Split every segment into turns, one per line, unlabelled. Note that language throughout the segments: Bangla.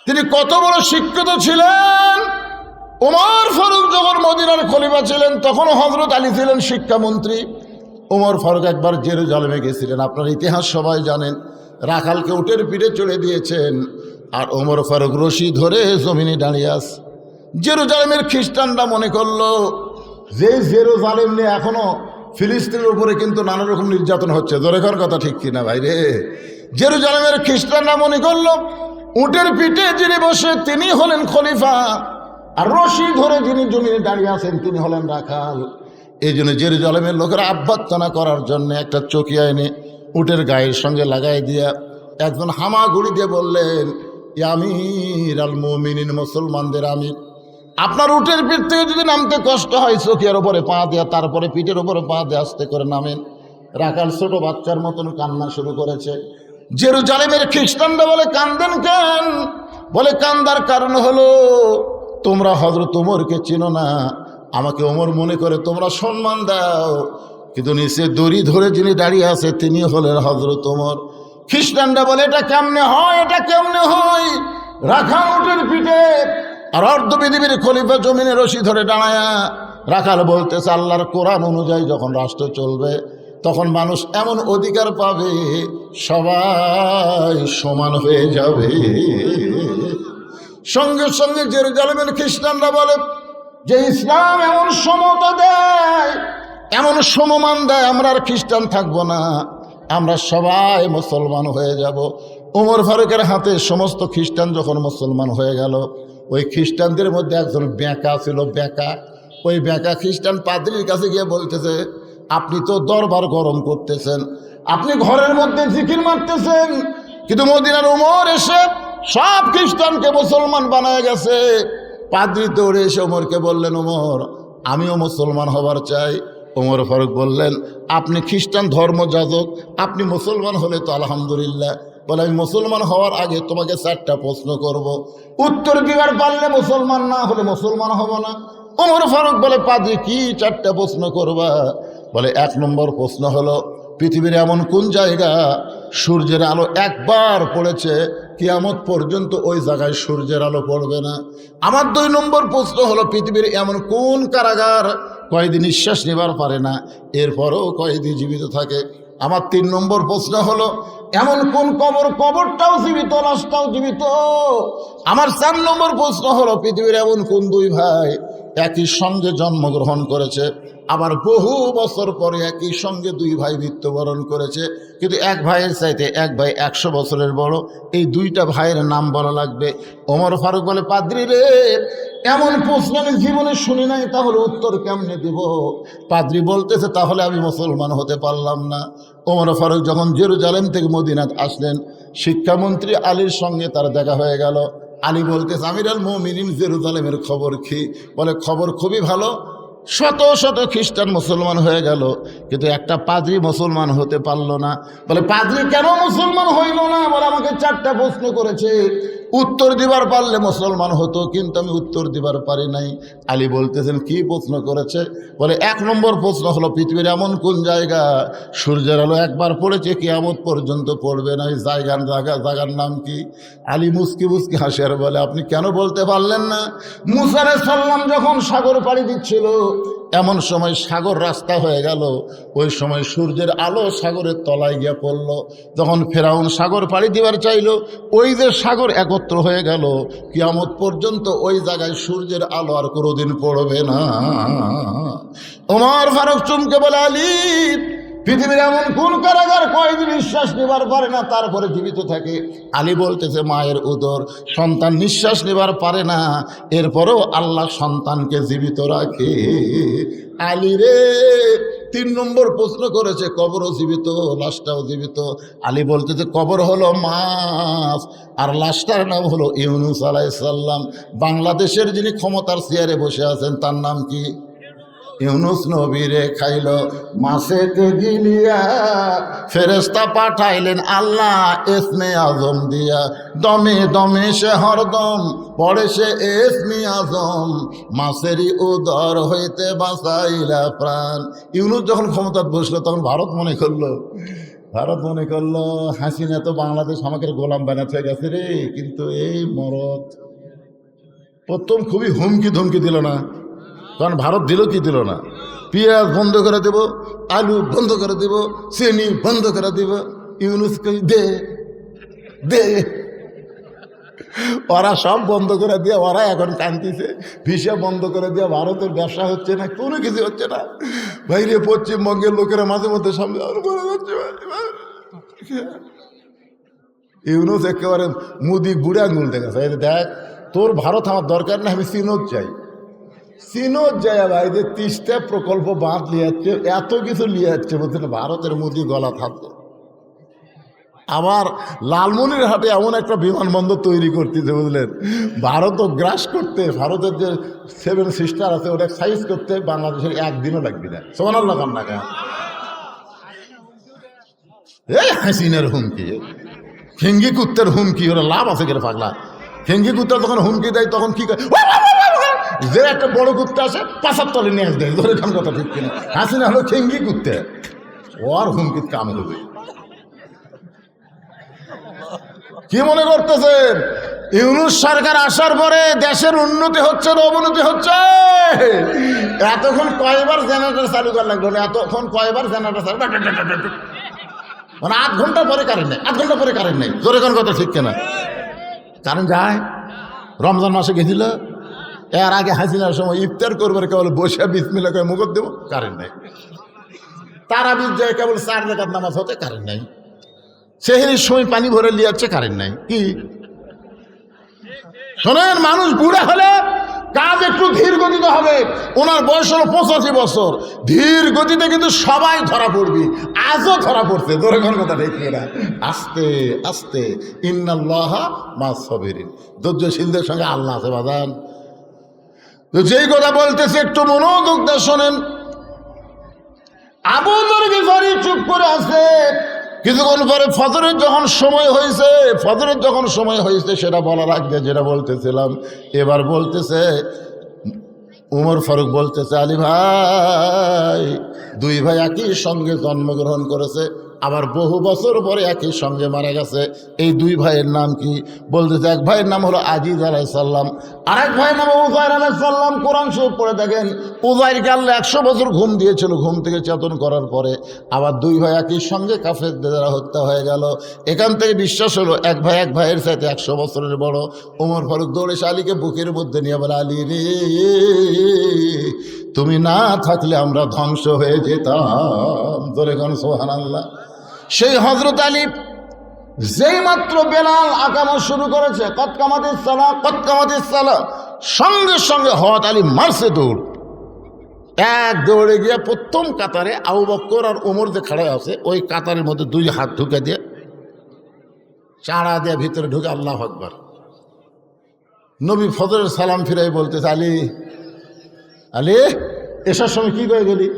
তিনি কত বড় শিক্ষিত ছিলেন। ওমর ফারুক যখন মদিনার খলিফা ছিলেন তখন হযরত আলী ছিলেন শিক্ষামন্ত্রী। ওমর ফারুক একবার জেরুজালেমে গেছিলেন, আপনার ইতিহাস সবাই জানেন। রাখালকে উটের পিঠে চড়ে দিয়েছেন, আর ওমর ফারুক রশি ধরে জমিনে দাঁড়িয়ে আছে। জেরুজালেমের খ্রিস্টানরা মনে করলো যে জেরুজালেম নিয়ে এখনো ফিলিস্তিনের উপরে কিন্তু নানা রকম নির্যাতন হচ্ছে। জোরেখার কথা ঠিক কিনা ভাই রে? জেরুজালেমের খ্রিস্টানরা মনে করলো উটের পিঠে যিনি বসে তিনি হলেন খলিফা, আর রশি ধরে যিনি জমিনে দাঁড়িয়ে আছেন তিনি হলেন রাখাল। এই জন্য জেরুজালেমের লোকেরা আভ্যর্থনা করার জন্য একটা চকিয়া এনে উটের গায়ের সঙ্গে লাগাই দিয়া একজন হামাগুড়ি দিয়ে বললেন, আমির আল মুমিনিন, মুসলমানদের আমির, আপনার উটের পিঠ থেকে যদি নামতে কষ্ট হয় চকিয়ার উপরে পা দেয়া, তারপরে পিঠের উপরে পা দিয়ে আস্তে করে নামেন। রাখাল ছোট বাচ্চার মতন কান্না শুরু করেছে। জেরুজালেমের খ্রিস্টানরা বলে, কান্দেন কেন? বলে, কান্দার কারণ হলো তোমরা হযরত ওমরকে চিনো না, আমাকে ওমর মনে করে তোমরা সম্মান দাও, কিন্তু নিচে দড়ি ধরে যিনি দাঁড়িয়ে আছে তিনি হলেন হযরত ওমর। খ্রিস্টানরা বলে, এটা কেমনে হয়, এটা কেমনে হয়? রাখাল উটের পিঠে আর অর্ধ পৃথিবীর খলিফা জমিনে রশি ধরে দাঁড়ায়া। রাখাল বলতেছে, আল্লাহর কোরআন অনুযায়ী যখন রাষ্ট্র চলবে তখন মানুষ এমন অধিকার পাবে সবাই সমান হয়ে যাবে। সঙ্গে সঙ্গে জেরুজালেমের খ্রিস্টানরা বলে যে ইসলাম এমন সমতা দেয়, এমন সমমান দেয়, আমরা আর খ্রিস্টান থাকবো না, আমরা সবাই মুসলমান হয়ে যাব। ওমর ফারুকের হাতে সমস্ত খ্রিস্টান যখন মুসলমান হয়ে গেল, ওই খ্রিস্টানদের মধ্যে একজন বেঁকা ছিল, বেঁকা। ওই বেঁকা খ্রিস্টান পাদ্রীর কাছে গিয়ে বলতেছে, আপনি তো দরবার গরম করতেছেন, আপনি ঘরের মধ্যে জিকির মারতেছেন, কিন্তু মদিনার ওমর এসে সব খ্রিস্টানকে মুসলমান বানায় গেছে। পাদ্রী দৌড়ে এসে ওমরকে বললেন, ওমর আমিও মুসলমান হবার চাই। ওমর ফারুক বললেন, আপনি খ্রিস্টান ধর্মযাজক, আপনি মুসলমান হলে তো আলহামদুলিল্লাহ। বলে, আমি মুসলমান হওয়ার আগে তোমাকে 4টা প্রশ্ন করব, উত্তর দিবার পারলে মুসলমান, না হলে মুসলমান হব না। ওমর ফারুক বলে, পাদ্রী কি 4টা প্রশ্ন করবা? বলে, 1 নম্বর প্রশ্ন হলো পৃথিবীর এমন কোন জায়গা সূর্যের আলো একবার পড়েছে কিয়ামত পর্যন্ত ওই জায়গায় সূর্যের আলো পড়বে না। আমার 2 নম্বর প্রশ্ন হলো পৃথিবীর এমন কোন কারাগার কয়েদি নিঃশ্বাস নেবার পারে না, এরপরও কয়েদি জীবিত থাকে। আমার 3 নম্বর প্রশ্ন হলো এমন কোন কবর, কবরটাও জীবিত, লাশটাও জীবিত। আমার 4 নম্বর প্রশ্ন হলো পৃথিবীর এমন কোন 2 ভাই একই সঙ্গে জন্মগ্রহণ করেছে, আবার বহু বছর পরে একই সঙ্গে 2 ভাই মৃত্যুবরণ করেছে, কিন্তু এক ভাইয়ের চাইতে এক ভাই 100 বছরের বড়। এই 2টা ভাইয়ের নাম বলা লাগবে। ওমর ফারুক বলে, পাদ্রী রে, এমন প্রশ্ন আমি জীবনে শুনি নাই, তাহলে উত্তর কেমনে দিব? পাদ্রী বলতেছে, তাহলে আমি মুসলমান হতে পারলাম না। ওমর ফারুক যখন জেরুজালেম থেকে মদিনাত আসলেন, শিক্ষামন্ত্রী আলীর সঙ্গে তার দেখা হয়ে গেল। আলী বলতেছে, আমির আল মুমিনিন, জেরুজালেমের খবর কি? বলে, খবর খুবই ভালো, শত শত খ্রিস্টান মুসলমান হয়ে গেল, কিন্তু একটা পাদ্রী মুসলমান হতে পারলো না। বলে, পাদ্রী কেন মুসলমান হইল না? বলে, আমাকে 4টা প্রশ্ন করেছে, উত্তর দিবার পারলে মুসলমান হতো, কিন্তু আমি উত্তর দিবার পারি নাই। আলী বলতেছেন, কি প্রশ্ন করেছে? বলে, 1 নম্বর প্রশ্ন হলো পৃথিবীর এমন কোন জায়গা সূর্যের আলো একবার পড়েছে কিয়ামত পর্যন্ত পড়বে না, ওই জায়গার নাম কি? আলী মুস্কি মুস্কি হাসি আর বলে, আপনি কেন বলতে পারলেন না? মুসা আলাইহিস সালাম যখন সাগর পাড়ি দিচ্ছিল, এমন সময় সাগর রাস্তা হয়ে গেল, ওই সময় সূর্যের আলো সাগরের তলায় গিয়ে পড়ল। যখন ফেরাউন সাগর পাড়ি দিবার চাইল, ওই যে সাগর একত্র হয়ে গেল, কিয়ামত পর্যন্ত ওই জায়গায় সূর্যের আলো আর কোনোদিন পড়বে না। ওমর ফারুক চমকে বলে, আলী, পৃথিবীর এমন কোন কারাগার কয়েদি নিঃশ্বাস নেবার পারে না তারপরে জীবিত থাকে? আলী বলতেছে, মায়ের উদর, সন্তান নিঃশ্বাস নেবার পারে না, এরপরেও আল্লাহ সন্তানকে জীবিত রাখে। আলী রে, 3 নম্বর প্রশ্ন করেছে, কবরও জীবিত, লাশটাও জীবিত। আলী বলতেছে, কবর হলো মাছ, আর লাশটার নাম হলো ইউনুস আলাইহিস সালাম। বাংলাদেশের যিনি ক্ষমতার চেয়ারে বসে আছেন তার নাম কি? ইউনুস নবীরে খাইল মাছেতে গিলিয়া, ফেরেশতা পাঠাইলেন আল্লাহ ইসমে আজম দিয়া, দমে দমে সে হরদম পড়ে সে ইসমে আজম, মাছেরই উদর হইতে বাঁচাইলা প্রাণ। ইউনুস যখন ক্ষমতা বসলো তখন ভারত মনে করলো ভারত মনে করলো হাসিনা তো বাংলাদেশ আমাকে গোলাম বানাতে গেছে রে, কিন্তু এই মরদ প্রথম খুবই হুমকি ধমকি দিল না, কারণ ভারত দিল কি দিল না, পেঁয়াজ বন্ধ করে দেব, আলু বন্ধ করে দেব, চিনি বন্ধ করে দেব, ইউনুসকে দে দে। ওরা সব বন্ধ করে দিয়ে ওরা এখন কান্দিছে, ভিসা বন্ধ করে দিয়ে ভারতের ব্যবসা হচ্ছে না, কোনো কিছু হচ্ছে না। বাইরে পশ্চিমবঙ্গের লোকেরা মাঝে মধ্যে সামনে ইউনুস একেবারে মুদি বুড়ে আঙুল দেখেছে, দেখ তোর ভারত আমার দরকার না, আমি চীনত চাই। চীনত যায় ভাই, যে 30টা প্রকল্প বাঁধ নিয়ে যাচ্ছে, এত কিছু নিয়ে যাচ্ছে, বলছে না ভারতের মুদি গলা থাকবে। আবার লালমনিরহাটে এমন একটা বিমানবন্দর তৈরি করতেছে, বুঝলেন, ভারতও গ্রাস করতে, ভারতের যে 7 সিস্টার আছে ওটা সাইজ করতে বাংলাদেশের একদিনও লাগবে না। সুবহানাল্লাহ কান্না কা এই হাসিনার হুমকি, ফেঙ্গি কুত্তের হুমকি, ওরা লাভ আছে কেন পাগলা? ফেঙ্গি কুত্তা যখন হুমকি দেয় তখন কি করে, যে একটা বড় কুত্তা আসে 5 তলে নিয়ে দেয়, ধরে খান কথা ঠিক কিনা। হাসিনা হলো ফেঙ্গি কুত্তে, ওর হুমকির কাম হবে। কি মনে করতেছেন ইউনূস সরকার আসার পরে দেশের উন্নতি হচ্ছে না অবনতি হচ্ছে? এতক্ষণ কয়বার জেনারেটর চালু করা লাগলো না, এতক্ষণ কয়বার জেনারেটর চালু, মানে 8 ঘন্টা পরে কারেন্ট নেই, 8 ঘন্টা পরে কারেন্ট নেই, জোরে কোন কথা ঠিক কেনা। কারেন্ট যায়, রমজান মাসে গেছিল, এর আগে হাসিনার সময় ইফতার করবার কেবল বসে বিসমিল্লাহ করে মুখত দেবো, কারেন্ট নেই। তারাবির যায় কেবল 4 রাকাত নামাজ হতে কারেন্ট নেই। সেহেরির সময় পানি ভরে নিয়ে যাচ্ছে, কারেন্ট নাই। কি শোনেন, মানুষ বুড়া হলে কাজ একটু ধীর গতিতে হবে। ওনার বয়স হলো 85 বছর, ধীর গতিতে কিন্তু সবাই ধরা পড়বি, আজও ধরা পড়ছে, ধরে কোন কথা ঠিক না। আস্তে আস্তে, ইন্নাল্লাহা মাস সাবিরিন, ধৈর্যশীলদের সঙ্গে আল্লাহ আছে বাজান। তো যেই কথা বলতেছে একটু মনোযোগ দিয়ে শোনেন। আবু যর গিফারি চুপ করে আছে। কিছুক্ষণ পরে ফজরের যখন সময় হয়েছে সেটা বলার আগে যেটা বলতেছিলাম, এবার বলতেছে উমর ফারুক বলতেছে, আলী ভাই, 2 ভাই একই সঙ্গে জন্মগ্রহণ করেছে, আবার বহু বছর পরে একই সঙ্গে মারা গেছে। এই 2 ভাইয়ের নাম কি? বলতেছে এক ভাইয়ের নাম হলো আজিজ আলাইহিস সালাম, আর এক ভাইয়ের নাম উযাইর আলাইহিস সালাম। কোরআন শরীফ পড়ে দেখেন, উযাইরকে আল্লাহ 100 বছর ঘুম দিয়েছিল, ঘুম থেকে চেতন করার পরে আবার 2 ভাই একই সঙ্গে কাফেরদের দ্বারা হত্যা হয়ে গেল। এখান থেকে বিশ্বাস হলো এক ভাইয়ের সাথে 100 বছরের বড়। ওমর ফারুক দৌড়ে আলীকে বুকের মধ্যে নিয়ে বলে, আলী রে, তুমি না থাকলে আমরা ধ্বংস হয়ে যেতাম। ধরে কোন সুবহানাল্লাহ। সেই হযরত আলী যেই মাত্র বেলাল আকামত শুরু করেছে, কদ কামাতিস সালাহ, সঙ্গে সঙ্গে হযরত আলী মারছে দৌড়। এক দৌড়ে গিয়ে প্রথম কাতারে আবু বকর আর ওমর যে খাড়া আছে, ওই কাতারের মধ্যে 2 হাত ঢুকে দিয়ে চাড়া দিয়ে ভিতরে ঢুকে আল্লাহু আকবার। নবী ফজরের সালাম ফিরাই বলতেছে, আলী এসার সময় কি করে গেলি?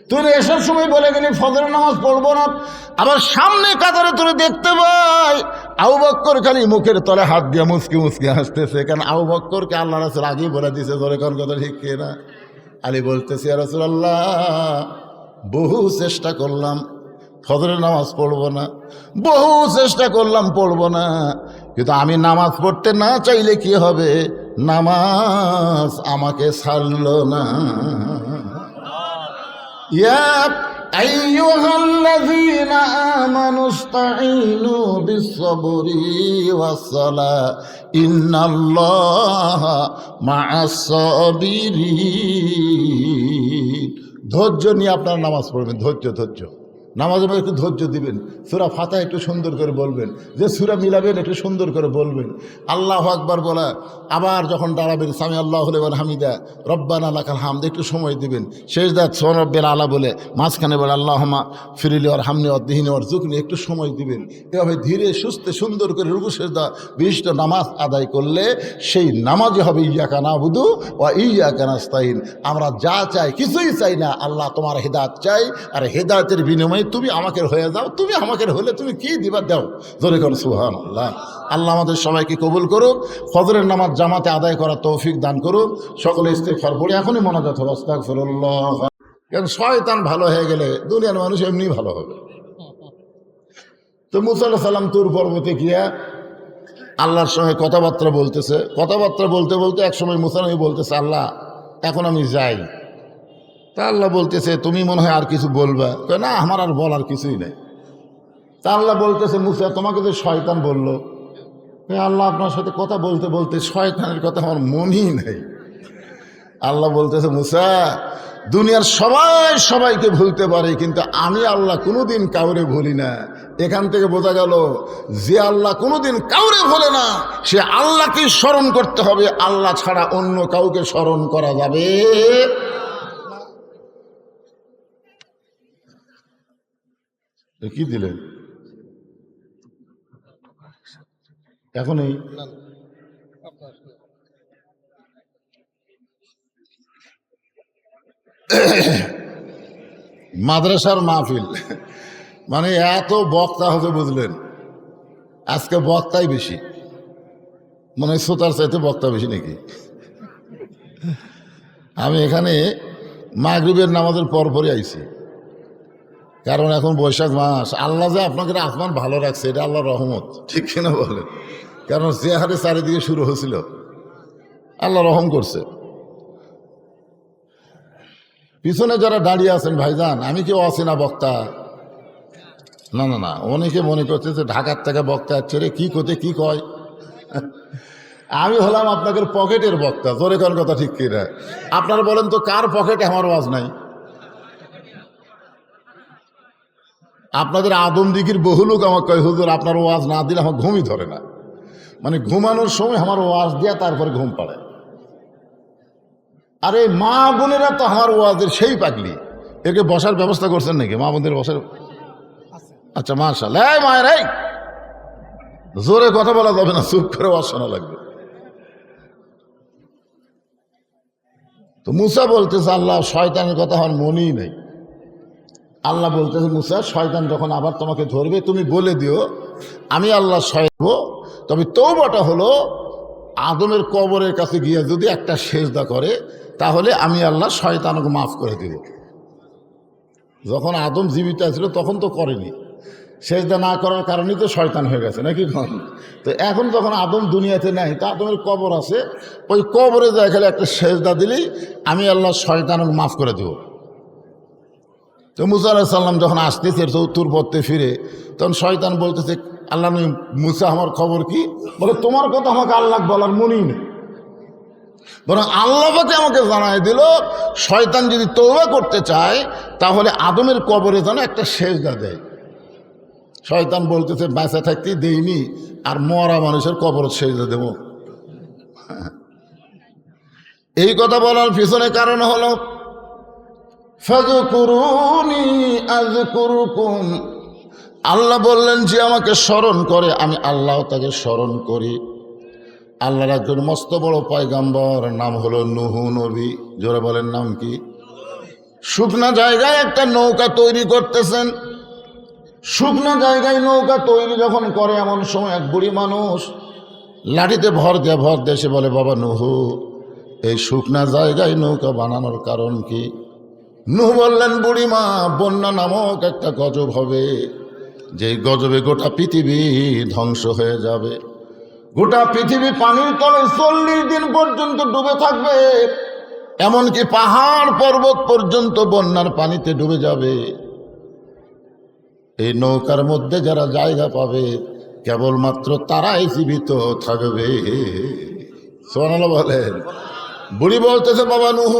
তুই এসার সময় বলে গেলি ফজরের নামাজ পড়বো না। আবার সামনে কাতারে তোরে দেখতে পাই আবু বকর খালি মুখের তলে হাত দিয়ে মুসকি মুসকি হাসতেছে, কারণ আবু বকরকে আল্লাহ রাসূল আগেই বলে দিয়েছে, ধরে কোন কথা ঠিক কিনা। আলী বলতেছে, ইয়া রাসূলুল্লাহ, বহু চেষ্টা করলাম ফজরের নামাজ পড়বো না, বহু চেষ্টা করলাম পড়বো না, কিন্তু আমি নামাজ পড়তে না চাইলে কি হবে, নামাজ আমাকে ছাড়লো না। ইয়া আইয়ুহাল্লাযীনা আমানু ইসতাঈনু বিস-সাবরি ওয়াস-সালাহ ইন্নাল্লাহা মা'আস-সাবিরিন। ধৈর্য নিয়ে আপনারা নামাজ পড়বেন, ধৈর্য নামাজের মধ্যে একটু ধৈর্য দিবেন। সূরা ফাতিহা একটু সুন্দর করে বলবেন, যে সূরা মিলাবেন একটু সুন্দর করে বলবেন। আল্লাহু আকবার বলা, আবার যখন দাঁড়াবেন সামি আল্লাহু লিমান হামিদা রব্বানা লাকাল হামদ একটু সময় দিবেন। শেষদাত সুবহান রাব্বিল আলা বলে মাঝখানে বলে আল্লাহুম্মা ফিরলি ওয়ারহামনি ওয়াহদিনি ওয়ারযুকনি একটু সময় দিবেন। এভাবে ধীরে সুস্থে সুন্দর করে রুকু সিজদা বিশিষ্ট নামাজ আদায় করলে সেই নামাজই হবে ইয়্যাকা না'বুদু ওয়া ইয়্যাকা নাস্তাইন। আমরা যা চাই কিছুই চাই না, আল্লাহ তোমার হেদায়েত চাই, আর হেদায়েতের বিনিময়ে তুমি আমাকে হয়ে যাও, তুমি আমাকে হলে তুমি কি দিবা দাও। জোরে করো সুবহানাল্লাহ। আল্লাহ আমাদের সবাইকে কবুল করুক, ফজরের নামাজ জামাতে আদায় করার তৌফিক দান করুক। সকলে ইস্তিগফার পড়ে এখনই মোনাজাত হবে, আস্তাগফিরুল্লাহ। কারণ শয়তান ভালো হয়ে গেলে দুনিয়ার মানুষ এমনি ভালো হবে। তো মুসা আলাইহিস সালাম তুর পর্বতে গিয়া আল্লাহর সঙ্গে কথাবার্তা বলতেছে। কথাবার্তা বলতে বলতে একসময় মুসা নবী বলতেছে, আল্লাহ এখন আমি যাই। তা আল্লাহ বলতেছে, তুমি মনে হয় আর কিছু বলবা? না, আমার আর বলার কিছুই নেই। তা আল্লাহ বলতেছে, মুসা তোমাকে যে শয়তান বললো, আল্লাহ আপনার সাথে কথা বলতে বলতে শয়তানের কথা আমার মনেই নেই। আল্লাহ বলতেছে, মুসা দুনিয়ার সবাই সবাইকে ভুলতে পারে, কিন্তু আমি আল্লাহ কোনোদিন কাউরে ভুলি না। এখান থেকে বোঝা গেল যে আল্লাহ কোনোদিন কাউরে ভুলে না, সে আল্লাহকে স্মরণ করতে হবে, আল্লাহ ছাড়া অন্য কাউকে স্মরণ করা যাবে। কি দিলেন এখনই? মাদ্রাসার মাহফিল মানে এত বক্তা হবে বুঝলেন, আজকে বক্তাই বেশি, মনে হয় শ্রোতার চাইতে বক্তা বেশি নাকি। আমি এখানে মাগরিবের নামাজের পরপরই আইছি, কারণ এখন বৈশাখ মাস। আল্লাহ যে আপনাকে আসমান ভালো রাখছে, এটা আল্লাহর রহমত, ঠিক কিনা বলেন? কারণ যে হারে চারিদিকে শুরু হয়েছিল, আল্লাহ রহম করছে। পিছনে যারা দাঁড়িয়ে আছেন ভাইজান, আমি কেউ আছি না বক্তা, না না না, অনেকে মনে করছে যে ঢাকার থেকে বক্তা আসছে রে, কি করতে কি কয়। আমি হলাম আপনাদের পকেটের বক্তা, জোরে কোন কথা ঠিক কিনা? আপনারা বলেন তো কার পকেটে আমার ওয়াজ নাই? আপনাদের আদমদিঘির বহু লোক আমাকে কয়, হুজুর আপনার ওয়াজ না দিলে আমার ঘুমই ধরে না। মানে ঘুমানোর সময় আমার ওয়াজ দিয়া তারপরে ঘুম পাড়ে। আরে মা বোনেরা তো আমার ওয়াজের সেই পাগলি, একে বসার ব্যবস্থা করছেন নাকি? মা বোনদের বসার? আচ্ছা মাশাআল্লাহ। এই মায়ের, এই জোরে কথা বলা যাবে না, চুপ করে ওয়াজ শোনা লাগবে। তো মুসা বলতেছে, আল্লাহ শয়তানের কথা আমার মনেই নেই। আল্লাহ বলতেছে, মুসা শয়তান যখন আবার তোমাকে ধরবে তুমি বলে দিও আমি আল্লাহ শয়তান, তবে তওবাটা হলো আদমের কবরের কাছে গিয়ে যদি একটা সেজদা করে তাহলে আমি আল্লাহ শয়তানকে মাফ করে দেব। যখন আদম জীবিত ছিল তখন তো করেনি, সেজদা না করার কারণেই তো শয়তান হয়ে গেছে নাকি? তো এখন যখন আদম দুনিয়াতে নেই, তো আদমের কবর আছে, ওই কবরে যায় খেলে একটা সেজদা দিলেই আমি আল্লাহ শয়তানকে মাফ করে দেব। তো মুসা আলাইহিস সালাম যখন আসতেছে চতুর পথে ফিরে, তখন শয়তান বলতেছে, আল্লাহ নবী মুসা আমার খবর কি? বলে তোমার কথা আমাকে আল্লাহ বলার মনেই নেই, বরং আল্লাহ পাকে আমাকে জানাই দিল শয়তান যদি তওবা করতে চায় তাহলে আদমের কবরে যেন একটা সেজদা দেয়। শয়তান বলতেছে, বাঁচা থাকতে দেইনি, আর মরা মানুষের কবর সেজদা দেব? এই কথা বলার পিছনে কারণ হলো ফাযকুরুনি আযকুরুকুম। আল্লাহ বললেন যে আমাকে স্মরণ করে আমি আল্লাহ তাকে স্মরণ করি। আল্লাহর একজন মস্ত বড় পয়গাম্বর, নাম হলো নূহ নবী। জোরে বলেন নাম কি? শুকনা জায়গায় একটা নৌকা তৈরি করতেছেন। শুকনা জায়গায় নৌকা তৈরি যখন করে, এমন সময় এক বুড়ি মানুষ লাঠিতে ভর দিয়ে সে বলে, বাবা নূহ, এই শুকনা জায়গায় নৌকা বানানোর কারণ কি? নূহ বললেন, বুড়িমা, বন্যা নামক একটা গজব হবে, যে গজবে গোটা পৃথিবী ধ্বংস হয়ে যাবে। গোটা পৃথিবী পানির তলে 40 দিন পর্যন্ত ডুবে থাকবে, এমনকি পাহাড় পর্বত পর্যন্ত বন্যার পানিতে ডুবে যাবে। এই নৌকার মধ্যে যারা জায়গা পাবে কেবলমাত্র তারাই জীবিত থাকবে। সুবহানাল্লাহ বলেন। বুড়ি বলতেছে, বাবা নূহ,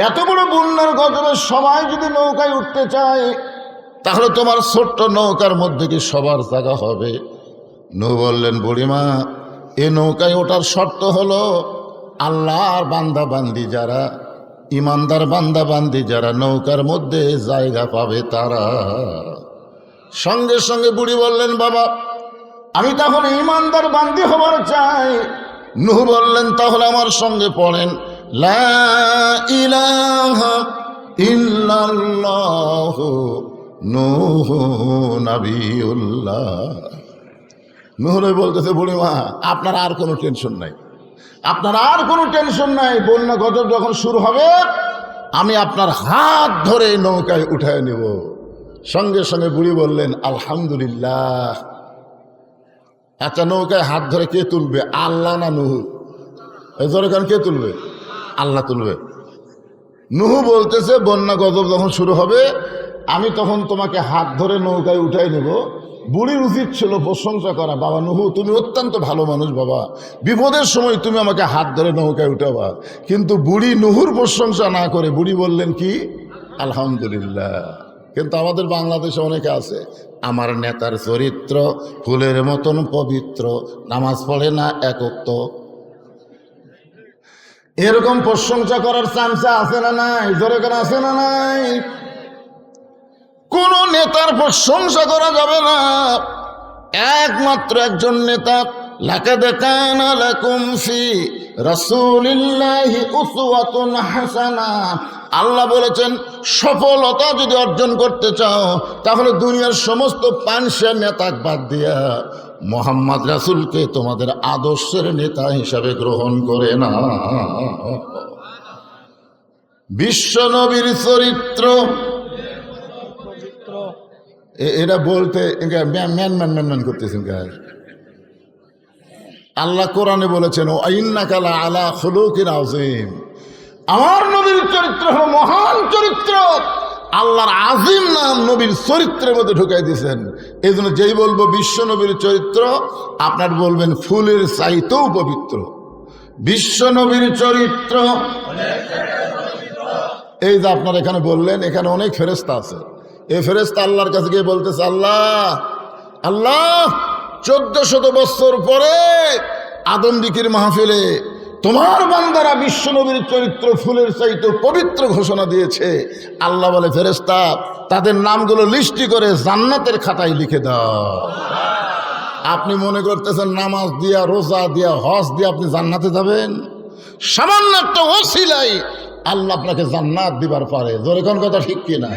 এত বড় বন্যার গজবে সবাই যদি নৌকায় উঠতে চায় তাহলে তোমার ছোট্ট নৌকার মধ্যে কি সবার জায়গা হবে? নূহ বললেন, বুড়িমা, এ নৌকায় ওঠার শর্ত হলো আল্লাহর বান্দাবান্দি যারা, ইমানদার বান্দাবান্দি যারা নৌকার মধ্যে জায়গা পাবে তারা। সঙ্গে সঙ্গে বুড়ি বললেন, বাবা, আমি তাহলে ইমানদার বান্দি হবার চাই। নূহ বললেন, তাহলে আমার সঙ্গে পড়েন, লা ইলাহা ইল্লাল্লাহু নূহ নবিয়ুল্লাহ। নূহ বলতেছে, বুড়িমা, আপনার আর কোনো টেনশন নাই, আপনার আর কোনো টেনশন নাই। বন্যা গজব যখন শুরু হবে আমি আপনার হাত ধরে নৌকায় উঠায় নেব। সঙ্গে সঙ্গে বুড়ি বললেন আলহামদুলিল্লাহ। আচ্ছা, নৌকায় হাত ধরে কে তুলবে, আল্লাহ না নুহু? এই ধরে কারণ কে তুলবে? আল্লাহ তুলবে। নুহু বলতেছে বন্যা গজব যখন শুরু হবে আমি তখন তোমাকে হাত ধরে নৌকায় উঠাই নেব। বুড়ির উচিত ছিল প্রশংসা করা, বাবা নুহু তুমি অত্যন্ত ভালো মানুষ বাবা, বিপদের সময় তুমি আমাকে হাত ধরে নৌকায় উঠাবা। কিন্তু বুড়ি নুহুর প্রশংসা না করে বুড়ি বললেন কি, আলহামদুলিল্লাহ। কিন্তু আমাদের বাংলাদেশে অনেকে আছে, আমার নেতার চরিত্র ফুলের মতন পবিত্র, নামাজ পড়ে না এক ওয়াক্ত। এরকম প্রশংসা করার চান্স আছে না নাই? জোরে করে আছে না নাই? কোন নেতার প্রশংসা করা যাবে না, একমাত্র একজন নেতা। লাকাদ কানা লাকুম ফি রাসূলিল্লাহি উসওয়াতুন হাসানা। আল্লাহ বলেছেন সফলতা যদি অর্জন করতে চাও তাহলে দুনিয়ার সমস্ত পাঁচশো নেতা বাদ দিয়া মোহাম্মদ রাসূলকে তোমাদের আদর্শের নেতা হিসাবে গ্রহণ করে না। বিশ্ব নবীর চরিত্র এরা বলতে ম্যান ম্যান ম্যান ম্যান করতেছেন। আল্লাহ কোরআনে বলেছেন ও ইন্নাকা লা আলা খুলুকিন আযীম, আমার নবীর চরিত্র হলো মহান চরিত্র। আল্লাহর আজিম নাম নবীর চরিত্রের মধ্যে ঢুকাই দিয়েছেন। এই জন্য যেই বলবো বিশ্ব নবীর চরিত্র আপনার বলবেন ফুলের চাইতেও পবিত্র। বিশ্ব নবীর চরিত্র এই যে আপনার এখানে বললেন, এখানে অনেক ফেরেশতা আছে। এই ফেরেশতা আল্লাহর কাছে গিয়ে বলতেছে আল্লাহ আল্লাহ 1400 বছর পরে আদম দিকির মাহফিলে তোমার বান্দারা বিশ্ব নবীর চরিত্র ফুলের চাইতে পবিত্র ঘোষণা দিয়েছে। আল্লাহ বলে ফেরেশতা তাদের নামগুলো লিস্টি করে জান্নাতের খাতায় লিখে দাও। আপনি মনে করতেছেন নামাজ দিয়া রোজা দিয়া হজ দিয়া আপনি জান্নাতে যাবেন? সামান্য একটা ওসিলাই আল্লাহ আপনাকে জান্নাত দিবার পারে। জোরে কোন কথা ঠিক কিনা?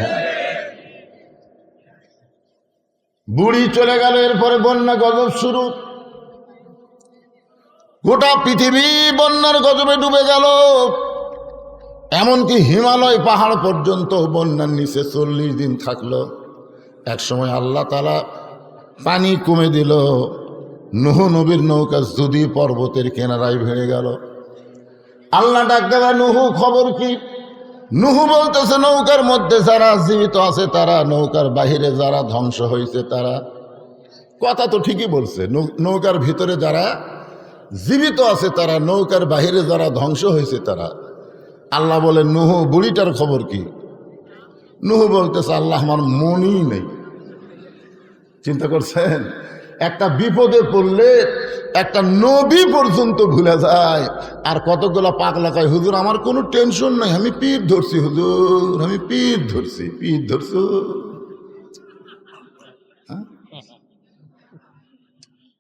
বুড়ি চলে গেল, এরপরে বন্যা গজব শুরু। গোটা পৃথিবী বন্যার গজবে ডুবে গেল। এমনকি হিমালয় পাহাড় পর্যন্ত বন্যার নিচে 40 দিন থাকলো। এক সময় আল্লাহ তাআলা পানি কমে দিল, নূহ নবীর নৌকা যদি পর্বতের কিনারায় ভেঙে গেল। আল্লাহ ডাক দেওয়া নূহ খবর কি? নূহ বলতেছে নৌকার মধ্যে যারা জীবিত আছে তারা, নৌকার বাহিরে যারা ধ্বংস হয়েছে তারা। কথা তো ঠিকই বলছে, নৌকার ভিতরে যারা জীবিত আছে তারা, নৌকার বাহিরে যারা ধ্বংস হয়েছে তারা। আল্লাহ বলে নূহ বুড়িটার খবর কি? নূহ বলতেছে আল্লাহ আমার মনই নেই। চিন্তা করছেন, একটা বিপদে পড়লে একটা নবী পর্যন্ত ভুলে যায়। আর কতগুলা পাগলা কয় হুজুর আমার কোনো টেনশন নাই, আমি পীর ধরছি হুজুর, আমি পীর ধরছি। পীর ধরছো?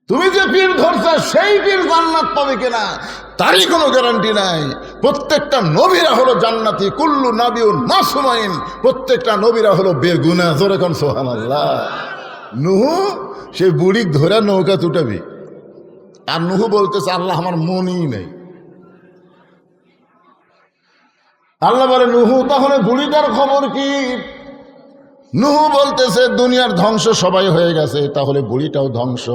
তুমি যে পীর ধরছ সেই পীর জান্নাত পাবে কিনা তারই কোনো গ্যারান্টি নাই। প্রত্যেকটা নবীরা হলো জান্নাতি, কুল্লু নাবিউন মাসুমাইন। প্রত্যেকটা নবীরা হলো বেগুনা। জোরে কোন সুবহানাল্লাহ। নূহ সেই বুড়ি ধরে নৌকা তুটাবি, আর নূহ বলতেছে আল্লাহ আমার মনই নেই। আল্লাহ বলে নূহ তাহলে বুড়িটার খবর কি? নূহ বলতেছে দুনিয়ার ধ্বংস সবাই হয়ে গেছে, তাহলে বুড়িটাও ধ্বংস।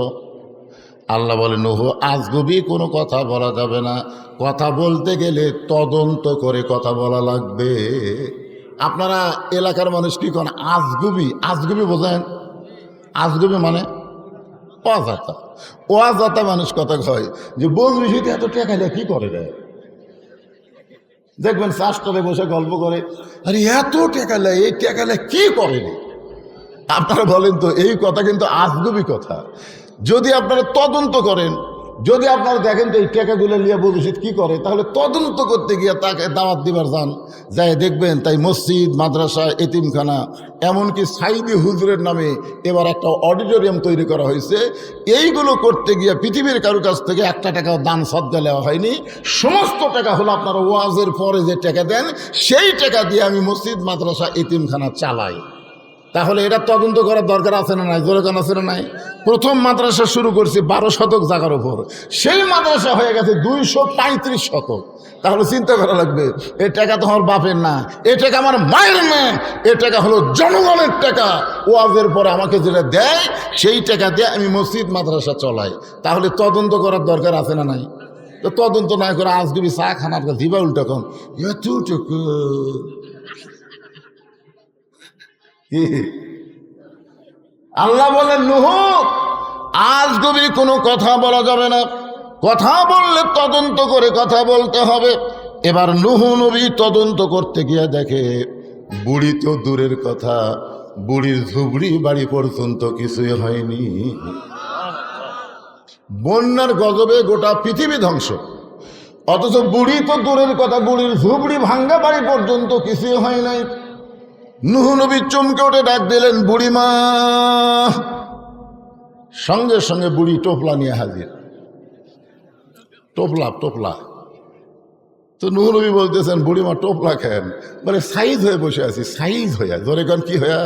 আল্লাহ বলে নূহ আজগুবি কোনো কথা বলা যাবে না, কথা বলতে গেলে তদন্ত করে কথা বলা লাগবে। আপনারা এলাকার মানুষ কি কোন আজগুবি? আজগুবি বোঝেন? আজগুবি মানে অজাতা। অজাতা মানুষ কথা কয় যে বলবি সেটা এত টেকাইলে কি করে রে? দেখবেন চাষতলে বসে গল্প করে, আরে এত টেকাইলে, এই টেকাইলে কি করে রে? আপনারা বলেন তো, এই কথা কিন্তু আজগুবি কথা। যদি আপনারা তদন্ত করেন, যদি আপনারা দেখেন তো এই টাকাগুলো নিয়ে বলুসিদ কি করে, তাহলে তদন্ত করতে গিয়ে তাকে দাওয়াত দিবার যান, যাই দেখবেন তাই মসজিদ, মাদ্রাসা, এতিমখানা, এমনকি সাইদি হুজুরের নামে এবার একটা অডিটোরিয়াম তৈরি করা হয়েছে। এইগুলো করতে গিয়ে পৃথিবীর কারো কাছ থেকে একটা টাকাও দান সদ্গা নেওয়া হয়নি। সমস্ত টাকা হলো আপনারা ওয়াজের পরে যে টাকা দেন, সেই টাকা দিয়ে আমি মসজিদ, মাদ্রাসা, এতিমখানা চালাই। তাহলে এটা তদন্ত করার দরকার আছে না নাই? দরকার আছে না নাই? প্রথম মাদ্রাসা শুরু করছি 12 শতক জায়গার উপর, সেই মাদ্রাসা হয়ে গেছে 235 শতক। তাহলে চিন্তা করা লাগবে, এ টাকা তো আমার বাপের না, এ টাকা আমার মায়ের না, এ টাকা হলো জনগণের টাকা। ওয়াজের পরে আমাকে যেটা দেয় সেই টাকা দিয়ে আমি মসজিদ মাদ্রাসা চলাই। তাহলে তদন্ত করার দরকার আছে না নাই? তো তদন্ত না করে আজগুবি চা খানার দিবা উল্টা কম এতটুকু। আল্লাহ বলেন নূহ, আজগুবি কোনো কথা বলা যাবে না, কথা বললে তদন্ত করে কথা বলতে হবে। এবার নূহ নবী তদন্ত করতে গিয়ে দেখে বুড়ি তো দূরের কথা, বুড়ির ঝুবড়ি বাড়ি পর্যন্ত কিছুই হয়নি। বন্যার গজবে গোটা পৃথিবী ধ্বংস, অথচ বুড়ি তো দূরের কথা, বুড়ির ঝুবড়ি ভাঙ্গা বাড়ি পর্যন্ত কিছুই হয় নাই। নূহ নবী চমকে উঠে ডাক দিলেন, বুড়িমা। সঙ্গে সঙ্গে বুড়ি টোপলা নিয়ে হাজির। টোপলা। তো নূহ নবী বলতেছেন, বুড়িমা টোপলা খেন, বলে সাইজ হয়ে বসে আছি। সাইজ হইয়া ধরে কন কি হইয়া?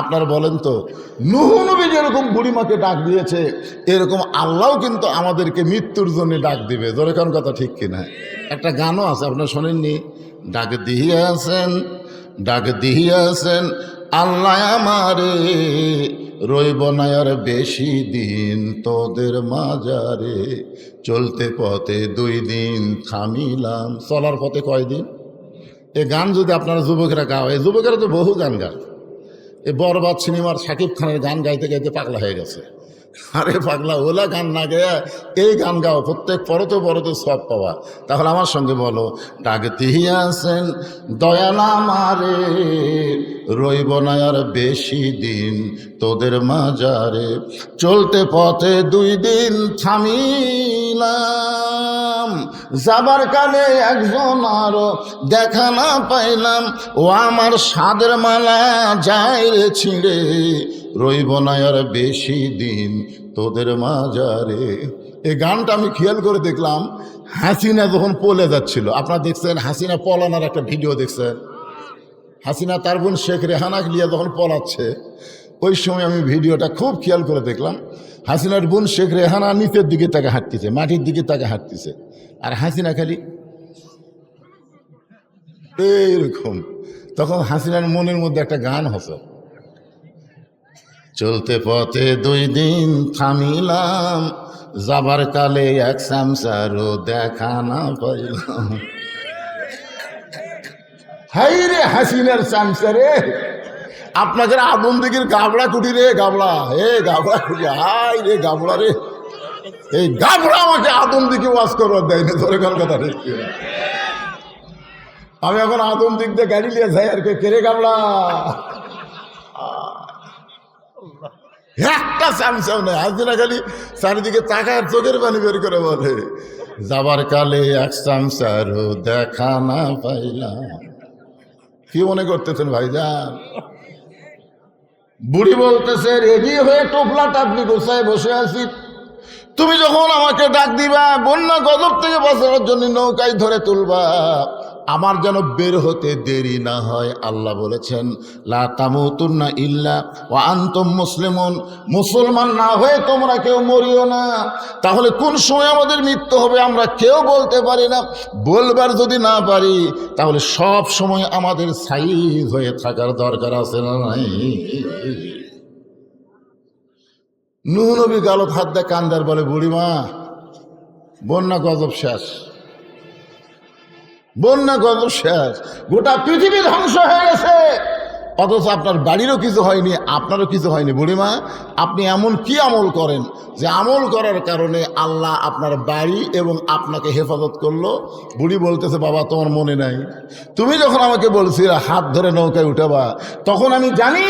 আপনার বলেন তো, নূহ নবী যেরকম বুড়িমাকে ডাক দিয়েছে, এরকম আল্লাহ কিন্তু আমাদেরকে মৃত্যুর জন্য ডাক দিবে। ধরে কোন কথা ঠিক কিনা? একটা গানও আছে, আপনার শোনেননি? ডাক দিহিয়াছেন আল্লাহ আমারে, রইব না আর বেশি দিন তোদের মাজারে, চলতে পথে 2 দিন থামিলাম। চলার পথে কয়দিন? এ গান যদি আপনারা যুবকেরা গাও, এই যুবকেরা তো বহু গান গায়। এই বরবাদ সিনেমার শাকিব খানের গান গাইতে গাইতে পাগলা হয়ে গেছে। আরে পাগলা, ওলা গান না গেয়া এই গান গাও, প্রত্যেক পরতে সব পাওয়া। তাহলে আমার সঙ্গে বলো, ডাক দিহিয়াছেন দয়াল আমারে, রইব না আর বেশি দিন তোদের মাজারে, চলতে পথে 2 দিন থামিলাম, যাবার কালে একজন আরো দেখা না পাইলাম, ও আমার সাদের মালা যায় রে ছিঁড়ে, রইব না আর বেশি দিন তোদের মাজারে। এই গানটা আমি খেয়াল করে দেখলাম, হাসিনা যখন পলে যাচ্ছিল, আপনারা দেখছেন হাসিনা পলানোর একটা ভিডিও দেখছেন? হাসিনা তার বোন শেখ রেহানাকে নিয়ে যখন পলাচ্ছে, ওই সময় আমি ভিডিওটা খুব খেয়াল করে দেখলাম। হাসিনার বোন শেখ রেহানা নিচের দিকে তাকে হাঁটতেছে, মাটির দিকে তাকে হাঁটতেছে, আর হাসিনা খালি এইরকম। তখন হাসিনার মনের মধ্যে একটা গান হতো, চলতে পথে 2 দিন থামিলাম, যাবার কালে এক সামসারও দেখা না পাইলাম। হাই রে হাসিনার সামসারে, আপনাকে আগুন দিঘির গাবড়া কুটি রে, গাবড়া গাবড়া কুটি, হাই রে গাবড়া রে, এই গাবড়া আমাকে আগুন দিকে ওয়াজ করবার দেয়নি। ধরে কোন কথা ঠিক? আমি এখন আগুন দিক দিয়ে গাড়ি নিয়ে যাই, আর কেড়ে গাবড়া একটা চামচাও নেই। হাসিনা খালি চারিদিকে তাকায়, চোখের পানি বের করে বলে, যাবার কালে এক চামচারও দেখা না পাইলাম। কি মনে করতেছেন ভাইজান? বুড়ি বলতেছে, রেডি হয়ে টোপলাটা আপনি গোছায় বসে আছি, তুমি যখন আমাকে ডাক দিবা, বন্যা গজব থেকে বাঁচানোর জন্য নৌকায় ধরে তুলবা, আমার যেন বের হতে দেরি না হয়। আল্লাহ বলেছেন, লা তামুতুন্না ইল্লা ওয়া আনতুম মুসলিমুন, মুসলমান না হয়ে তোমরা কেউ মরিও না। তাহলে কোন সময় আমাদের মৃত্যু হবে আমরা কেউ বলতে পারি না। বলবার যদি না পারি, তাহলে সব সময় আমাদের সাইজ হয়ে থাকার দরকার আছে না নাই? নূহ নবী গালত হাত দেয় কান্দার, বলে, বুড়িমা বন্যা গজব শেষ, বন্যা গজব শেষ, গোটা পৃথিবী ধ্বংস হয়ে গেছে, অথচ আপনার বাড়িরও কিছু হয়নি, আপনারও কিছু হয়নি। বুড়িমা, আপনি এমন কি আমল করেন যে আমল করার কারণে আল্লাহ আপনার বাড়ি এবং আপনাকে হেফাজত করলো? বুড়ি বলতেছে, বাবা তোমার মনে নাই, তুমি যখন আমাকে বলছিলে হাত ধরে নৌকায় উঠাবা, তখন আমি জানি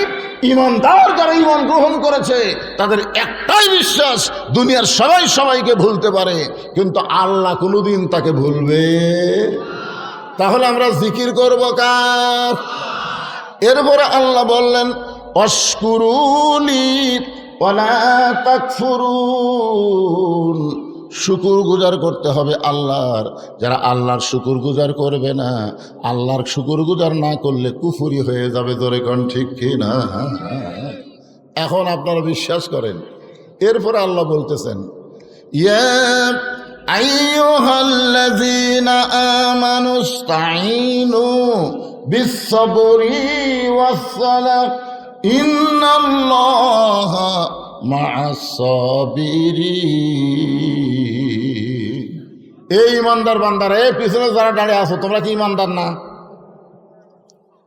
ইমানদার যারা ইমান গ্রহণ করেছে তাদের একটাই বিশ্বাস, দুনিয়ার সবাই সবাইকে ভুলতে পারে, কিন্তু আল্লাহ কোনোদিন তাকে ভুলবে। তাহলে আমরা জিকির করব কার? এরপরে আল্লাহ বললেন, অশকুরুলি ওয়ালা তাকফুরুন, শুকুর গুজার করতে হবে আল্লাহর। যারা আল্লাহর শুকুর গুজার করবে না, আল্লাহর শুকুর গুজার না করলে কুফরি হয়ে যাবে। জোরে কোন ঠিক কি না? এখন আপনারা বিশ্বাস করেন। এরপরে আল্লাহ বলতেছেন, ইয়া আইয়ুহাল্লাযীনা আমানুস্তাঈনু বিস-সাবরি ওয়াস-সালাহ ইন্নাল্লাহা মা'আস-সাবিরিন। এই ইমানদার বান্দারা, এই পিছনে যারা দাঁড়িয়ে আছো তোমরা কি ইমানদার না?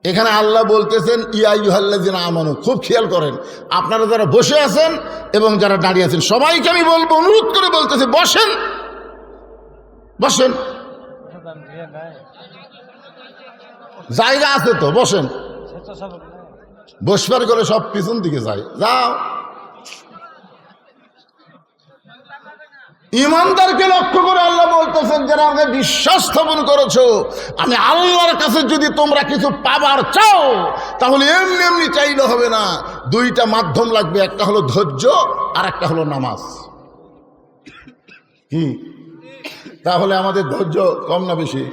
এখানে আল্লাহ বলতেছেন ইয়া আইয়ুহাল্লাযীনা আমানু। খুব খেয়াল করেন, আপনারা যারা বসে আছেন এবং যারা দাঁড়িয়ে আছেন সবাইকে আমি বলবো, অনুরোধ করে বলতেছি, বসেন বসেন, জায়গা আছে তো, বসেন। বসবার করে সব পিছন দিকে যায়, যাও। ইমানদারকে লক্ষ্য করে আল্লাহ বলতেছেন, যারা আমাকে বিশ্বাস স্থাপন করেছো, আমি আল্লাহর কাছে যদি তোমরা কিছু পাবার চাও তাহলে এমনি এমনি চাইলে হবে না, দুইটা মাধ্যম লাগবে। একটা হলো ধৈর্য আর একটা হলো নামাজ। কি তাহলে আমাদের ধৈর্য কম না বেশি?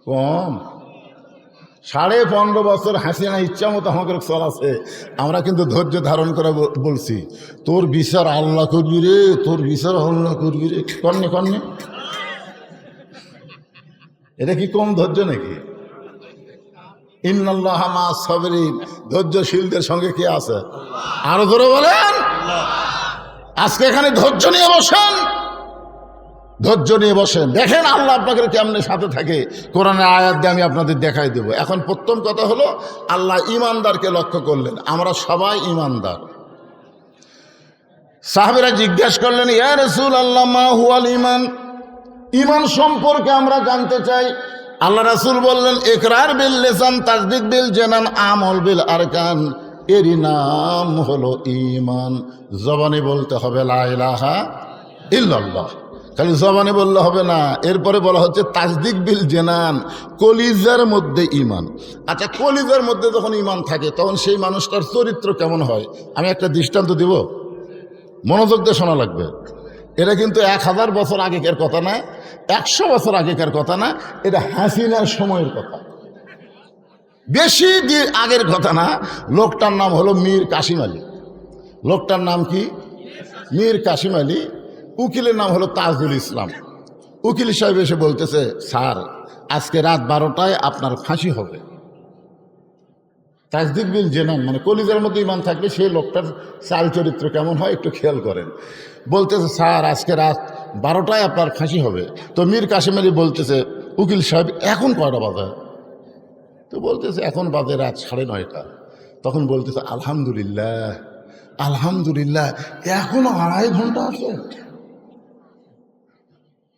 কম। 15.5 বছর হাসিনা ইচ্ছা মতো আমাকে চলাছে, আমরা কিন্তু ধৈর্য ধারণ করে বলছি তোর বিচার আল্লাহ করবি রে, তোর বিচার আল্লাহ করবি রে। কর্ণে কর্ণে এটা কি কম ধৈর্য নাকি? ইন্নাল্লাহা মা'আস-সাবিরিন। ধৈর্যশীলদের সঙ্গে কে আছে? আরো জোরে বলেন। আজকে এখানে ধৈর্য নিয়ে বসেন, ধৈর্য নিয়ে বসেন, দেখেন আল্লাহ আপনাদের কেমনে সাথে থাকে। কোরআনের আয়াত দিয়ে আমি আপনাদের দেখাই দেব। এখন প্রথম কথা হলো আল্লাহ ইমানদারকে লক্ষ্য করলেন, আমরা সবাই ইমানদার। সাহাবীরা জিজ্ঞাসা করলেন, ইয়া রাসূলুল্লাহ মা হুয়াল ঈমান? ঈমান সম্পর্কে আমরা জানতে চাই। আল্লাহ রাসূল বললেন, ইকরার বিল লিসান, তাসদীক বিল জানান, আমল বিল আরকান। এরই নাম হলো ঈমান। জবানে বলতে হবে লা ইলাহা ইল্লাল্লাহ, খালি জবানে বললে হবে না। এরপরে বলা হচ্ছে তাসদিক বিল জানান, কলিজার মধ্যে ঈমান। আচ্ছা, কলিজার মধ্যে যখন ঈমান থাকে তখন সেই মানুষটার চরিত্র কেমন হয়? আমি একটা দৃষ্টান্ত দিব, মনোযোগ দিয়ে শোনা লাগবে। এটা কিন্তু 1000 বছর আগেকার কথা না, 100 বছর আগেকার কথা না, এটা হাসিনার সময়ের কথা, বেশি দিন আগের কথা না। লোকটার নাম হলো মীর কাসিম আলী। লোকটার নাম কি? মীর কাসিম আলী। উকিলের নাম হলো তাজুল ইসলাম। উকিল সাহেব এসে বলতেছে, স্যার আজকে রাত 12টায় আপনার ফাঁসি হবে। তাসদিক বিল জানান মানে কলিজার মধ্যে ঈমান থাকবে সেই লোকটার চাল চরিত্র কেমন হয় একটু খেয়াল করেন। বলতেছে, স্যার আজকে রাত 12টায় আপনার ফাঁসি হবে। তো মীর কাসিম আলী বলতেছে, উকিল সাহেব এখন কয়টা বাজে? তো বলতেছে, এখন বাজে রাত 9:30। তখন বলতেছে, আলহামদুলিল্লাহ আলহামদুলিল্লাহ, এখনো 2.5 ঘন্টা আছে।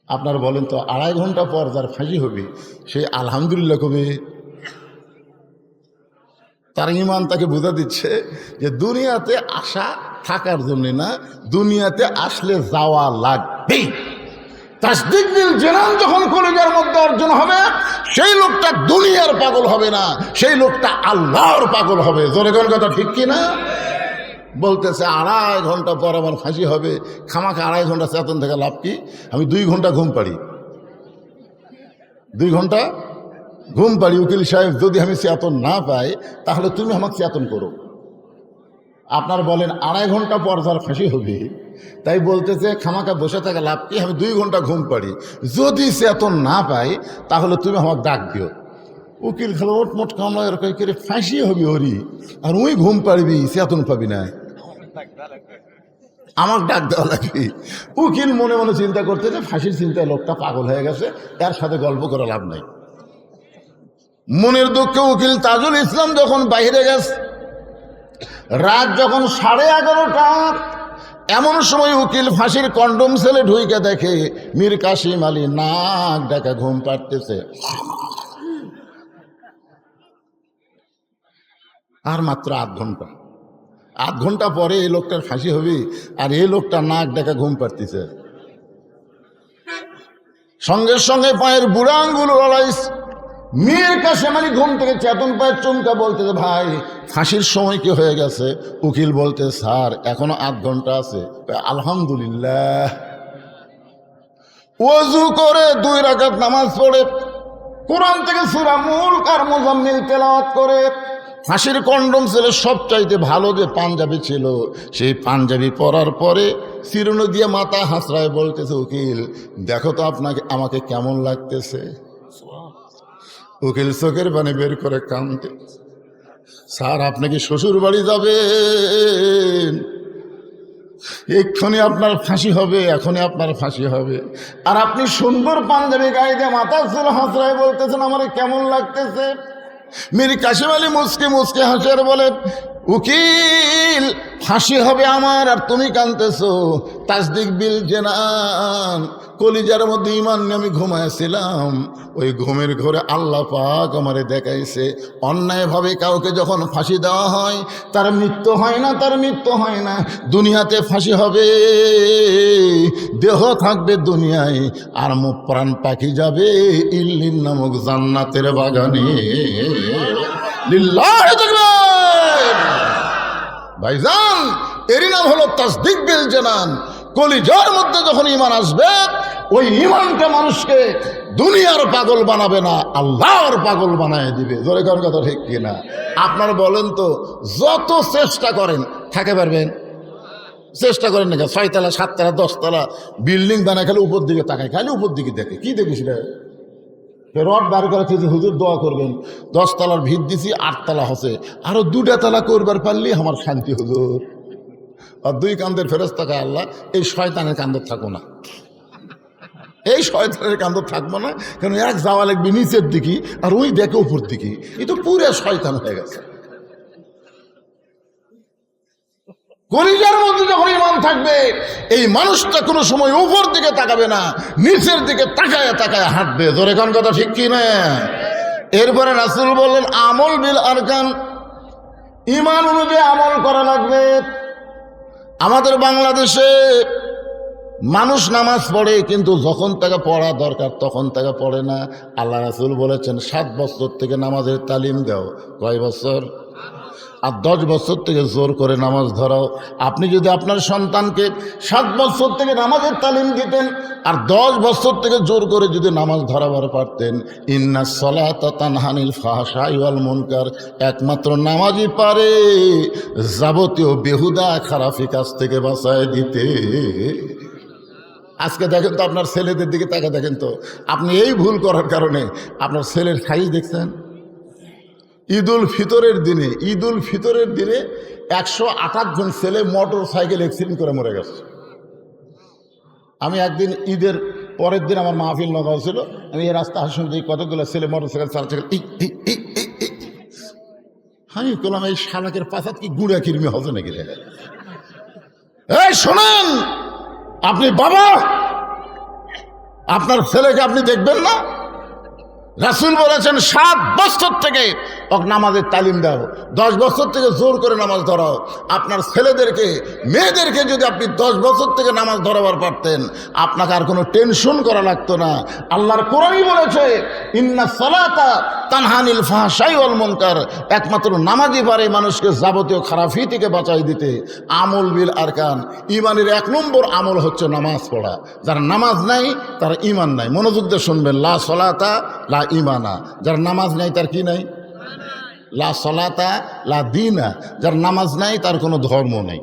আপনার বলেন তো, 2.5 ঘন্টা পর যার ফাঁসি হবে সে আলহামদুলিল্লাহ কবে? তার ঈমান তাকে বোঝা দিচ্ছে যে দুনিয়াতে আসা থাকার জন্য না, দুনিয়াতে আসলে যাওয়া লাগবে। তাসদিক বিল জানান যখন কলিজার মধ্যে অর্জন হবে, সেই লোকটা দুনিয়ার পাগল হবে না, সেই লোকটা আল্লাহর পাগল হবে। জোরে কোন কথা ঠিক কিনা? বলতেছে, 2.5 ঘন্টা পর আমার ফাঁসি হবে। খামাকে 2.5 ঘন্টা চেতন থেকে লাভ কি? আমি 2 ঘন্টা ঘুম পাড়ি, 2 ঘন্টা ঘুম পাড়ি। উকিল সাহেব, যদি আমি চেতন না পাই তাহলে তুমি আমাকে চেতন করো। আপনার বলেন 2.5 ঘন্টা পর যার ফাঁসি হবে, তাই বলতেছে খামাকা বসে থাকা লাভ কি? আমি 2 ঘন্টা ঘুম পাড়ি, যদি চেতন না পাই তাহলে তুমি আমাকে ডাক দিও। উকিল খেলো ওটমোট কামলা এরকম করে ফাঁসি হবি হরি, আর ওই ঘুম পাড়বি, চেতন পাবি না, আমার ডাক দেওয়া লাগবে। উকিল মনে মনে চিন্তা করতে যে ফাঁসির চিন্তায় লোকটা পাগল হয়ে গেছে, তার সাথে গল্প করে লাভ নাই। মনের দুঃখে উকিল তাজুল ইসলাম যখন বাইরে গেছে, রাত যখন 11:30, এমন সময় উকিল ফাঁসির কন্ডম সেলে ঢুইকে দেখে মীর কাসিম আলী নাক ডাকা ঘুম পাড়তেছে। আর মাত্র 8 ঘন্টা, 8 ঘন্টা পরে এই লোকটার ফাঁসি হবে, আর এই লোকটা নাক ডাকা ঘুম পাড়তেছে। সঙ্গে সঙ্গে পায়ের বুড়া আঙ্গুল লড়াইছে, মীর কাসেম আলী ঘুম থেকে চেতন পায়, চমকা বলতেছে, ভাই ফাঁসির সময় কি হয়ে গেছে? উকিল বলতে, স্যার এখনো 8 ঘন্টা আছে। আলহামদুলিল্লাহ। ওযু করে 2 রাকাত নামাজ পড়ে কোরআন থেকে সূরা মুলক আর মুজাম্মিল তেলাওয়াত করে, ফাঁসির কন্ডম ছিল সবচাইতে ভালো যে পাঞ্জাবি ছিল, সেই পাঞ্জাবি পরার পরে চিরুনি দিয়ে মাথা হাসড়ায় বলতেছে, উকিল দেখো তো আমাকে কেমন লাগতেছে। উকিল চোখের পানি বের করে কাঁদতে, স্যার আপনি কি শ্বশুর বাড়ি যাবেন? এক্ষুনি আপনার ফাঁসি হবে, এখনই আপনার ফাঁসি হবে। আর আপনি সুন্দর পাঞ্জাবি গায়ে দিয়ে মাথা ছিল হাসড়ায় বলতেছেন আমার কেমন লাগতেছে। মীর কাসেম আলী মুসকে মুসকে হাসে আর বলে, উকিল ফাঁসি হবে আমার আর তুমি কাঁদতেছো। তাসদিক বিল জেনান, কলিজার মধ্যে ঈমান নিয়ে আমি ঘুমাইছিলাম, ওই ঘুমের ঘরে আল্লাহ পাক আমারে দেখাইছে অন্যায়ভাবে কাউকে যখন ফাঁসি দেওয়া হয় তার মৃত্যু হয় না, তার মৃত্যু হয় না। দুনিয়াতে ফাঁসি হবে, দেহ থাকবে দুনিয়ায়, আর মুখ প্রাণ পাখি যাবে ইল্লিন নামক জান্নাতের বাগানে। লিল্লাহি তাকবীর। ভাইজান এরই নাম হলো তাসদিক বিল জানান। কলিজার মধ্যে যখন ঈমান আসবে, ওই ঈমানটা মানুষকে দুনিয়ার পাগল বানাবে না, আল্লাহর পাগল বানায় দিবে। জোরে কোন কথা ঠিক কিনা? আপনারা বলেন তো, যত চেষ্টা করেন থাকতে পারবেন? চেষ্টা করেন না, 6 তলা 7 তলা 10 তলা বিল্ডিং বানায় খালি উপর দিকে তাকায়, খালি উপর দিকে দেখে। কি দেখিস রে? রড বার করে থেকে হুজুর দোয়া করবেন, 10 তলার ভিত দিছি 8 তলা হচ্ছে, আরো 2টা তলা করবার পারলি আমার শান্তি হুজুর। আর 2 কান্দের ফেরেশতা, আল্লাহ এই শয়তানের কান্দর থাকো না, এই শয়তানের কান্দর থাকবো না, কারণ এক যাওয়া লাগবে নিচের দিকে আর ওই দেখে উপর দিকে, এই তো পুরো শয়তান হয়ে গেছে। কলিজার মধ্যে যখন ঈমান থাকবে, এই মানুষটা কোনো সময় উপর দিকে তাকাবে না, নিচের দিকে তাকায় তাকায় হাঁটবে। জোরে কোন কথা ঠিক কি না? এরপরে রাসূল বললেন, আমল বিল আরকান, ঈমান অনুযায়ী আমল করা লাগবে। আমাদের বাংলাদেশে মানুষ নামাজ পড়ে, কিন্তু যখন তাকে পড়া দরকার তখন তাকে পড়ে না। আল্লাহ রাসূল বলেছেন 7 বছর থেকে নামাজের তালিম দাও। কয় বছর? আর 10 বছর থেকে জোর করে নামাজ ধরাও। আপনি যদি আপনার সন্তানকে 7 বছর থেকে নামাজের তালিম দিতেন আর 10 বছর থেকে জোর করে যদি নামাজ ধরাবার পারতেন, ইন্নাস সালাতা তানহা আনিল ফাহশাই ওয়াল মুনকার, একমাত্র নামাজই পারে যাবতীয় বেহুদা খারাপি কাজ থেকে বাঁচায় দিতে। আজকে দেখেন তো আপনার ছেলেদের দিকে তাকে দেখেন তো, আপনি এই ভুল করার কারণে আপনার ছেলের সাইজ দেখছেন। ঈদুল ফিতরের দিনে 128 জন ছেলে মোটর সাইকেল অ্যাক্সিডেন্ট করে মরে গেছে। আমি একদিন ঈদের পরের দিন আমার মাহফিল নগাঁও ছিল, আমি এই রাস্তা হাসুন দিই কতগুলো ছেলে মোটর সাইকেল চালাচ্ছে, আমি বললাম এই শালাকের পাশাত কি গুঁড়া কিরমি হবে নাকি? এই শোনেন, আপনি বাবা, আপনার ছেলেকে আপনি দেখবেন না? রাসূল বলেছেন 7 বছর থেকে ওকে নামাজের তালিম দাও, 10 বছর থেকে জোর করে নামাজ ধরাও। আপনার ছেলেদেরকে মেয়েদেরকে যদি আপনি 10 বছর থেকে নামাজ ধরাবার পারতেন, আপনাকে আর কোনো টেনশন করা লাগতো না। আল্লাহর কোরআনই বলেছে, ইন্নাস সালাতা তানহা আনিল ফাহশাই ওয়াল মুনকার, একমাত্র নামাজই পারে মানুষকে যাবতীয় খারাপি থেকে বাঁচাই দিতে। আমল বিল আরকান, ঈমানের 1 নম্বর আমল হচ্ছে নামাজ পড়া। যার নামাজ নাই তার ঈমান নাই। মনোযোগ দিয়ে শুনবেন, লা সলাতা লা ঈমানা, যার নামাজ নাই তার কি নাই? লা সলাতা লা দীনা, যার নামাজ নাই তার কোনো ধর্ম নেই।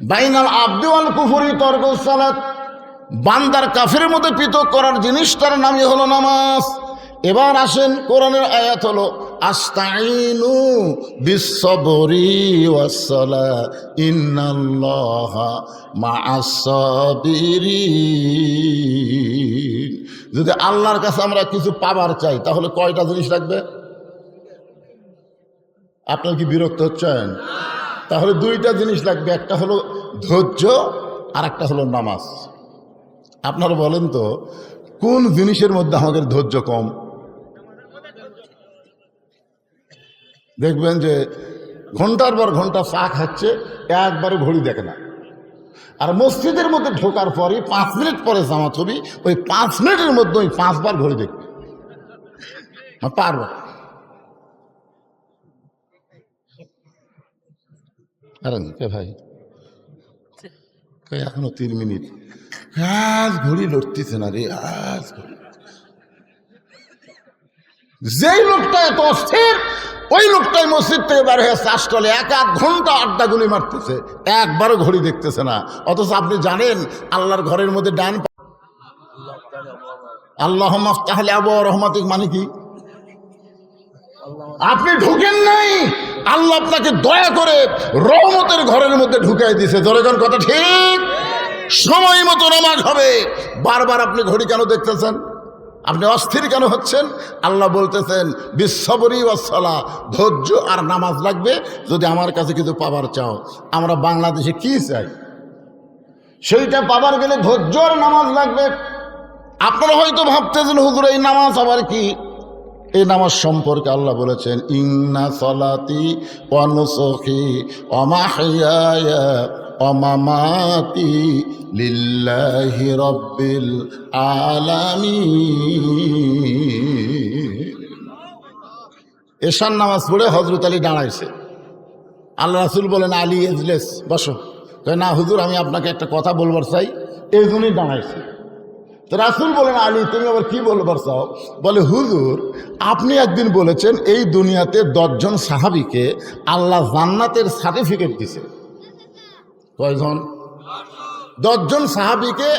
বাইনাল আবদি ওয়াল কুফরি তরকুস সালাত, বান্দার কাফেরের মধ্যে পৃথক করার জিনিসটার নামই হলো নামাজ। এবার আসেন, কোরআনের আয়াত হলো আস্তাইনু বিসসবরি ওয়াসসালাহ ইন্নাল্লাহা মাআস সাবিরিন। যদি আল্লাহর কাছে আমরা কিছু পাবার চাই তাহলে কয়টা জিনিস লাগবে? আপনার কি বিরক্ত হচ্ছেন? তাহলে 2টা জিনিস লাগবে, একটা হলো ধৈর্য আর একটা হলো নামাজ। আপনারা বলেন তো, কোন জিনিসের মধ্যে আমাদের ধৈর্য কম? দেখবেন যে ঘন্টার পর ঘন্টা চা খাচ্ছে, একবারে ঘড়ি দেখে না। আর মসজিদের মধ্যে ঢোকার পরে 5 মিনিট পরে জামাত হবে, ওই 5 মিনিটের মধ্যে ওই 5 বার ঘড়ি দেখবে। পারবো আরে কে ভাই এখনো 3 মিনিট, আজ ঘড়ি লড়তেছে না রে, আজ ঘড়ি। যেই লোকটা এত অস্থির, ওই লোকটাই মসজিদ থেকে বের হয়ে চাষটলে 1-1 ঘন্টা আড্ডা গুলি মারতেছে, একবারও ঘড়ি দেখতেছে না। অথচ আপনি জানেন আল্লাহর ঘরের মধ্যে ডান আল্লাহুম্মা আফতাহ লি আবওয়াব রাহমাতিক মানে কি? আপনি ঢুকেন নাই, আল্লাহ আপনাকে দয়া করে রহমতের ঘরের মধ্যে ঢুকাই দিয়েছে। জোরেগান কথা ঠিক, সময় মতো নামাজ হবে। বারবার আপনি ঘড়ি কেন দেখতেছেন? আপনি অস্থির কেন হচ্ছেন? আল্লাহ বলতেছেন বিশ্ববরী ওয়াসসালাহ, ধৈর্য আর নামাজ লাগবে যদি আমার কাছে কিছু পাবার চাও। আমরা বাংলাদেশে কি চাই? সেইটা পাবার গেলে ধৈর্য আর নামাজ লাগবে। আপনারা হয়তো ভাবতেছেন হুজুর এই নামাজ আবার কি? এই নামাজ সম্পর্কে আল্লাহ বলেছেন ইন্না সলাতি ওয়া নুসুকি ওয়া মাহইয়ায়া ওয়া মামাতি লিল্লাহি রাব্বিল আলামিন। এশার নামাজ পড়ে হযরত আলী দাঁড়াইছে। আল্লাহ রাসূল বলেন আলী ইজলিস, বসো। না হুজুর আমি আপনাকে একটা কথা বলবার চাই, এই জন্যই দাঁড়াইছি। তো রাসূল বলেন আলী তুমি আবার কি বলবার চাও? বলে হুজুর আপনি একদিন বলেছেন এই দুনিয়াতে 10 জন সাহাবীকে আল্লাহ জান্নাতের সার্টিফিকেট দিছে। কয়জন? 10 জন সাহাবীকে,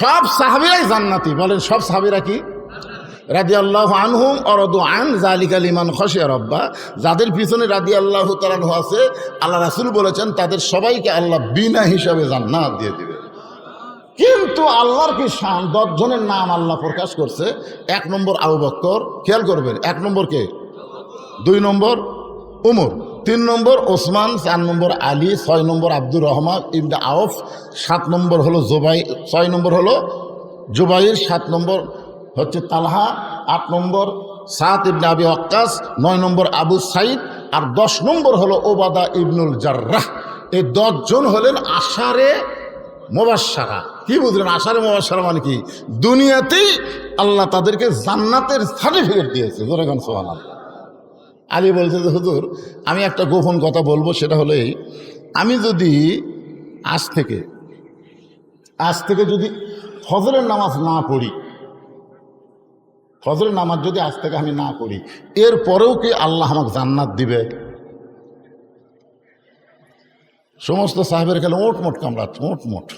সব সাহাবীরাই জান্নাতি। বলেন সব সাহাবীরা কি? রাদিয়াল্লাহু আনহুম ওয়া রাদু আন যালিকা লিমান খাশিয়া রাব্বা। যাদের পিছনে রাদিয়াল্লাহু তাআলা আনহু আছে, আল্লাহ রাসূল বলেছেন তাদের সবাইকে আল্লাহ বিনা হিসাবে জান্নাত দিয়ে দিবে। কিন্তু আল্লাহর কি শান, 10 জনের নাম আল্লাহ প্রকাশ করছে। 1 নম্বর আবু বকর, খেয়াল করবেন, 1 নম্বর কে? 2 নম্বর উমর, 3 নম্বর ওসমান, 4 নম্বর আলী, 6 নম্বর আব্দুর রহমান ইবনে আউফ, 7 নম্বর হলো জুবাইর, 6 নম্বর হলো জুবাইর, 7 নম্বর হচ্ছে তালহা, 8 নম্বর সাদ ইবনে আবি ওয়াক্কাস, 9 নম্বর আবু সাইদ, আর 10 নম্বর হলো ওবাদা ইবনুল জাররাহ। এই 10 জন হলেন আশারে মুবাশশারা। কি বুঝলেন আশারে মুবাশশারা মানে কি? দুনিয়াতেই আল্লাহ তাদেরকে জান্নাতের সার্টিফিকেট দিয়েছে। জোরে গান সুবহানাল্লাহ। আলী বলছে যে হুজুর আমি একটা গোপন কথা বলবো, সেটা হলো এই, আমি যদি আজ থেকে যদি ফজরের নামাজ না পড়ি, ফজরের নামাজ যদি আজ থেকে আমি না পড়ি, এরপরেও কি আল্লাহ আমাকে জান্নাত দিবে? সমস্ত সাহেবের খেলে মোট কামড়াচ্ছে, মোট।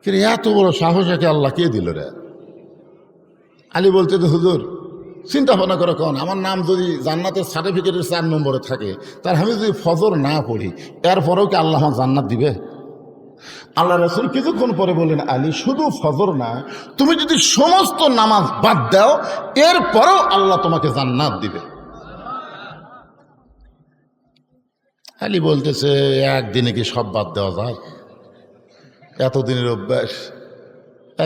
কিন্তু এত বড় সাহস একে আল্লাহ কে দিল রে? আলী বলতে তো হুজুর চিন্তা ভাবনা করে কোন, আমার নাম যদি জান্নাতের সার্টিফিকেটের 4 নম্বরে থাকে, তার আমি যদি ফজর না পড়ি, এরপরেও কি আল্লাহ আমার জান্নাত দিবে? আল্লাহ রাসূল কিছুক্ষণ পরে বললেন আলী শুধু ফজর না, তুমি যদি সমস্ত নামাজ বাদ দাও, এরপরেও আল্লাহ তোমাকে জান্নাত দিবে। আলী বলতেছে একদিনে কি সব বাদ দেওয়া যায়? এতদিনের অভ্যাস,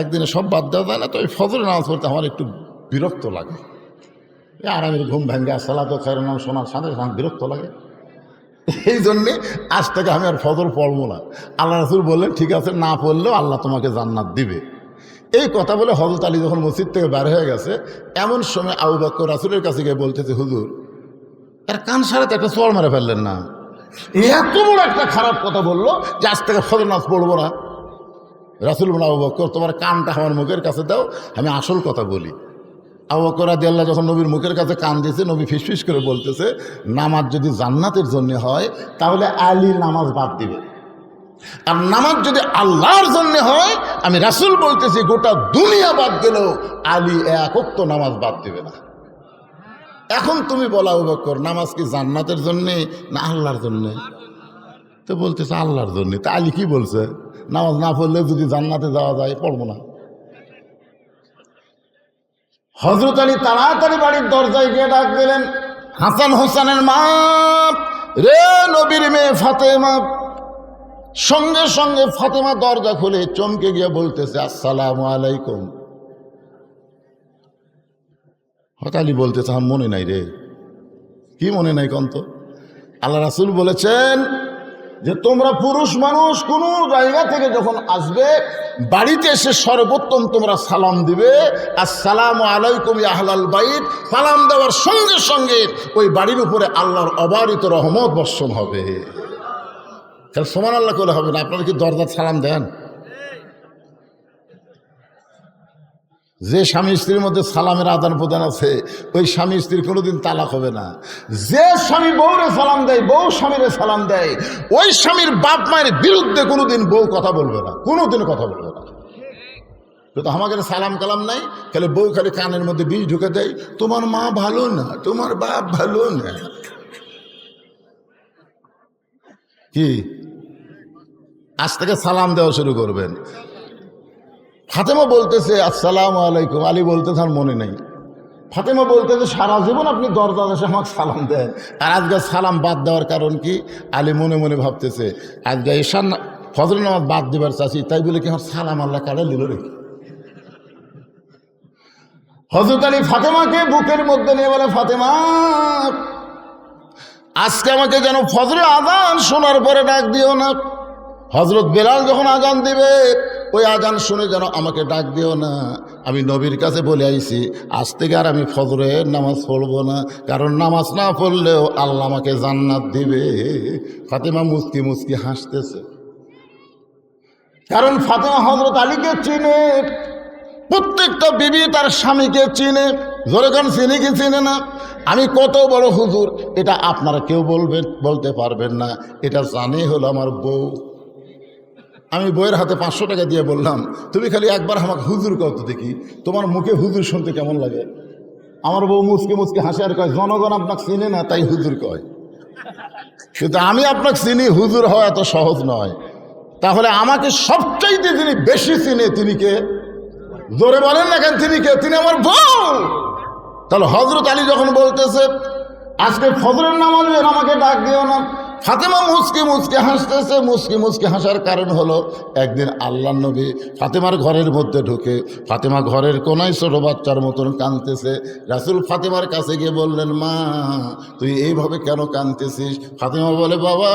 একদিনে সব বাদ দেওয়া যায় না। তো ওই ফজরের নামাজ পড়তে আমার একটু বিরক্ত লাগে। আরামের ঘুম ভাঙ্গা সালাত খায়রুন নাম শোনার সাথে সাথে বিরক্ত লাগে। এই জন্যে আজ থেকে আমি আর ফজর পড়বো না। আল্লাহ রাসূল বললেন ঠিক আছে, না পড়লেও আল্লাহ তোমাকে জান্নাত দিবে। এই কথা বলে হযরত আলী যখন মসজিদ থেকে বের হয়ে গেছে, এমন সময় আবু বকর রাসূলের কাছে গিয়ে বলতেছে হুজুর এর কান সারাতে একটা চড় মারে ফেললেন না? এত বড় একটা খারাপ কথা বললো যে আজ থেকে ফজর নামাজ পড়বো না। রাসূল বলেন আবু বকর তোমার কানটা আমার মুখের কাছে দাও, আমি আসল কথা বলি। আবু বকর রাদিয়াল্লাহু যখন নবীর মুখের কাছে কান দিয়েছে, নবী ফিসফিস করে বলতেছে নামাজ যদি জান্নাতের জন্য হয় তাহলে আলী নামাজ বাদ দিবে, আর নামাজ যদি আল্লাহর জন্য হয় আমি রাসূল বলতেছি গোটা দুনিয়া বাদ গেলেও আলী এক ওয়াক্ত নামাজ বাদ দিবে না। এখন তুমি বলো আবু বকর নামাজ কি জান্নাতের জন্যে না আল্লাহর জন্যে? তো বলতেছে আল্লাহর জন্যে। তা আলী কি বলছে? নামাজ না পড়লে যদি জান্নাতে যাওয়া যায় পড়বো না। হযরত আলী তাড়াতাড়ি বাড়ির দরজায় গিয়ে ডাক দিলেন হাসান হোসেনের মা, রে নবীর মেয়ে ফাতেমা। সঙ্গে সঙ্গে ফাতেমা দরজা খুলে চমকে গিয়ে বলতেছে আসসালামু আলাইকুম। হযরত আলী বলতেছে আমার মনে নাই রে। কি মনে নাই কন্ত? আল্লাহ রাসূল বলেছেন যে তোমরা পুরুষ মানুষ কোনো জায়গা থেকে যখন আসবে বাড়িতে এসে সর্বোত্তম তোমরা সালাম দিবে, আসসালামু আলাইকুম ইয়া আহলাল বাইত। সালাম দেওয়ার সঙ্গে সঙ্গে ওই বাড়ির উপরে আল্লাহর অবারিত রহমত বর্ষণ হবে। তাহলে সুবহানাল্লাহ করলে হবে না? আপনারা কি দরজার সালাম দেন? যে স্বামী স্ত্রীর মধ্যে সালামের আদান প্রদান আছে ওই স্বামী স্ত্রীর কোনোদিন তালাক হবে না। যে স্বামী বউরে সালাম দেয়, বউ স্বামীরে সালাম দেয়, ওই স্বামীর বাপ মায়ের বিরুদ্ধে কোনোদিন বউ কথা বলবে না, কোনোদিন কথা বলবে না। তো আমাকে সালাম কালাম নাই, খালি বউ খালি কানের মধ্যে বিষ ঢুকে দেয়, তোমার মা ভালো না, তোমার বাপ ভালো না। কি আজ থেকে সালাম দেওয়া শুরু করবেন। ফাতেমা বলতেছে আসসালামু আলাইকুম, আলী বলতেছে আর মনে নেই। ফাতেমা বলতেছে সারা জীবন আপনি দরজা এসে আমাকে সালাম দেন, আর আজকে সালাম বাদ দেওয়ার কারণ কি? আলী মনে মনে ভাবতেছে আজকে ঈশান ফজর নামাজ বাদ দিবার চাচ্ছি, তাই বলে কি আমার সালাম আল্লাহ কাড়ে নিল রে। হযরত আলী ফাতেমাকে বুকের মধ্যে নিয়ে বলে, ফাতেমা আজকে আমাকে যেন ফজরে আজান শোনার পরে ডাক দিও না। হযরত বেলাল যখন আজান দিবে ওই আজান শুনে যেন আমাকে ডাক দিও না। আমি নবীর কাছে বলে আইছি আজ থেকে আর আমি ফজরের নামাজ পড়বো না, কারণ নামাজ না পড়লেও আল্লাহ আমাকে জান্নাত দিবে। ফাতেমা মুস্কি মুস্কি হাসতেছে, কারণ ফাতেমা হযরত আলীকে চিনে। প্রত্যেকটা বিবি তার স্বামীকে চিনে। জোরে কারণ চিনি কি চিনে না? আমি কত বড় হুজুর এটা আপনারা কেউ বলতে পারবেন না, এটা জানে হলো আমার বউ। আমি বইয়ের হাতে 500 টাকা দিয়ে বললাম, তুমি খালি একবার আমাকে হুজুর কত দেখি, তোমার মুখে হুজুর শুনতে কেমন লাগে? আমার বউ মুচকে মুচকে হাসে আর কয়, জনগণ আপনাকে চিনে না তাই হুজুর কয়। কিন্তু আমি আপনাকে চিনি, হুজুর হওয়া এত সহজ নয়। তাহলে আমাকে সবচাইতে যিনি বেশি চিনে তিনি কে? জোরে বলেন না কেন তিনি কে? তিনি আমার বউ। তাহলে হযরত আলী যখন বলতেছে আজকে ফজরের নামাজ আমাকে ডাক দিও না, ফাতেমা মুচকি মুচকি হাসতেছে। মুচকি মুচকি হাসার কারণ হলো একদিন আল্লাহ নবী ফাতেমার ঘরের মধ্যে ঢুকে, ফাতেমা ঘরের কোনায় ছোট বাচ্চার মতন কাঁদতেছে। রাসূল ফাতেমার কাছে গিয়ে বললেন, মা তুই এইভাবে কেন কাঁদতেছিস? ফাতেমা বলে, বাবা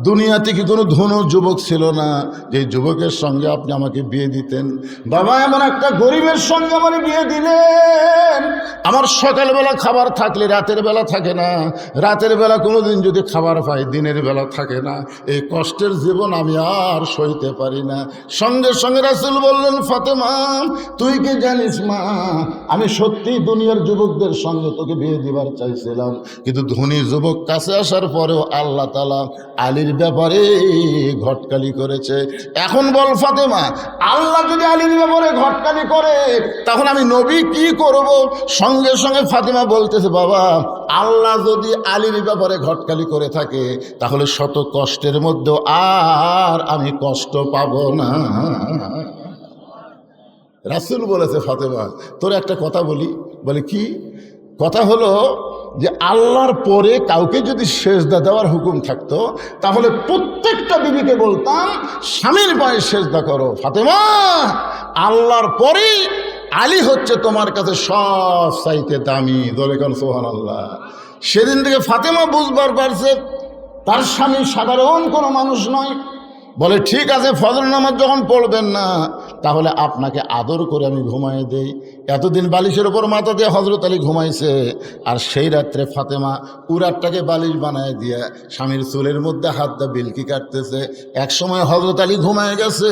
দুনিয়াতে কি কোনো ধনী যুবক ছিল না যে যুবকের সঙ্গে আপনি আমাকে বিয়ে দিতেন? বাবা এমন একটা গরিবের সঙ্গে আমার বিয়ে দিলেন। আমার সকালবেলা খাবার থাকলে রাতের বেলা থাকে না, রাতের বেলা কোনোদিন যদি খাবার পাই দিনের বেলা থাকে না। এই কষ্টের জীবন আমি আর সইতে পারি না। সঙ্গে সঙ্গে রাসূল বললেন, ফাতেমা তুই কি জানিস মা, আমি সত্যি দুনিয়ার যুবকদের সঙ্গে তোকে বিয়ে দিবার চাইছিলাম, কিন্তু ধনী যুবক কাছে আসার পরেও আল্লাহ তাআলা আলীর ব্যাপারে ঘটকালি করেছে। এখন বল ফাতেমা, আল্লাহ যদি আলীর ব্যাপারে ঘটকালি করে তখন আমি নবী কি করব? সঙ্গে সঙ্গে ফাতেমা বলতেছে, বাবা আল্লাহ যদি আলীর ব্যাপারে ঘটকালি করে থাকে তাহলে শত কষ্টের মধ্যেও আর আমি কষ্ট পাবো না। রাসূল বলেছে, ফাতেমা তোর একটা কথা বলি। বলে কি কথা? হলো যে আল্লাহর পরে কাউকে যদি সেজদা দেওয়ার হুকুম থাকতো তাহলে প্রত্যেকটা বিবিকে বলতাম স্বামীর পায়ে সেজদা করো। ফাতেমা আল্লাহর পরে আলী হচ্ছে তোমার কাছে সব চাইতে দামি। দলে কান সুবহানাল্লাহ। সেদিন থেকে ফাতেমা বুঝবার পারছে তার স্বামী সাধারণ কোনো মানুষ নয়। বলে ঠিক আছে, ফজর নামাজ যখন পড়বেন না তাহলে আপনাকে আদর করে আমি ঘুমাই দেই। এতদিন বালিশের ওপর মাথা দিয়ে হযরত আলী ঘুমাইছে, আর সেই রাত্রে ফাতেমা উরাতটাকে বালিশ বানায় দিয়ে স্বামীর চুলের মধ্যে হাত দিয়ে বিলকি কাটতেছে। এক সময় হযরত আলী ঘুমায় গেছে।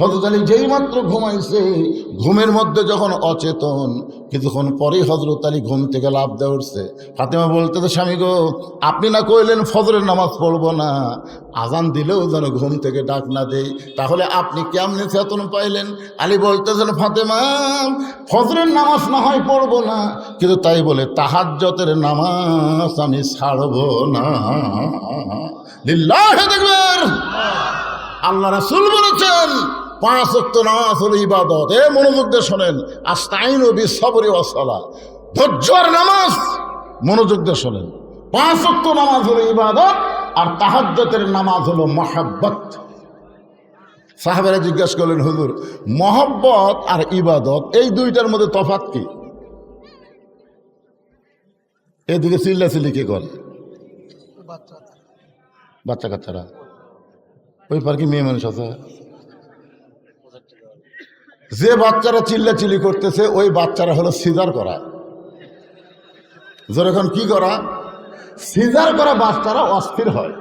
হযরত আলী যেই মাত্র ঘুমাইছে, ঘুমের মধ্যে যখন অচেতন, কিছুক্ষণ পরেই হযরত আলী ঘুম থেকে লাফ দিয়ে উঠছে। ফাতেমা বলতেছে, স্বামী গো আপনি না কইলেন ফজরের নামাজ পড়বো না, আজান দিলেও যেন ঘুম থেকে ডাক না দেই, তাহলে আপনি কেমনে চেতন পাইলেন? আলী বলতেছেন, ফাতেমা ফজরের নামাজ না হয় পড়বো না, কিন্তু তাই বলে তাহাজ্জুদের নামাজ আমি ছাড়বো না। লিল্লাহি তাকবীর। আল্লাহ রাসূল বলেছেন 5 ওয়াক্ত নামাজ হলো ইবাদত। এ মনোযোগ দিয়ে শোনেন, আস্তাইনু বিসসবরি ওয়াস সালাহ, ধৈর্য আর নামাজ। মনোযোগ দিয়ে শোনেন, 5 ওয়াক্ত নামাজ হলো ইবাদত আর তাহাজ্জুদের নামাজ হলো মহব্বত। সাহাবারা জিজ্ঞাসা করলেন, হুজুর মহব্বত আর ইবাদত এই দুইটার মধ্যে তফাৎ কি? এদিকে চিল্লাচিল্লি কে করে? বাচ্চা কাচ্চারা, ওই পার্কে মেয়ে মানুষ আছে। যে বাচ্চারা চিল্লাচিল্লি করতেছে ওই বাচ্চারা হলো সিজার করা। যখন কি করা? সিজার করা বাচ্চারা অস্থির হয়।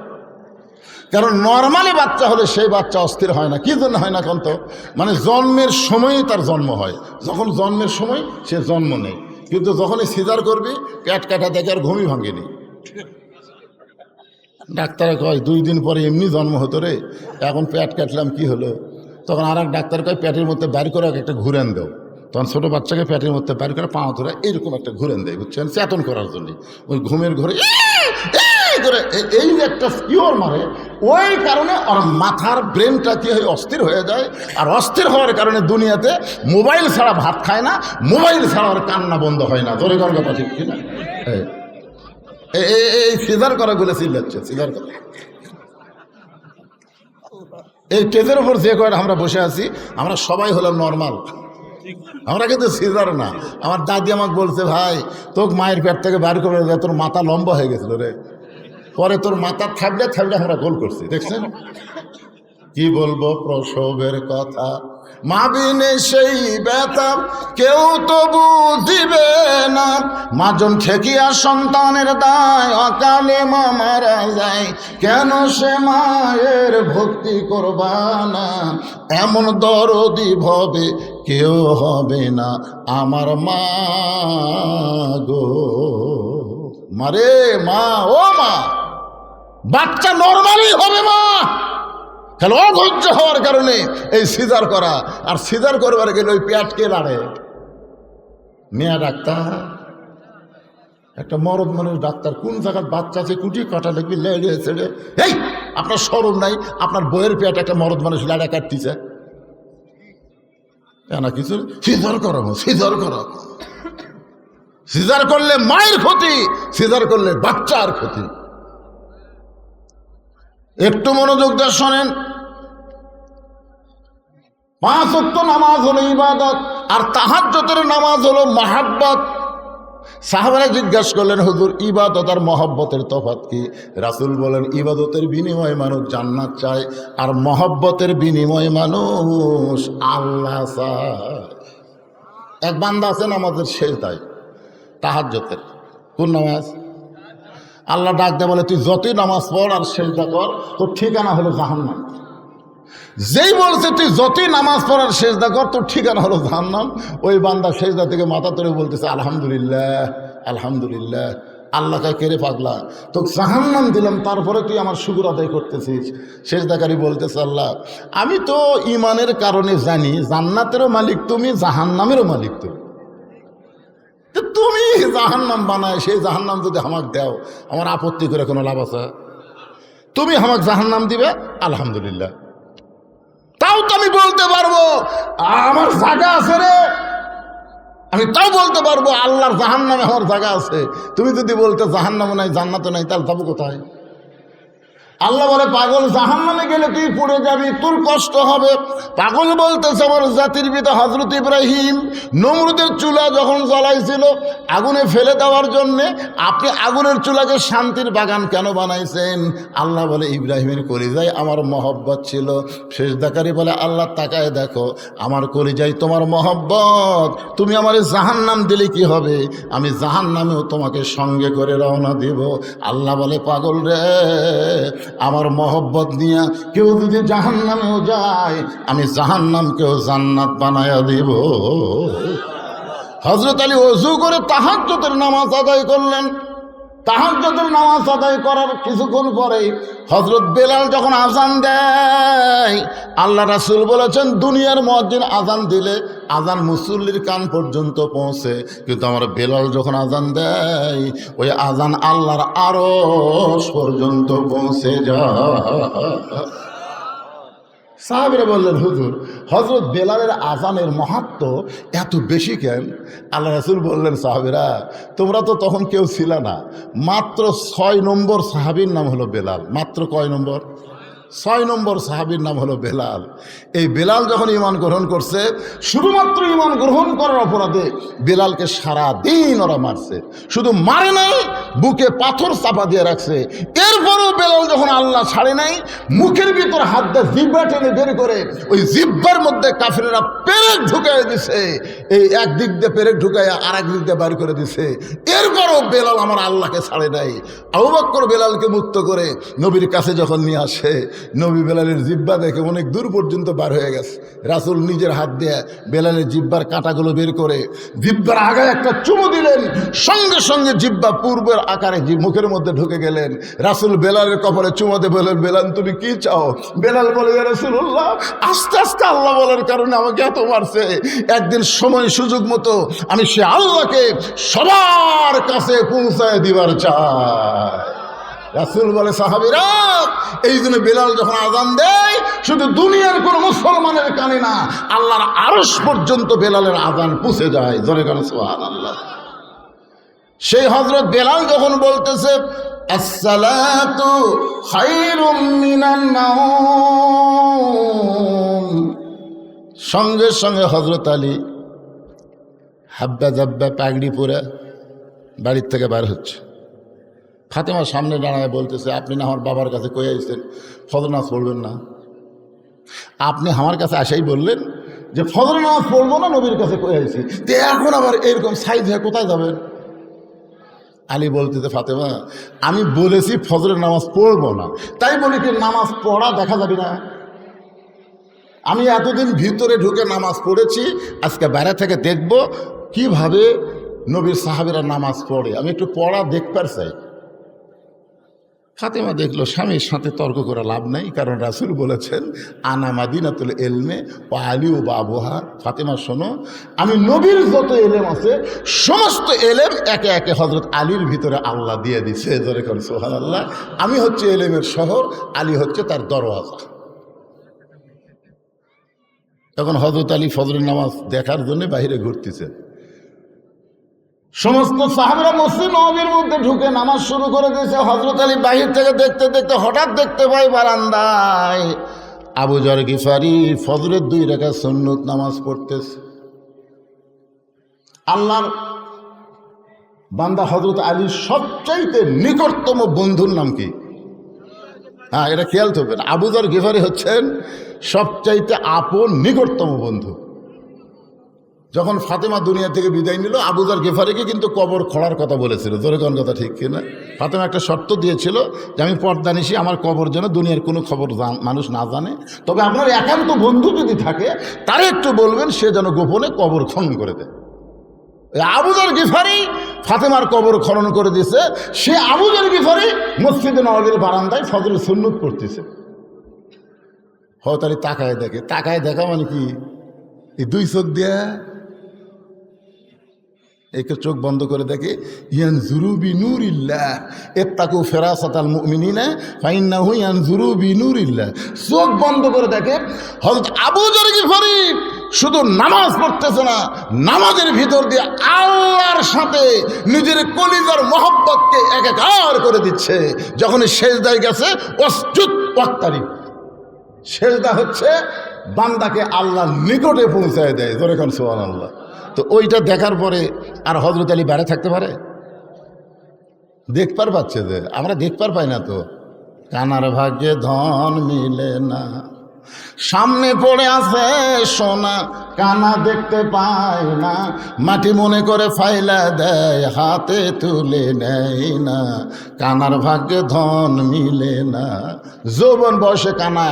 কারণ নর্মালি বাচ্চা হলে সেই বাচ্চা অস্থির হয় না। কি জন্য হয় না কোন তো? মানে জন্মের সময়ই তার জন্ম হয়। যখন জন্মের সময় সে জন্ম নেই, কিন্তু যখনই সিজার করবি পেট কাটা দেখে আর ঘুমই ভাঙেনি। ডাক্তারে কয় 2 দিন পরে এমনি জন্ম হতো রে, এখন পেট কাটলাম কি হলো? তখন আর এক ডাক্তার কয় পেটের মধ্যে বাইর করে একটা ঘুরেন দেও। তখন ছোটো বাচ্চাকে পেটের মধ্যে বাইর করে পা ধরে এইরকম একটা ঘুরেন দেয়, বুঝছেন, চেতন করার জন্য। ওই ঘুমের ঘরে করে এই যে একটা স্কিওর মারে, ওই কারণে ওর মাথার ব্রেনটা কি হয়, অস্থির হয়ে যায়। আর অস্থির হওয়ার কারণে দুনিয়াতে মোবাইল ছাড়া ভাত খায় না, মোবাইল ছাড়া ওর কান্না বন্ধ হয় না। ধরে করার কথা ঠিক কিনা? এই সিজার করা গুলো চিল্লাচ্ছে, সিজার করা। এই স্টেজের উপর যে কয়টা আমরা বসে আছি, আমরা সবাই হলাম নর্মাল, আমরা কিন্তু সিজার না। আমার দাদি আমাকে বলছে, ভাই তোকে মায়ের পেট থেকে বার করে দেয়, তোর মাথা লম্বা হয়ে গেছিল রে, পরে তোর মাথা থাকলে থাকলে আমরা গোল করছি, দেখছেন। কি বলবো প্রসবের কথা, মা বিনে সেই ব্যথা কেউ তো বুঝিবে না। মাজন ঠেকিয়া সন্তানের দায়, অকালে মা মারা যায়, কেন সে মায়ের ভক্তি করবা না? এমন দরদি ভবে কেউ হবে না আমার মা গো। মারে মা, ও মা, বাচ্চা নর্মালি হবে মা, কেন অধৈর্য হওয়ার কারণে এই সিজার করা। আর সিজার করবার গেলে ওই পেটকে লাড়ে। মেয়া ডাক্তার, একটা মরদ মানুষ ডাক্তার, কোন জায়গার বাচ্চা আছে কুটি কাটা লিখবি, লেড়ে ছেড়ে। এই আপনার শরম নাই? আপনার বইয়ের পেট একটা মরদ মানুষ লাড়া কাটতেছে না কিছু। সিজার করো, সিজার করো। সিজার করলে মায়ের ক্ষতি, সিজার করলে বাচ্চার ক্ষতি। একটু মনোযোগ দিয়ে শোনেন। 5 ওয়াক্ত নামাজ হলো ইবাদত, আর তাহাজ্জুদের নামাজ হলো মাহাব্বত। সাহাবারা জিজ্ঞাসা করলেন, হুজুর ইবাদত আর মহব্বতের তফাৎ কি? রাসূল বলেন, ইবাদতের বিনিময়ে মানুষ জান্নাত চায়, আর মহব্বতের বিনিময়ে মানুষ আল্লাহ চায়। এক বান্দা আছে নামাজের শেষদায়, তাহাজ্জুদের। কোন নামাজ? আল্লাহ ডাক দেয়, বলে তুই যতই নামাজ পড় আর সেজদা কর, তোর ঠিকানা হলো জাহান্নাম। যেই বলছে তুই যতই নামাজ পড় আর সেজদা কর, তোর ঠিকানা হলো জাহান্নাম, ওই বান্দা সেজদা থেকে মাথা তুলে বলতেছে আলহামদুলিল্লাহ, আলহামদুলিল্লাহ। আল্লাহ কায় কেড়ে পাগলা, তোকে জাহান্নাম দিলাম, তারপরে তুই আমার শুকর আদায় করতেছিস। সেজদাকারী বলতেছে, আল্লাহ আমি তো ইমানের কারণে জানি জান্নাতেরও মালিক তুমি, জাহান্নামেরও মালিক তুমি। তুমি জাহান্নাম বানায়, সেই জাহান্নাম যদি আমাকে দাও, আমার আপত্তি করে কোনো লাভ আছে? তুমি আমাকে জাহান্নাম দিবে, আলহামদুলিল্লাহ। তাও তো আমি বলতে পারবো আমার জায়গা আছে রে, আমি তাও বলতে পারবো আল্লাহর জাহান্নামে আমার জায়গা আছে। তুমি যদি বলতে জাহান্নামে নাই, জান্নাতে নাই, তাহলে যাবো কোথায়? আল্লাহ বলে, পাগল জাহান্নামে গেলে তুই পড়ে যাবি, তোর কষ্ট হবে। পাগল বলতেছে, আমার জাতির পিতা হযরত ইব্রাহিম নমরুদের চুলা যখন জ্বলাইছিল আগুনে ফেলে দেওয়ার জন্যে, আপনি আগুনের চুলাকে শান্তির বাগান কেন বানাইছেন? আল্লাহ বলে, ইব্রাহিমের কলিজায় আমার মহব্বত ছিল। সেজদাকারী বলে, আল্লাহ তাকায় দেখো, আমার কলিজায় তোমার মহব্বত, তুমি আমার জাহান্নাম দিলে কি হবে? আমি জাহান্নামেও তোমাকে সঙ্গে করে রওনা দিব। আল্লাহ বলে, পাগল রে, আমার মহব্বত নিয়ে কেউ যদি জাহান্নামেও যায়, আমি জাহান্নামকেও জান্নাত বানায়া দিব। হযরত আলী ওযু করে তাহাজ্জুদের নামাজ আদায় করলেন। তাহাজ্জুদের নামাজ আদায় করার কিছুক্ষণ পরেই হযরত বেলাল যখন আজান দেয়, আল্লাহ রাসূল বলেছেন, দুনিয়ার মুয়াজ্জিন আজান দিলে আজান মুসল্লির কান পর্যন্ত পৌঁছে, কিন্তু আমার বেলাল যখন আজান দেয়, ওই আজান আল্লাহর আরশ পর্যন্ত পৌঁছে যায়। সাহাবীরা বললেন, হুজুর হযরত বেলালের আজানের মাহাত্ম্য এত বেশি কেন? আল্লাহ রাসূল বললেন, সাহাবীরা তোমরা তো তখন কেউ ছিল না, মাত্র 6 নম্বর সাহাবীর নাম হলো বেলাল। মাত্র কয় নম্বর? 6 নম্বর সাহাবীর নাম হলো বেলাল। এই বেলাল যখন ঈমান গ্রহণ করছে, শুধুমাত্র ঈমান গ্রহণ করার অপরাধে বেলালকে সারা দিন ওরা মারছে। শুধু মারে নাই, বুকে পাথর চাপা দিয়ে রাখছে। এরপরও বেলাল যখন আল্লাহ ছাড়ে নাই, মুখের ভিতর হাত দিয়ে জিহ্বা টেনে বের করে ওই জিহ্বার মধ্যে কাফিরেরা পেরেক ঢুকাই দিছে। এই একদিক দিয়ে পেরেক ঢুকাই আর এক দিক দিয়ে বের করে দিছে। এরপরও বেলাল আমার আল্লাহকে ছাড়ে নাই। আবু বকর বেলালকে মুক্ত করে নবীর কাছে যখন নিয়ে আসে, নবী বেলালের জিহ্বা দেখে অনেক দূর পর্যন্ত বার হয়ে গেছে। রাসূল নিজের হাত দিয়ে বেলালের জিহ্বার কাঁটাগুলো বের করে জিহ্বার আগায় একটা চুমু দিলেন। সঙ্গে সঙ্গে জিহ্বা পূর্বের আকারে মুখের মধ্যে ঢুকে গেলেন। রাসূল বেলালের কপালে চুমাতে বললেন, বেলাল তুমি কি চাও? বেলাল বলে, ইয়া রাসূলুল্লাহ, আস্তে আস্তে আল্লাহ বলার কারণে আমাকে এত মারছে। একদিন সময় সুযোগ মতো আমি সে আল্লাহকে সবার কাছে পৌঁছায় দিবার চাই। রাসূল বলে, সাহাবীরা, এই জন্য বেলাল যখন আযান দেয় শুধু দুনিয়ার কোন মুসলমানের কানে না, আল্লাহর আরশ পর্যন্ত বেলালের আযান পৌঁছে যায়। জোরে বলেন সুবহানাল্লাহ। সেই হযরত বেলাল যখন বলতেছে আসসালাতু খায়রুম মিনান নাওম, সঙ্গে সঙ্গে হযরত আলী হাব্বা জাব্বা পাগড়ি পরে বাড়ির থেকে বার হচ্ছে। ফাতেমা সামনে দাঁড়ায় বলতেছে, আপনি না আমার বাবার কাছে কয়ে আইছেন ফজর নামাজ পড়বেন না? আপনি আমার কাছে আসাই বললেন যে ফজর নামাজ পড়বো না, নবীর কাছে কয়ে আইছি, তো এখন আবার এরকম সাইজ হয়ে কোথায় যাবেন? আলী বলতেছে, ফাতেমা আমি বলেছি ফজরের নামাজ পড়বো না, তাই বলি কি নামাজ পড়া দেখা যাবে না? আমি এতদিন ভিতরে ঢুকে নামাজ পড়েছি, আজকে বাইরে থেকে দেখব কিভাবে নবীর সাহাবীরা নামাজ পড়ে, আমি একটু পড়া দেখবার চাই। ফাতেমা দেখলো স্বামীর সাথে তর্ক করে লাভ নাই, কারণ রাসূল বলেছেন আনা মাদিনাতুল ইলমে ওয়া আলী ও বাবুহা। ফাতেমা শোনো, আমি নবীর যত এলেম আছে সমস্ত এলেম একে একে হযরত আলীর ভিতরে আল্লাহ দিয়ে দিছে। জোরে করে সুবহানাল্লাহ। আমি হচ্ছে এলেমের শহর, আলী হচ্ছে তার দরওয়াজা। তখন হযরত আলী ফজরের নামাজ দেখার জন্য বাইরে ঘুরতেছে। সমস্ত সাহাবীরা মসজিদ নববীর মধ্যে ঢুকে নামাজ শুরু করে দিয়েছে। হযরত আলী বাহির থেকে দেখতে দেখতে হঠাৎ দেখতে পাই বারান্দায় আবু যর গিফারি ফজরের 2 রাকাত সুন্নত নামাজ পড়তেছে। আল্লাহর বান্দা হযরত আলীর সবচাইতে নিকটতম বন্ধুর নাম কি? হ্যাঁ, এটা খেয়াল করবেন। আবু যর গিফারি হচ্ছেন সবচাইতে আপন নিকটতম বন্ধু। যখন ফাতেমা দুনিয়া থেকে বিদায় নিল, আবু যর গিফারিকে কিন্তু কবর খোঁড়ার কথা বলেছিল। জোরে কোন কথা ঠিক কিনা? ফাতেমা একটা শর্ত দিয়েছিল যে আমি পর্দানিশি, আমার কবর যেন দুনিয়ার কোনো খবর মানুষ না জানে, তবে আপনার একান্ত বন্ধু যদি থাকে তারে একটু বলবেন সে যেন গোপনে কবর খনন করে দেয়। আবু যর গিফারি ফাতেমার কবর খনন করে দিয়েছে। সে আবু যর গিফারি মসজিদে নববীর বারান্দায় ফজরের সুন্নত পড়তেছে। হয়তো তাকায় দেখে, তাকায় দেখা মানে কি, এই 2 চোখ দিয়ে একে চোখ বন্ধ করে দেখে, ইয়ানজুরু বিনুরিল্লাহ ইত্তাকু ফিরাসাতাল মুমিনিনা ফাইন্নাহু ইয়ানজুরু বিনুরিল্লাহ। চোখ বন্ধ করে দেখে হযরত আবু যর গিফারি শুধু নামাজ পড়তেছে না, নামাজের ভিতর দিয়ে আল্লাহর সাথে নিজের কলিজার মহব্বতকে একাকার করে দিচ্ছে। যখন সেজদায় গেছে ওয়াসজুদ ওয়াক্তারিব, সেজদা হচ্ছে বান্দাকে আল্লাহর নিকটে পৌঁছায় দেয়। জোরে কোন সুবহানাল্লাহ। তো ওইটা দেখার পরে আর হযরত আলী বাইরে থাকতে পারে? দেখবার পাচ্ছে যে, আমরা দেখবার পাই না তো। কানার ভাগ্যে ধন মিলে না, সামনে পড়ে আছে সোনা, কানা দেখতে পায় না, মাটি মনে করে ফাইলা দেয়, হাতে তুলে নেয় না। কানার ভাগ্যে ধন মিলে না। যৌবন বয়সে কানা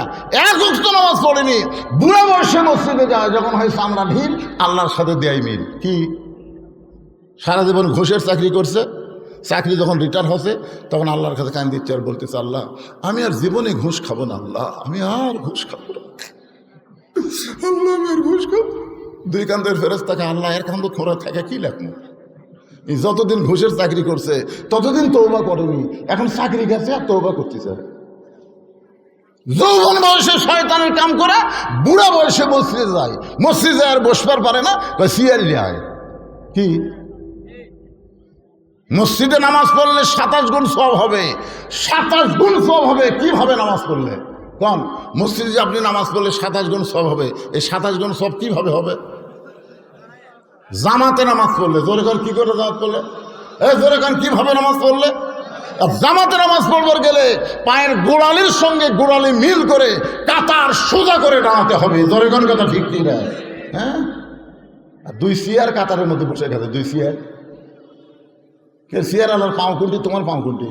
এক ওয়াক্ত নামাজ পড়েনি, বুড়া বয়সে মসজিদে যায়, যখন হয় চামড়া ঢিল, আল্লাহর সাথে দেয় মিল। কি সারা জীবন ঘুষের চাকরি করছে, চাকরি যখন রিটায়ার হচ্ছে তখন আল্লাহর কাছে কান দিচ্ছে আর বলতেছে, আল্লাহ আমি আর জীবনে ঘুষ খাবো না, আল্লাহ আমি আর ঘুষ খাবো না, আল্লাহ আমি আর ঘুষ খাবো। 2 কান্দের ফেরেশতাকে আল্লাহ এর কান্দ খোঁড়া থাকে কি লাগবে? যতদিন ঘুষের চাকরি করছে ততদিন তওবা করেনি, এখন চাকরি গেছে আর তওবা করতেছে। যৌবন বয়সে শয়তানের কাম করে বুড়া বয়সে মসজিদে যায়, মসজিদে আর বসবার পারে না, সিয়ার লিয়ায়। কি মসজিদে নামাজ পড়লে 27 গুণ সওয়াব হবে, 27 গুণ সওয়াব হবে। কিভাবে নামাজ পড়লে? কম মসজিদে যে আপনি নামাজ পড়লে 27 গুণ সব হবে, এই 27 গুণ সব কিভাবে হবে? জামাতে নামাজ পড়লে, জোরে কান কি করে জামাত পড়লে, জোরে কান কিভাবে নামাজ পড়লে? জামাতে নামাজ পড়বার গেলে পায়ের গোড়ালির সঙ্গে গোড়ালি মিল করে কাতার সোজা করে দাঁড়াতে হবে। জোরে কান কথা ঠিক কি না? হ্যাঁ, আর 2 চেয়ার কাতারের মধ্যে বসে গেছে, 2 চেয়ার। কে চেয়ার আলার পাও কোনটি? তোমার পাও কোনটি?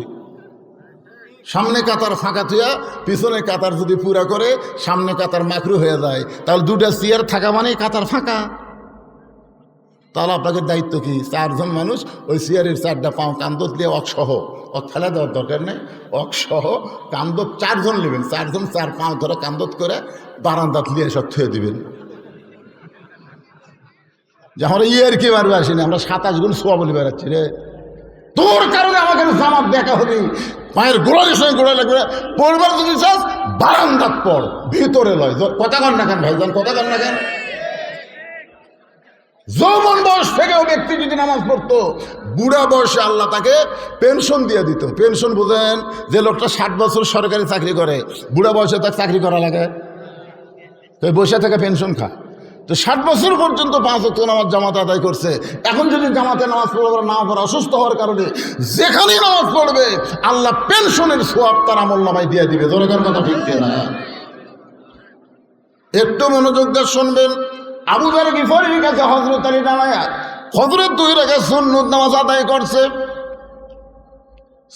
সামনে কাতার ফাঁকা থুয়া পিছনে কাতার যদি পুরা করে সামনে কাতার মাকরু হয়ে যায়, তাহলে 2টা চেয়ার থাকা মানে কাতার ফাঁকা। তাহলে আপনাকে দায়িত্ব কি? 4 জন মানুষ ওই চেয়ারের 4টা পাও কান্দত দিয়ে অকসহ, ফেলা দেওয়ার দরকার নেই, অকসহ কান্দত 4 জন নেবেন, 4 জন 4 পাও ধরে কান্দত করে বারান্দাত লিয়ে সব থুয়ে দিবেন। যে আমরা আর কি মারবে আসিনি, আমরা 27 গুণ সোয়া বলে বেড়াচ্ছি রে। তোর কারণে আমাকে জামাত দেখা হবে, পায়ের গোড়ালির সঙ্গে গোড়া লাগবে। পড়বার যদি চাস বারান্দাত পড়, ভিতরে লয়। কথা কন না কেন ভাইজান, কথা কন না কেন? যৌবন বয়স থেকেও ব্যক্তি যদি নামাজ পড়তো, বুড়া বয়সে আল্লাহ তাকে পেনশন দিয়ে দিত। পেনশন বুঝেন? যে লোকটা 60 বছর সরকারি চাকরি করে, বুড়া বয়সে তাকে চাকরি করা লাগে, তো বসে থেকে পেনশন খায়। তো 60 বছর পর্যন্ত 5 ওয়াক্ত নামাজ জামাতে আদায় করছে। এখন যদি জামাতে নামাজ পড়বে না পড়ে, অসুস্থ হওয়ার কারণে যেখানেই নামাজ পড়বে আল্লাহ পেনশনের সোয়াব তার আমল নামায় দিয়ে দিবে। জোরেকার কথা ঠিক না? একটু মনোযোগ দিয়ে শুনবেন। আবু যর গিফারির কাছে হযরত আলী দাঁড়ায়া হযরত 2 রাকাত সুন্নত নামাজ আদায় করছে।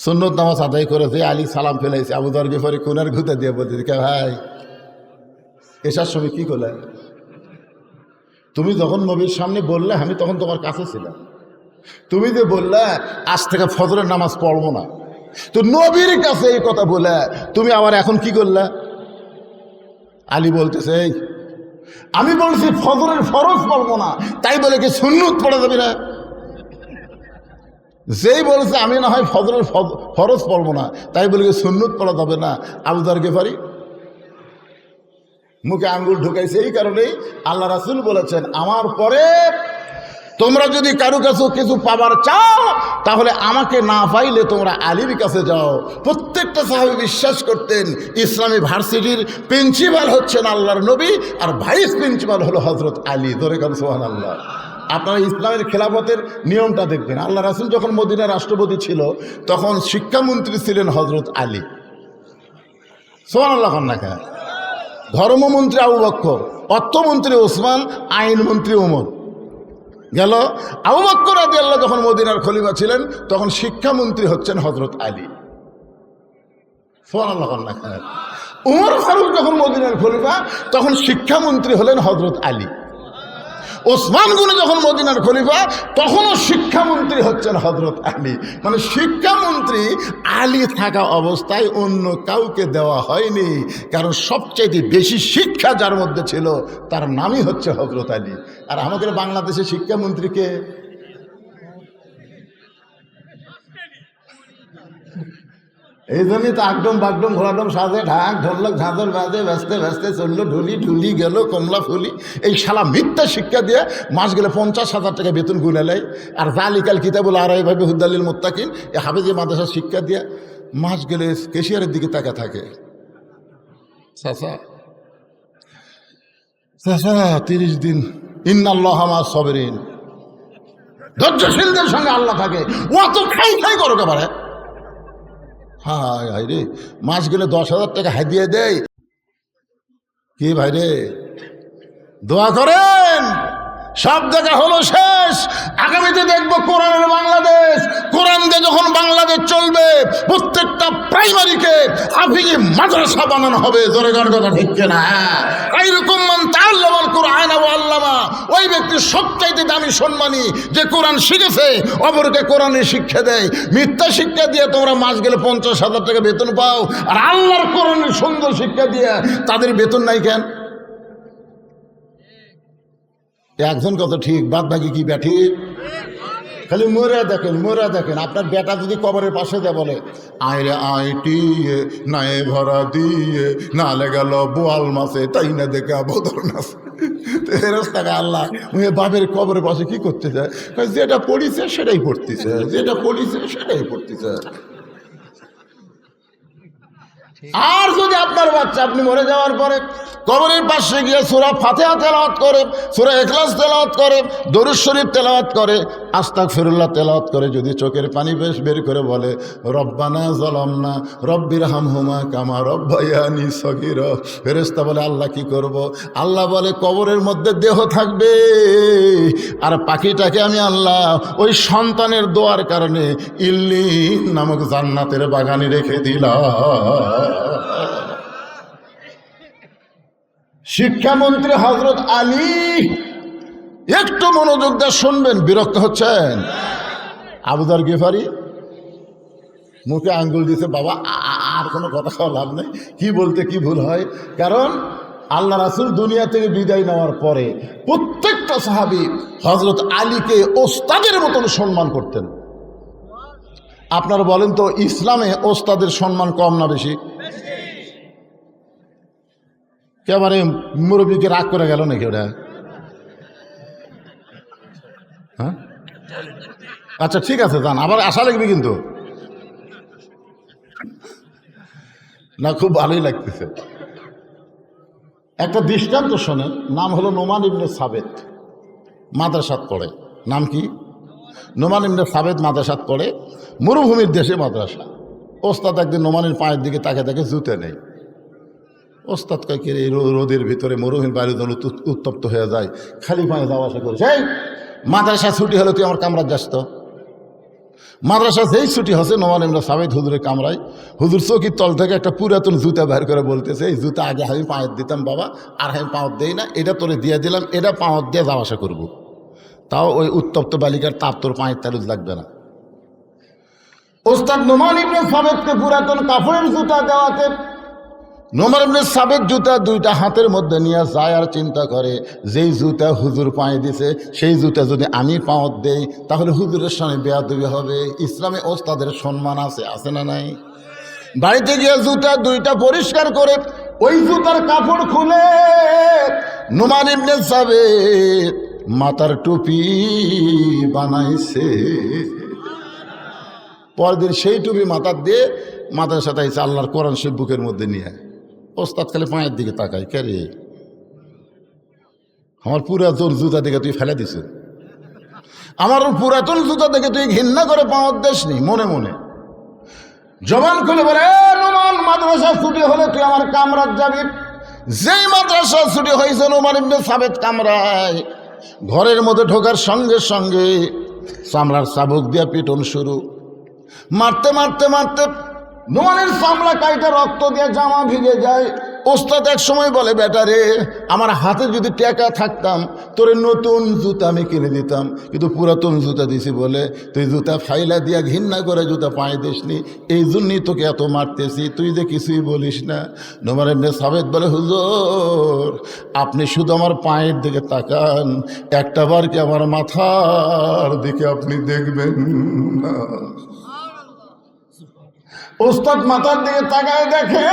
সুন্নত নামাজ আদায় করেছে, আলী সালাম ফেলাইছে। আবু যর গিফারি কোনার ঘুতে দিয়ে বলতে, ভাই এসার সময় কি করলে? তুমি যখন নবীর সামনে বললে আমি তখন তোমার কাছে ছিলাম, তুমি যে বললে আজ থেকে ফজরের নামাজ পড়বো না, তো নবীর কাছে এই কথা বলে তুমি আবার এখন কি করলে? আলী বলতেছে, এই আমি বলছি ফজরের ফরজ পড়বো না, তাই বলে কি সুন্নত পড়া যাবে না? যেই বলছে আমি না হয় ফজরের ফরজ পড়বো না, তাই বলে কি সুন্নত পড়া যাবে না? আবু যর গিফারি মুখে আঙ্গুল ঢুকাইছে। এই কারণেই আল্লাহ রাসূল বলেছেন, আমার পরে তোমরা যদি কারো কাছে কিছু পাবার চাও তাহলে আমাকে না পাইলে তোমরা আলীর কাছে যাও। প্রত্যেকটা সাহাবী বিশ্বাস করতেন ইসলামী ভার্সিটির প্রিন্সিপাল হচ্ছেন আল্লাহর নবী, আর ভাইস প্রিন্সিপাল হলো হযরত আলী। ধরে কান সুবহানাল্লাহ। আপনারা ইসলামের খেলাফতের নিয়মটা দেখবেন। আল্লাহ রাসূল যখন মদিনার রাষ্ট্রপতি ছিল তখন শিক্ষামন্ত্রী ছিলেন হযরত আলী। সুবহানাল্লাহ। না ধর্মমন্ত্রী আবু বকর, অর্থমন্ত্রী ওসমান, আইনমন্ত্রী ওমর। গেল আবু বকর রাদিয়াল্লাহু যখন মদিনার খলিফা ছিলেন তখন শিক্ষামন্ত্রী হচ্ছেন হযরত আলী। সুবহানাল্লাহ। উমর ফারুক যখন মদিনার খলিফা তখন শিক্ষামন্ত্রী হলেন হযরত আলী। ওসমান গনি যখন মদিনার খলিফা তখনও শিক্ষামন্ত্রী হচ্ছেন হযরত আলী। মানে শিক্ষামন্ত্রী আলী থাকা অবস্থায় অন্য কাউকে দেওয়া হয়নি, কারণ সবচেয়ে বেশি শিক্ষা যার মধ্যে ছিল তার নামই হচ্ছে হযরত আলী। আর আমাদের বাংলাদেশে শিক্ষামন্ত্রীকে এই জন্যই তো আকডম বাগডম ঘোরাডম সাজে ঢাক ঢোলক ঝাঁঝর বাজে ব্যস্তে ব্যস্তে চললো ঢুলি ঢুলি গেল কমলা ফুলি। এই শালা মিথ্যা শিক্ষা দিয়ে মাস গেলে 50,000 টাকা বেতন গুনে নেয়। আর জালিকাল কিতাবুল আরাইভাবে হুদালিল মুত্তাকিন এই হাফেজে মাদ্রাসার শিক্ষা দিয়ে মাস গেলে কেশিয়ারের দিকে তাকা থাকে। চাচা 30 দিন ইন্নাল্লাহা মা সাবিরিন, ধৈর্যশীলদের সঙ্গে আল্লাহ থাকে। ও তো খাই খাই করো একেবারে। হায় হায় রে, মাস গেলে 10,000 টাকা হাদিয়া দেয়। কি ভাই রে, দোয়া করেন। সব দেখা হলো শেষ, আগামীতে দেখবো কোরআনের বাংলাদেশ। কোরআন দিয়ে যখন বাংলাদেশ চলবে প্রত্যেকটা প্রাইমারিকে হাফিজি মাদ্রাসা বানানো হবে। জোরে গান কথা ঠিক না? এইরকম মান তাআল্লামাল কুরআন ওয়া আল্লামা, ওই ব্যক্তি সবচাইতে দামি সম্মানী যে কোরআন শিখেছে অপরকে কোরআনের শিক্ষা দেয়। মিথ্যা শিক্ষা দিয়ে তোমরা মাস গেলে 50,000 টাকা বেতন পাও, আর আল্লাহর কোরআনের সুন্দর শিক্ষা দিয়ে তাদের বেতন নাই কেন? একজন কত ঠিক, বাদ বাকি কি ব্যাঠি? খালি মোরা দেখেন। আপনার বেটা যদি কবরের পাশে দেয় বলে আইরে আইটি নায়ে ভরা দিয়ে না লেগেল বোয়াল মাসে তাই না দেখে বদর নাচে, রাস্তাকে আল্লাহ বাবের কবরের পাশে কি করতে চায়? যেটা পড়িছে সেটাই পড়তেছে, যেটা পড়িছে সেটাই পড়তেছে। আর যদি আপনার বাচ্চা আপনি মরে যাওয়ার পরে কবরের পাশে গিয়ে সূরা ফাতিহা তেলাওয়াত করে, সূরা ইখলাস তেলাওয়াত করে, দরুদ শরীফ তেলাওয়াত করে, আস্তাগফিরুল্লাহ তেলাওয়াত করে, যদি চোখের পানি বের করে বলে রব্বানা যালামনা রব্বিরহামহুমা কামা রব্বায়ানি সগীরা, ফেরেশতা বলে আল্লাহ কি করব? আল্লাহ বলে কবরের মধ্যে দেহ থাকবে আর পাখিটাকে আমি আল্লাহ ওই সন্তানের দোয়ার কারণে ইল্লিন নামক জান্নাতের বাগানে রেখে দিলাম। শিক্ষামন্ত্রী হযরত আলী, একটু মনোযোগ দিয়ে শুনবেন, বিরক্ত হচ্ছেন? আবু যর গিফারি মুখে আঙ্গুল দিছে, বাবা আর কোনো কথা কওয়া লাভ নেই, কি বলতে কি ভুল হয়। কারণ আল্লাহ রাসূল দুনিয়া থেকে বিদায় নেওয়ার পরে প্রত্যেকটা সাহাবী হযরত আলীকে ওস্তাদের মতন সম্মান করতেন। আপনারা বলেন তো, ইসলামে ওস্তাদের সম্মান কম না বেশি? একেবারে মুরব্বীকে রাগ করে গেল নাকি ওটা? হ্যাঁ, আচ্ছা ঠিক আছে, যান, আবার আশা লাগবে কিন্তু না, খুব ভালোই লাগতেছে। একটা দৃষ্টান্ত শোনেন, নাম হলো নোমান ইবনে সাবেত, মাদ্রাসাত পড়ে। নাম কি? নোমান ইবনে সাবেত মাদ্রাসাত পড়ে, মরুভূমির দেশে মাদ্রাসা। ওস্তাদ একদিন নোমানের পায়ের দিকে তাকে দেখে জুতে নেই। ওস্তাদ কয় কি, এই রোদের ভিতরে মরুভূমির বাইরে যেন উত্তপ্ত হয়ে যায়, খালি পায়ে যাওয়া আসা করে, সেই মাদ্রাসা ছুটি হলে তুই আমার কামরায় যাস তো। মাদ্রাসা যেই ছুটি হচ্ছে, নোমান ইবনে সাবেত হুজুরের কামরায়, হুজুর চৌকির তল থেকে একটা পুরাতন জুতা বের করে বলতেছে, এই জুতা আগে আমি পাঁয়ের দিতাম বাবা, আর আমি পাঁত দেই না, এটা তোরে দিয়ে দিলাম, এটা পাঁত দিয়ে যাওয়া আসা করবো, তাও ওই উত্তপ্ত বালিকার তাপ তোর পায়ের তালুজ লাগবে না। ওস্তাদ নোমান ইবনে সাবেতকে পুরাতন কাপড়ের জুতা দেওয়াতে নোমান ইবনে সাবেত জুতা দুইটা হাতের মধ্যে নিয়ে যায় আর চিন্তা করে, যেই জুতা হুজুর পায়ে দিছে সেই জুতা যদি আমি পাঁত দেই তাহলে হুজুরের সামনে বেয়াদবি হবে। ইসলামে ওস্তাদের সম্মান আছে, আছে না নাই? বাড়িতে গিয়ে জুতা দুইটা পরিষ্কার করে ওই জুতার কাপড় খুলে নোমান ইবনে সাবেত মাথার টুপি বানাইছে। পরদিন সেই টুপি মাথার দিয়ে মাথার সাথে আল্লাহর কোরআন শরীফ বুকের মধ্যে নিয়ে ওস্তাদ খালি পায়ের দিকে তাকাই, কে রে আমার পুরাতন জুতা দেখে তুই ফেলে দিস, আমার পুরাতন জুতা দেখে তুই ঘৃণা করে পাওয়ার দেশ নি, মনে মনে জবান খুলে বলে, নোমান মাদ্রাসা ছুটি হলে তুই আমার কামরাত যাবি। যেই মাদ্রাসা ছুটি হয়েছে নোমান ইবনে সাবেত কামরায়, ঘরের মধ্যে ঢোকার সঙ্গে সঙ্গে চামড়ার চাবুক দিয়া পিটন শুরু। মারতে মারতে মারতে নোমানের চামড়া কাইটা রক্ত দিয়ে জামা ভিজে যায়। ওস্তাদ এক সময় বলে, বেটা রে, আমার হাতে যদি টাকা থাকতাম তোরে নতুন জুতা আমি কিনে দিতাম, কিন্তু পুরাতন জুতা দিছি বলে তুই জুতা ফাইলা দিয়া ঘৃণা করে জুতা পায়ে দিসনি, এই জন্যই তোকে এত মারতেছি, তুই যে কিছুই বলিস না। নোমান ইবনে সাবেত বলে, হুজুর আপনি শুধু আমার পায়ের দিকে তাকান, একটাবার কি আমার মাথার দিকে আপনি দেখবেন না? ওস্তাদ মাথার দিকে তাকায় দেখে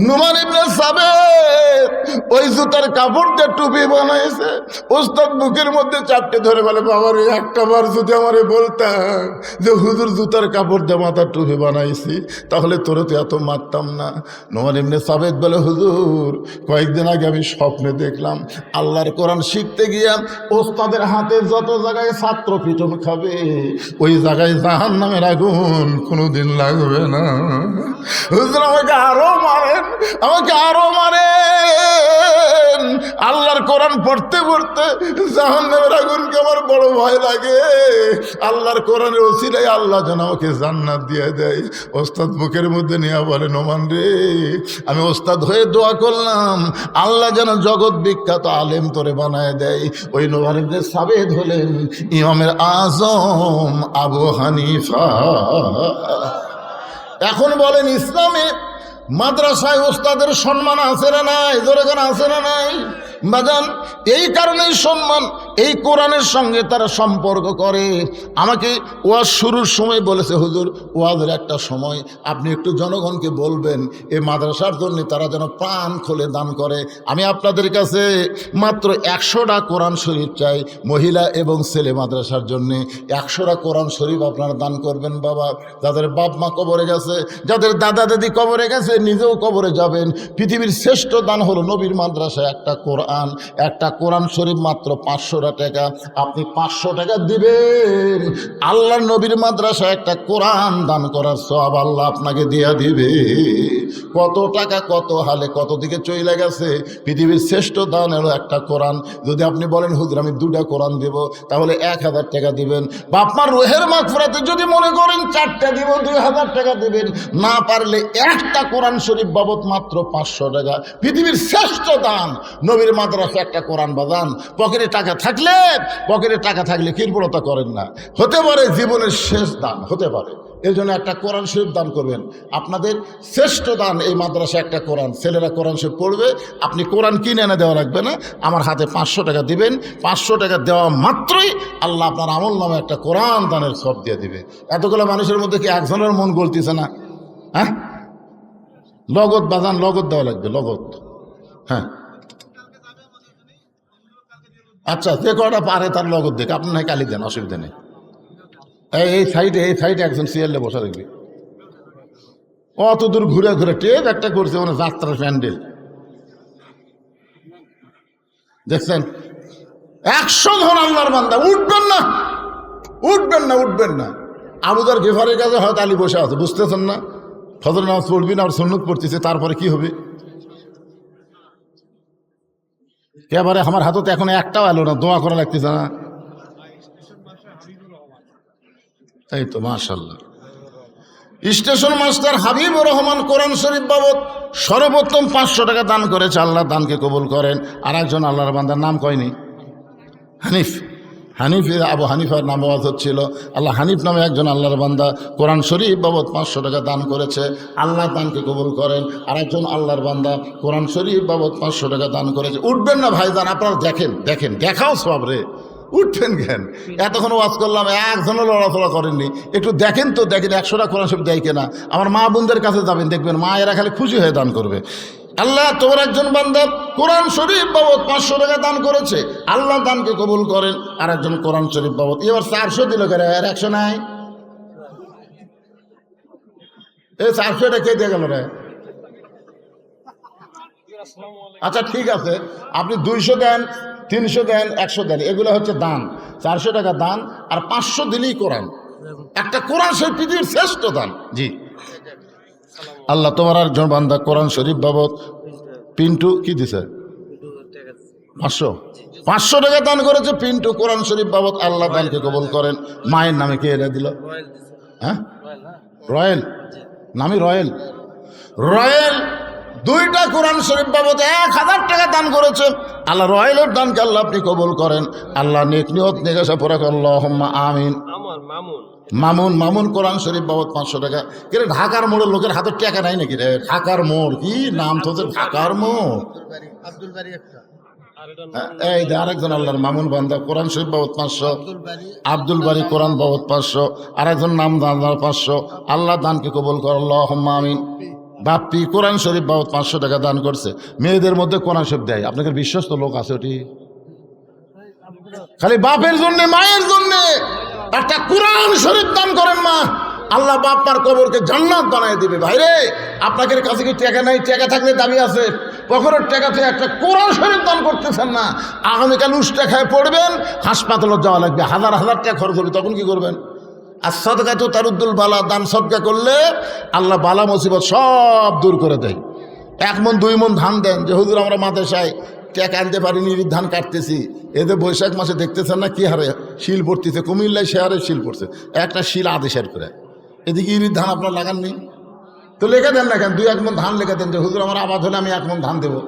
নোমান ইবনে সাবেত ওই জুতার কাপড় দিয়ে টুপি বানাইছে। ওস্তাদ বুকের মধ্যে চাপটে ধরে বলে, বাবার একটা বার যদি আমারে বলতাম যে হুজুর জুতার কাপড় দিয়ে মাথার টুপি বানাইছি, তাহলে তোরে তো এত মারতাম না। নোমান ইবনে সাবেত বলে, হুজুর কয়েকদিন আগে আমি স্বপ্নে দেখলাম আল্লাহর কোরআন শিখতে গিয়া ওস্তাদের হাতে যত জায়গায় ছাত্র পিটন খাবে, ওই জায়গায় জাহান্নামের আগুন কোনোদিন লাগবে না। হুজুর আমাকে আরো মারেন, আমাকে আরো মারেন। আল্লাহর কোরআন পড়তে পড়তে জাহান্নামের আগুনকে আমার বড় ভয় লাগে। আল্লাহর কোরআনের ওসিলায় আল্লাহ যেন আমাকে জান্নাত দিয়ে দেয়। ওস্তাদ বুকের মধ্যে নিয়ে বলে, নোমান রে, আমি ওস্তাদ হয়ে দোয়া করলাম আল্লাহ যেন জগৎ বিখ্যাত আলেম তোরে বানায় দেয়। ওই নোমান ইবনে সাবেত হলেন ইমামের আজম আবু হানিফা। এখন বলেন, ইসলামে মাদ্রাসায় ওস্তাদের সম্মান আছে না নাই? জোরে কোন আছে না নাই? বাজান এই কারণেই সম্মান, এই কোরআনের সঙ্গে তারা সম্পর্ক করে। আমাকে ওয়াজ শুরুর সময় বলেছে, হুজুর ওয়াজের একটা সময় আপনি একটু জনগণকে বলবেন এই মাদ্রাসার জন্য তারা যেন প্রাণ খুলে দান করে। আমি আপনাদের কাছে মাত্র 100টা কোরআন শরীফ চাই মহিলা এবং ছেলে মাদ্রাসার জন্যে। 100টা কোরআন শরীফ আপনারা দান করবেন বাবা। যাদের বাপ মা কবরে গেছে, যাদের দাদা দাদি কবরে গেছে, নিজেও কবরে যাবেন। পৃথিবীর শ্রেষ্ঠ দান হলো নবীর মাদ্রাসায় একটা কোরআন, একটা কোরআন শরীফ মাত্র 500 টাকা। আপনি 500 টাকা দিবেন, আল্লাহর নবীর মাদ্রাসায় একটা কোরআন দান করার সওয়াব আল্লাহ আপনাকে দিয়া দিবে। কত টাকা কত হালে কত দিকে চলে গেছে। পৃথিবীর শ্রেষ্ঠ দান হলো একটা কোরআন। যদি আপনি বলেন হুজুর আমি 2টা কোরআন দেব, তাহলে 1000 টাকা দিবেন। বাপমার রুহের মাগফিরাতে যদি মনে করেন 4টা দিব, 2000 টাকা দিবেন। না পারলে একটা কোরআন শরীফ বাবদ মাত্র 500 টাকা। পৃথিবীর শ্রেষ্ঠ দান নবীর মাদ্রাসা একটা কোরআন বাজান। পকেটে টাকা থাকলে কৃপণতা করেন না, হতে পারে জীবনের শেষ দান হতে পারে, এই জন্য একটা কোরআন শরীফ দান করবেন। আপনাদের শ্রেষ্ঠ দান এই মাদ্রাসা একটা কোরআন। ছেলেরা কোরআন শরীফ পড়বে, আপনি কোরআন কিনে এনে দেওয়া লাগবে না, আমার হাতে 500 টাকা দিবেন। 500 টাকা দেওয়া মাত্রই আল্লাহ আপনার আমল নামে একটা কোরআন দানের সব দিয়ে দিবে। এতগুলো মানুষের মধ্যে কি একজনের মন গলতিছে না? হ্যাঁ, লগত বাজান, লগত দেওয়া লাগবে, লগত। হ্যাঁ আচ্ছা, যে কটা পারে তার লগত দেখ, আপনি না কালি দেন, অসুবিধা নেই। এই সাইডে একজন সিয়ালে বসা দেখবি, অত দূর ঘুরে ঘুরে টেপ একটা করছে, মানে যাত্রার প্যান্ডেল দেখছেন। 100 জন আল্লাহর বান্দা, উঠবেন না। আবুদার গেফারের কাছে হয়তো আলী বসে আছে, বুঝতেছেন না? ফজর নামাজ পড়বি না, আর সুন্নত পড়তেছে, তারপরে কি হবে? এবারে আমার হাতে তো এখন একটাও এলো না, দোয়া করা লাগতেছে না। তাই তো মাশাআল্লাহ। স্টেশন মাস্টার হাবিবুর রহমান কোরআন শরীফ বাবদ সর্বোত্তম 500 টাকা দান করেছে। আল্লাহ দানকে কবুল করেন। আর একজন আল্লাহর বান্দার নাম কয়নি, হানিফ আবু হানিফার নাম ওয়াজ হচ্ছিল। আল্লাহ হানিফ নামে একজন আল্লাহর বান্দা কোরআন শরীফ বাবদ 500 টাকা দান করেছে। আল্লাহ দানকে কবুল করেন। আর একজন আল্লাহর বান্দা কোরআন শরীফ বাবদ 500 টাকা দান করেছে। উঠবেন না ভাইজান, আপনারা দেখেন, দেখাও সব রে, উঠবেন কেন? এতক্ষণ ওয়াজ করলাম, একজনও লড়াচড়া করেননি। একটু দেখেন 100টা কোরআন শরীফ দেয় কিনা। আমার মা বোনদের কাছে যাবেন, দেখবেন মা এরা খালি খুশি হয়ে দান করবে। আল্লাহ তোমার একজন বান্দা কোরআন শরীফ বাবদ 500 টাকা দান করেছে, আল্লাহ দানকে কবুল করেন। আর একজন কোরআন শরীফ বাবদ এবার 400 দিল, কেন আর 100 নাই? এই 400 টা কে দিয়ে গেল রে? আচ্ছা ঠিক আছে, আপনি 200 দেন, 300 দেন, 100 দেন, এগুলো হচ্ছে দান। 400 টাকা দান আর 500 দিলেই কোরআন। একটা কোরআন শরীফ পৃথিবীর শ্রেষ্ঠ দান। জি আল্লাহ তোমার একজন বান্দা কোরআন শরীফ বাবদ পিন্টু কি দিছে 500 টাকা দান করেছে। পিন্টু কোরআন শরীফ বাবদ আল্লাহ দানকে কবুল করেন। মায়ের নামে কে এনে দিল? হ্যাঁ, রয়েল নামি, রয়েল 2টা কোরআন শরীফ বাবদ 1000 টাকা দান করেছে। আল্লাহ রয়েলের দানকে আল্লাহ আপনি কবুল করেন। আল্লাহ নেক নিয়ত নেগাসা পড়া আল্লাহুম্মা আমিন। মামুন কোরআন শরীফ বাবদ 500 টাকা। কিরে ঢাকার মোড়ের লোকের হাতে টাকা নাই নাকি রে? ঢাকার মোড় কি নাম তো, ঢাকার মোড়। এই আরেকজন আল্লাহর মামুন বান্দা কোরআন শরীফ বাবদ 500। আব্দুল বারি কোরআন বাবদ 500। আরেকজন নাম দান 500। আল্লাহ দানকে কবুল কর আল্লাহুম্মা আমিন। বাপ্পি কোরআন শরীফ বাবদ 500 টাকা দান করছে। মেয়েদের মধ্যে কোরআন শরীফ দেয়, আপনাদের বিশ্বস্ত লোক আছে ওটি? খালি বাপের জন্য মায়ের জন্য একটা কোরআন শরীফ দান করেন মা, আল্লাহ বাপ্পার কবরকে জান্নাত বানায় দিবে। ভাইরে আপনাদের কাছে কি টাকা নাই? টাকা থাকলে দাবি আছে, পকেটের টাকাতে একটা কোরআন শরীফ দান করতেছেন না। আগামীকাল উষ্টা খায় পড়বেন, হাসপাতালে যাওয়া লাগবে, 1000 টাকা খরচ হবে, তখন কি করবেন? আর সদকা তো তারুদ্দুল বালা, দান সদকা করলে আল্লাহ বালা মুসিবত সব দূর করে দেয়। 1 মণ 2 মণ ধান দেন, যে হুজুর আমরা মাদ্রাসায় টাকা আনতে পারিনি, ধান কাটতেছি। এদের বৈশাখ মাসে দেখতেছেন না কি হারে শিল পড়তেছে, কুমিল্লায় সে হারে শিল পড়ছে, একটা শিল আদেশের করে। এদিকে ইরির ধান আপনার লাগাননি তো লেখা দেন না কেন? 2-1 মণ ধান লেখা দেন, যে হুজুর আমার আবাদ হলে আমি 1 মণ ধান দেবো।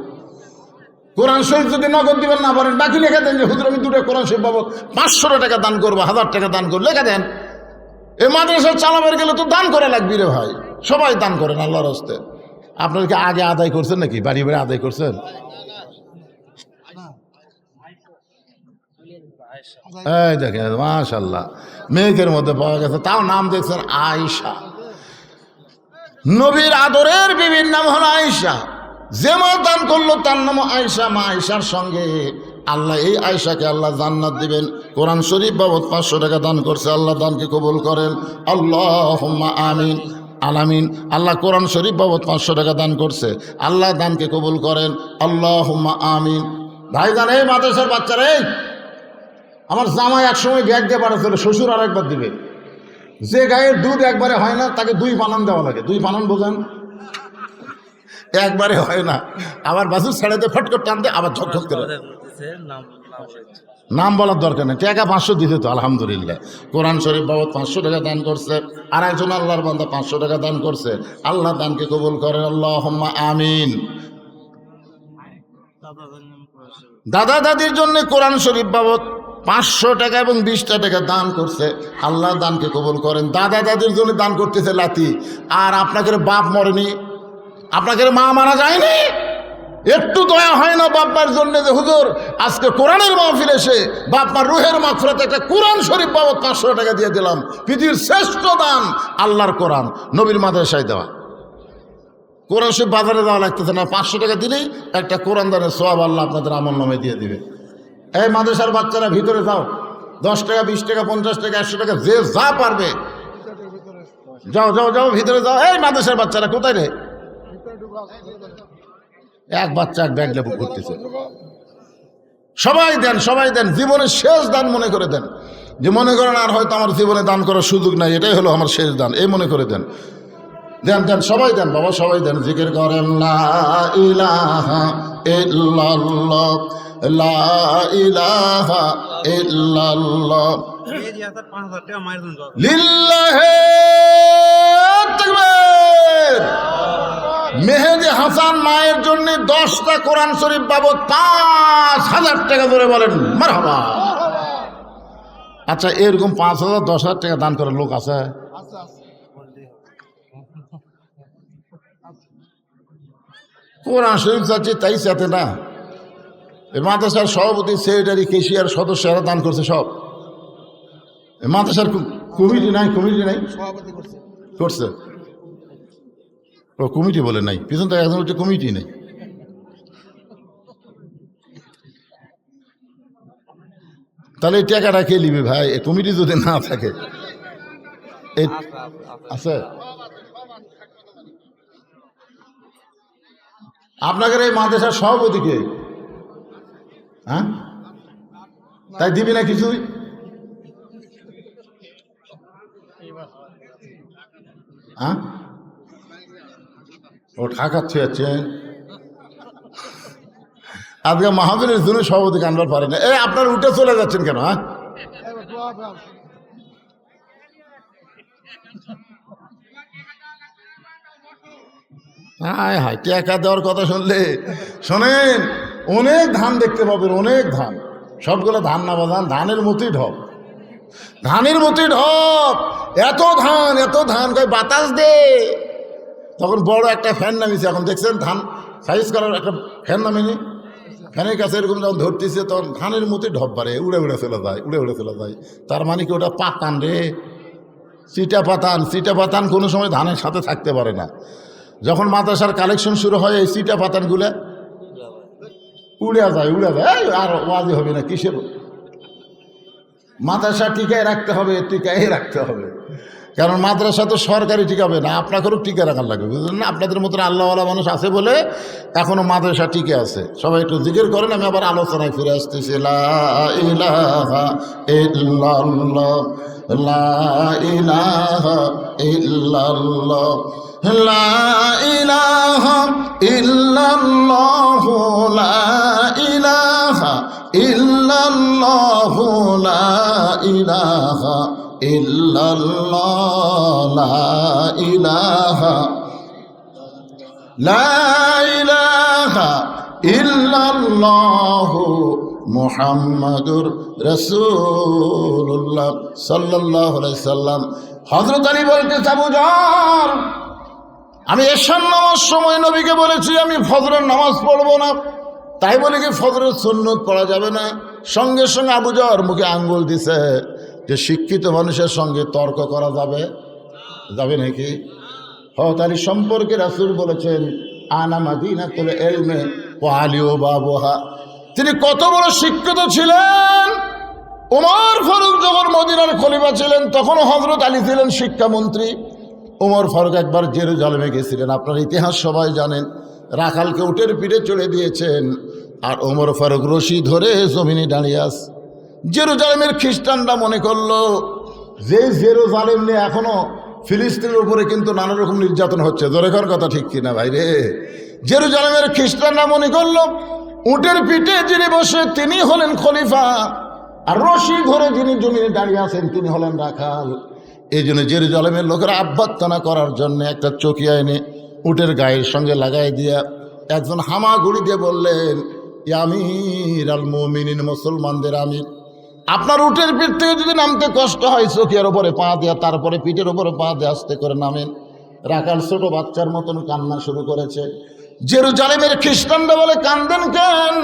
কোরআন শরীফ যদি নগদ দিবেন না পারেন, বাকি লেখা দেন যে হুজুর আমি 2টা কোরআন শরীফ বাবদ 500 টাকা দান করবো, 1000 টাকা দান করবো, লেখা দেন। এই মাদ্রাসা চালাবার গেলে তো দান করা লাগবে রে ভাই, সবাই দান করেন আল্লাহর হস্তে। আপনাদেরকে আগে আদায় করছেন নাকি? বাড়ি বাড়ি আদায় করছেন? এই দেখেন মাশাআল্লাহ, মেয়েদের মধ্যে পাওয়া গেছে, তাও নাম দেখছেন আয়েশা। নবীর আদরের বিবির নাম হলো আয়েশা। যে মা দান করলো তার নাম আয়েশা। মা আয়েশার সঙ্গে আল্লাহ, এই আয়েশাকে আল্লাহ জান্নাত দিবেন। কোরআন শরীফ বাবদ 500 টাকা দান করছে, আল্লাহ দানকে কবুল করেন, আল্লাহুম্মা আমিন। আলামিন। আল্লাহ কোরআন শরীফ বাবদ 500 টাকা দান করছে, আল্লাহ দানকে কবুল করেন, আল্লাহুম্মা আমিন। ভাইজান, এই মাদ্রাসার বাচ্চারা, এই আমার জামাই একসময় ব্যাগ দিয়ে পাঠাচ্ছিল, শ্বশুর আর একবার দিবে। যে গায়ের দুধ একবারে হয় না তাকে 2 বানান দেওয়া লাগে। 2 বানান বোঝেন? একবারে হয় না, আবার বাসুর ছাড়াতে ফটকট টানতে আবার ঝকঝক করে। নাম বলার দরকার নেই, টাকা 500 দিতে তো আলহামদুলিল্লাহ। কোরআন শরীফ বাবদ 500 টাকা দান করছে, আর একজন আল্লাহর বান্দা 500 টাকা দান করছে, আল্লাহ দানকে কবুল করেন, আল্লাহুম্মা আমিন। দাদা দাদির জন্য কোরআন শরীফ বাবদ 500 টাকা এবং 20টা টাকা দান করছে, আল্লাহ দানকে কবুল করেন। দাদা দাদির জন্য দান করতেছে লাতি, আর আপনাকে বাপ মরেনি, আপনাকে মা মারা যায়নি, একটু দয়া হয় না বাপ্পার জন্য যে হুজুর আজকে কোরআনের মাহফিল এসে বাপ্পার রুহের মাগফিরাতে একটা কোরআন শরীফ বাবদ 500 টাকা দিয়ে দিলাম। পৃথিবীর শ্রেষ্ঠ দান আল্লাহর কোরআন, নবীর মাদ্রাসায় দেওয়া। কোরআন শরীফ বাজারে দেওয়া লাগতেছে না, 500 টাকা দিলেই একটা কোরআন দানের সওয়াব আল্লাহ আপনাদের আমল নামে দিয়ে দিবে। এই মাদ্রাসার বাচ্চারা ভিতরে যাও, 10 টাকা 20 টাকা 50 টাকা 100 টাকা যে যা পারবে যাও যাও যাও ভিতরে যাও। এই মাদ্রাসার বাচ্চারা কোথায় রে? এক বাচ্চা এক ব্যাগ লেবু করতেছে। সবাই দেন, সবাই দেন, জীবনের শেষ দান মনে করে দেন। যে মনে করেন আর হয়তো আমার জীবনে দান করার সুযোগ নাই, এটাই হলো আমার শেষ দান, এই মনে করে দেন। দেন দেন, সবাই দেন বাবা, সবাই দেন। জিকির করেন লা ইলাহা ইল্লাল্লাহ, লা ইলাহা ইল্লাল্লাহ, লিল্লাহি তাকবীর। মেহেদি হাসান মায়ের জন্য 10টা কোরআন শরীফ বাবদ 5000 টাকা ধরে বলেন মারহাবা। আচ্ছা, এরকম 5000 10,000 টাকা দান করার লোক আছে? কোরআন শরীফ যাচ্ছে তাই সাথে না, মাদ্রাসার সভাপতি, সেক্রেটারি, কেশিয়ার, সদস্যরা দান করছে সব। মাদ্রাসার কমিটি নাই, কমিটি নাই, করছে। ও কমিটি বলে নাই, পিছন থেকে একজন হচ্ছে কমিটি নেই। তাহলে এই টাকাটা কে নিবে ভাই? এই কমিটি যদি না থাকে আছে। আপনাদের এই মাদ্রাসার সভাপতি কে? হ্যাঁ, তাই দিবি না কিছুই? হ্যাঁ, ও ঢাকাচ্ছে যাচ্ছে। আজকে মাহফিলের জন্য সভাপতিকে আনবার পারে না। এই আপনার উঠে চলে যাচ্ছেন কেন? হ্যাঁ, হায় হায়, টাকা দেওয়ার কথা শুনলে শোনেন, অনেক ধান দেখতে পাবেন, অনেক ধান। সবগুলো ধান না বাজান, ধানের মতোই ঢপ, ধানের মতোই ঢপ। এত ধান, এত ধান, কয় বাতাস দে। তখন বড় একটা ফ্যান নামিয়েছে, এখন দেখছেন ধান সাইজ করার একটা ফ্যান নামিনি, ফ্যানের কাছে এরকম যখন ধরতেছে তখন ধানের মতোই ঢপ বাড়ে, উড়ে উড়ে চলে যায়, উড়ে উড়ে চলে যায়। তার মানে কি ওটা পাতান রে, চিটা পাতান। চিটা পাতান কোনো সময় ধানের সাথে থাকতে পারে না। যখন মাদ্রাসার কালেকশন শুরু হয়, এই চিটা পাতানগুলো উড়ে যায়, উড়ে যায়। আর ওয়াজি হবে না কিসের? মাদ্রাসা টিকায় রাখতে হবে, টিকায় রাখতে হবে। কারণ মাদ্রাসা তো সরকারি টিকাবে না, আপনাকেও টিকে রাখার লাগবে, বুঝলেন না? আপনাদের মতন আল্লাহওয়ালা মানুষ আছে বলে এখনো মাদ্রাসা টিকে আছে। সবাই একটু জিকির করেন, আমি আবার আলোচনায় ফিরে আসতেছি। লা ইলাহা ইল্লাল্লাহ, লা ইলাহা ইল্লাল্লাহ, লা ইলাহা ইল্লাল্লাহু, লা ইলাহা ইল্লাল্লাহু, লা ইলাহা ইল্লাল্লাহ, লা ইলাহা, লা ইলাহা ইল্লাল্লাহু মুহাম্মাদুর রাসূলুল্লাহ সাল্লাল্লাহু আলাইহি সাল্লাম। হযরত আলী বলতে, আবু জার, আমি এশার নামাজ সময় নবীকে বলেছি আমি ফজরের নামাজ পড়বো না, তাই বলে কি ফজরের সুন্নত পড়া যাবে না? সঙ্গে সঙ্গে আবু জহর মুখে আঙ্গুল দিছে যে শিক্ষিত মানুষের সঙ্গে তর্ক করা যাবে যাবে নাকি? হযরত আলী সম্পর্কে রাসূল বলেছেন আনা মাদিনাতুল ইলমি ওয়া আলিউ বাবুহা। তিনি কত বড় শিক্ষিত ছিলেন। ওমর ফারুক যখন মদিনার খলিফা ছিলেন তখন হযরত আলী ছিলেন শিক্ষামন্ত্রী। ওমর ফারুক একবার জেরুজালেমে গেছিলেন, আপনার ইতিহাস সবাই জানেন। রাখালকে উটের পিঠে চড়ে দিয়েছেন আর ওমর ফারুক রশি ধরে জমিনে দাঁড়িয়ে আছে। জেরুজালেমের খ্রিস্টানরা মনে করলো যে জেরুজালেম নিয়ে এখনো ফিলিস্তিনের উপরে কিন্তু নানা রকম নির্যাতন হচ্ছে। জোরেখার কথা ঠিক কিনা ভাই রে? জেরুজালেমের খ্রিস্টানরা মনে করলো উটের পিঠে যিনি বসে তিনি হলেন খলিফা, আর রশি ধরে যিনি জমিনে দাঁড়িয়ে আছেন তিনি হলেন রাখাল। এই জন্য জেরুজালেমের লোকেরা আভ্যর্থনা করার জন্য একটা চকিয়া এনে উটের গায়ের সঙ্গে লাগাই দিয়া একজন হামাগুড়ি দিয়ে বললেন, আমির আল মুমিনিন, মুসলমানদের আমির, আপনার উটের পিঠ থেকে যদি নামতে কষ্ট হয় চকিয়ার উপরে পা দেয়া, তারপরে পিঠের উপরে পা দিয়ে আস্তে করে নামেন। রাখাল ছোট বাচ্চার মতন কান্না শুরু করেছে। জেরুজালেমের খ্রিস্টানরা বলে, কান্দেন কেন?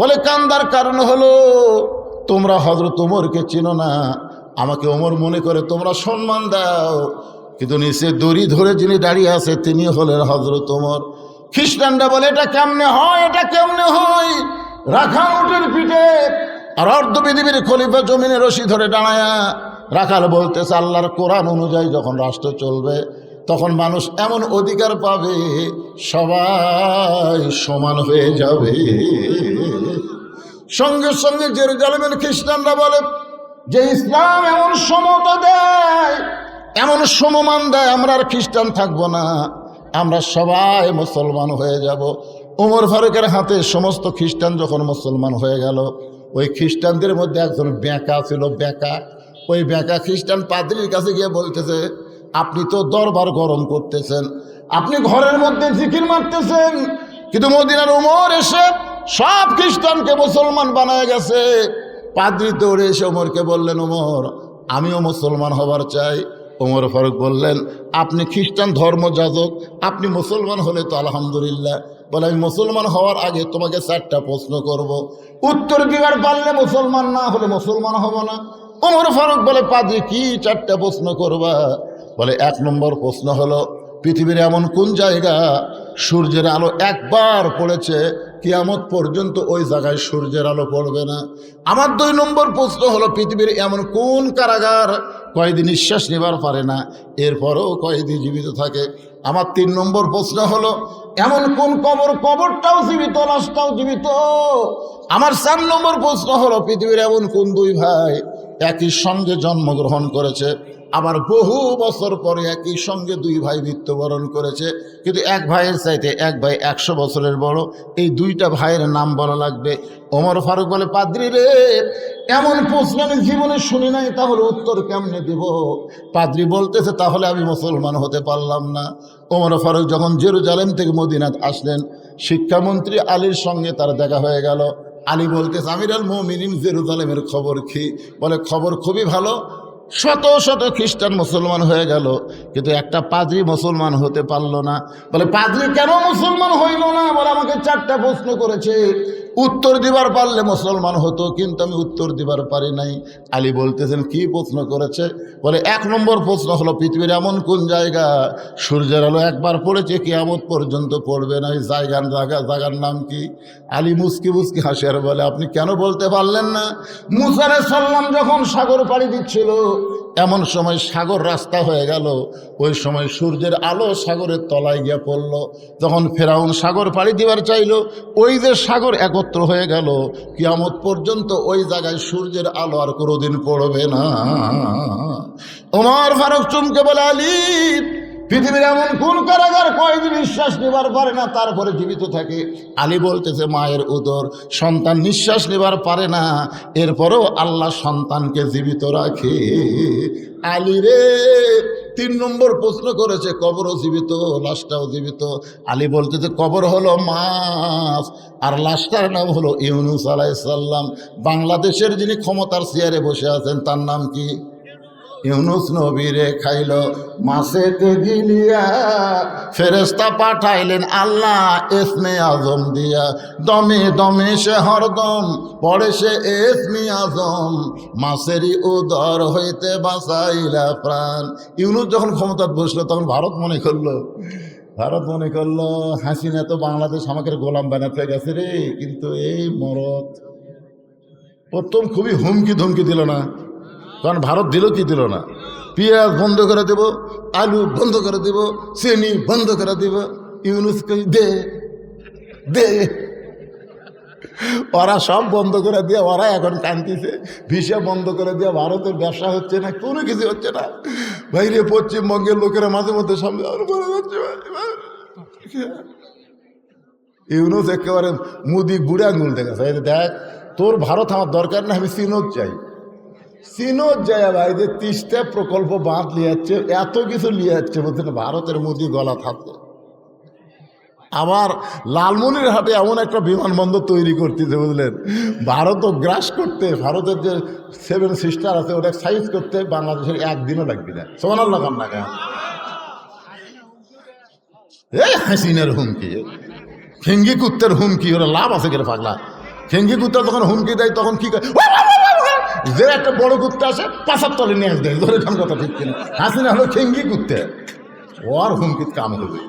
বলে, কান্দার কারণ হলো তোমরা হযরত ওমরকে চিনো না, আমাকে ওমর মনে করে তোমরা সম্মান দাও, কিন্তু নিচে দড়ি ধরে যিনি দাঁড়িয়ে আছে তিনি হলেন হযরত ওমর। খ্রিস্টানরা বলে, এটা কেমনে হয়, এটা কেমনে হয়? রাখাল উটের পিঠে আর অর্ধ পৃথিবীর খলিফা জমিনে রশি ধরে দাঁড়ায়া। রাখাল বলতেছে আল্লাহর কোরআন অনুযায়ী যখন রাষ্ট্র চলবে তখন মানুষ এমন অধিকার পাবে সবাই সমান হয়ে যাবে। সঙ্গে সঙ্গে জেরুজালেমের খ্রিস্টানরা বলে যে ইসলাম এমন সমতা দেয়, এমন সমমান দেয়, আমরা আর খ্রিস্টান থাকবো না, আমরা সবাই মুসলমান হয়ে যাব। ওমর ফারুকের হাতে সমস্ত খ্রিস্টান যখন মুসলমান হয়ে গেল, ওই খ্রিস্টানদের মধ্যে একজন বেঁকা ছিল, বেঁকা। ওই বেঁকা খ্রিস্টান পাদ্রীর কাছে গিয়ে বলতেছে, আপনি তো দরবার গরম করতেছেন, আপনি ঘরের মধ্যে জিকির মারতেছেন, কিন্তু মদিনার ওমর এসে সব খ্রিস্টানকে মুসলমান বানায় গেছে। পাদ্রী দৌড়ে এসে ওমরকে বললেন, ওমর আমিও মুসলমান হবার চাই। ওমর ফারুক বললেন, আপনি খ্রিস্টান ধর্মযাজক, আপনি মুসলমান হলে তো আলহামদুলিল্লাহ। বলে, আমি মুসলমান হওয়ার আগে তোমাকে 4টা প্রশ্ন করব, উত্তর দিবার পারলে মুসলমান, না হলে মুসলমান হব না। ওমর ফারুক বলে, পাদ্রী কি 4টা প্রশ্ন করবা? বলে, 1 নম্বর প্রশ্ন হলো পৃথিবীর এমন কোন জায়গা সূর্যের আলো একবার পড়েছে কিয়ামত পর্যন্ত ওই জায়গায় সূর্যের আলো পড়বে না। আমার 2 নম্বর প্রশ্ন হলো পৃথিবীর এমন কোন কারাগার কয়েদি নিঃশ্বাস নেবার পারে না, এরপরেও কয়েদি জীবিত থাকে। আমার 3 নম্বর প্রশ্ন হলো এমন কোন কবর, কবরটাও জীবিত, লাশটাও জীবিত। আমার 4 নম্বর প্রশ্ন হলো পৃথিবীর এমন কোন 2 ভাই একই সঙ্গে জন্মগ্রহণ করেছে, আবার বহু বছর পরে একই সঙ্গে 2 ভাই মৃত্যুবরণ করেছে, কিন্তু এক ভাইয়ের চাইতে এক ভাই 100 বছরের বড়। এই 2টা ভাইয়ের নাম বলা লাগবে। ওমর ফারুক বলে, পাদ্রী রে, এমন প্রশ্ন আমি জীবনে শুনি নাই, তাহলে উত্তর কেমনে দিব? পাদ্রী বলতেছে, তাহলে আমি মুসলমান হতে পারলাম না। ওমর ফারুক যখন জেরুজালেম থেকে মদিনাত আসলেন, শিক্ষামন্ত্রী আলীর সঙ্গে তার দেখা হয়ে গেল। আলী বলতেছে, আমির আল মুমিনিন, জেরুজালেমের খবর কি? বলে, খবর খুবই ভালো, শত শত খ্রিস্টান মুসলমান হয়ে গেল, কিন্তু একটা পাদ্রী মুসলমান হতে পারলো না। বলে, পাদ্রী কেন মুসলমান হইল না? বলে, আমাকে 4টা প্রশ্ন করেছে, উত্তর দিবার পারলে মুসলমান হতো, কিন্তু আমি উত্তর দিবার পারি নাই। আলী বলতেছেন, কি প্রশ্ন করেছে? বলে, 1 নম্বর প্রশ্ন হলো পৃথিবীর এমন কোন জায়গা সূর্যের আলো একবার পড়েছে কিয়ামত পর্যন্ত পড়বে না, ওই জায়গার নাম কি? আলী মুস্কি মুস্কি হাসি আর বলে, আপনি কেন বলতে পারলেন না? মুসা আলাইহিস সালাম যখন সাগর পাড়ি দিচ্ছিল, এমন সময় সাগর রাস্তা হয়ে গেল, ওই সময় সূর্যের আলো সাগরের তলায় গিয়ে পড়ল। যখন ফেরাউন সাগর পাড়ি দিবার চাইল, ওই যে সাগর একত্র হয়ে গেল, কিয়ামত পর্যন্ত ওই জায়গায় সূর্যের আলো আর কোনোদিন পড়বে না। ওমর ফারুক চমকে বলে, আলী, পৃথিবীর এমন কোন কারাগার কয়েদি নিঃশ্বাস নেবার পারে না তারপরে জীবিত থাকে? আলী বলতেছে, মায়ের উদর, সন্তান নিঃশ্বাস নেবার পারে না, এরপরেও আল্লাহ সন্তানকে জীবিত রাখে। আলী রে, 3 নম্বর প্রশ্ন করেছে, কবরও জীবিত, লাশটাও জীবিত। আলী বলতেছে, কবর হলো মাছ, আর লাশটার নাম হলো ইউনুস আলাইহিস সালাম। বাংলাদেশের যিনি ক্ষমতার চেয়ারে বসে আছেন তার নাম কি? ইউনুস নবীরে খাইল মাছেতে গিলিয়া, ফেরেশতা পাঠাইলেন আল্লাহ ইসমে আজম দিয়া, দমে দমে সে হরদম পড়ে সে ইসমে আজম, মাছেরই উদর হইতে বাঁচাইলা প্রাণ। ইউনুস যখন ক্ষমতা বসলো তখন ভারত মনে করলো হাসিনা তো বাংলাদেশ আমাকে গোলাম বানাতে গেছে রে। কিন্তু এই মরদ প্রথম খুবই হুমকি ধমকি দিল না, কারণ ভারত দিল কি দিল না, পেঁয়াজ বন্ধ করে দেব, আলু বন্ধ করে দেব, চিনি বন্ধ করে দেব। ইউনুস কই দে দে, ওরা সব বন্ধ করে দিয়ে ওরা এখন কান্দিছে, ভিসা বন্ধ করে দিয়ে ভারতের ব্যবসা হচ্ছে না, কোনো কিছু হচ্ছে না। বাইরে পশ্চিমবঙ্গের লোকেরা মাঝে মধ্যে সামনে ইউনুস একেবারে মুদি বুড়ে আঙুল দেখাচ্ছে, দেখ তোর ভারত আমার দরকার না, আমি চীনত চাই। চীনত যায় ভাই যে 30টা প্রকল্প বাঁধ লিয়াচ্ছে, এত কিছু লিয়াচ্ছে, বলছে না ভারতের মুদি গলা থাকবে। আবার লালমনিরহাটে এমন একটা বিমানবন্দর তৈরি করতেছে বুঝলেন, ভারতও গ্রাস করতে, ভারতের যে 7 সিস্টার আছে ওটা সাইজ করতে বাংলাদেশের একদিনও লাগবে না। সুবহানাল্লাহ কান্না কেন? এই হাসিনার হুমকি, ফেঙ্গি কুত্তের হুমকি, ওরা লাভ আছে কেন পাগলা? ফেঙ্গি কুত্তা যখন হুমকি দেয় তখন কি করে, যে একটা বড় কুত্তা আসে 5 তলে নিয়ে দেয়, ধরে খান কথা ঠিক কিনা? হাসিনা হলো ফেঙ্গি কুত্তে, ওর হুমকির কাম হবে।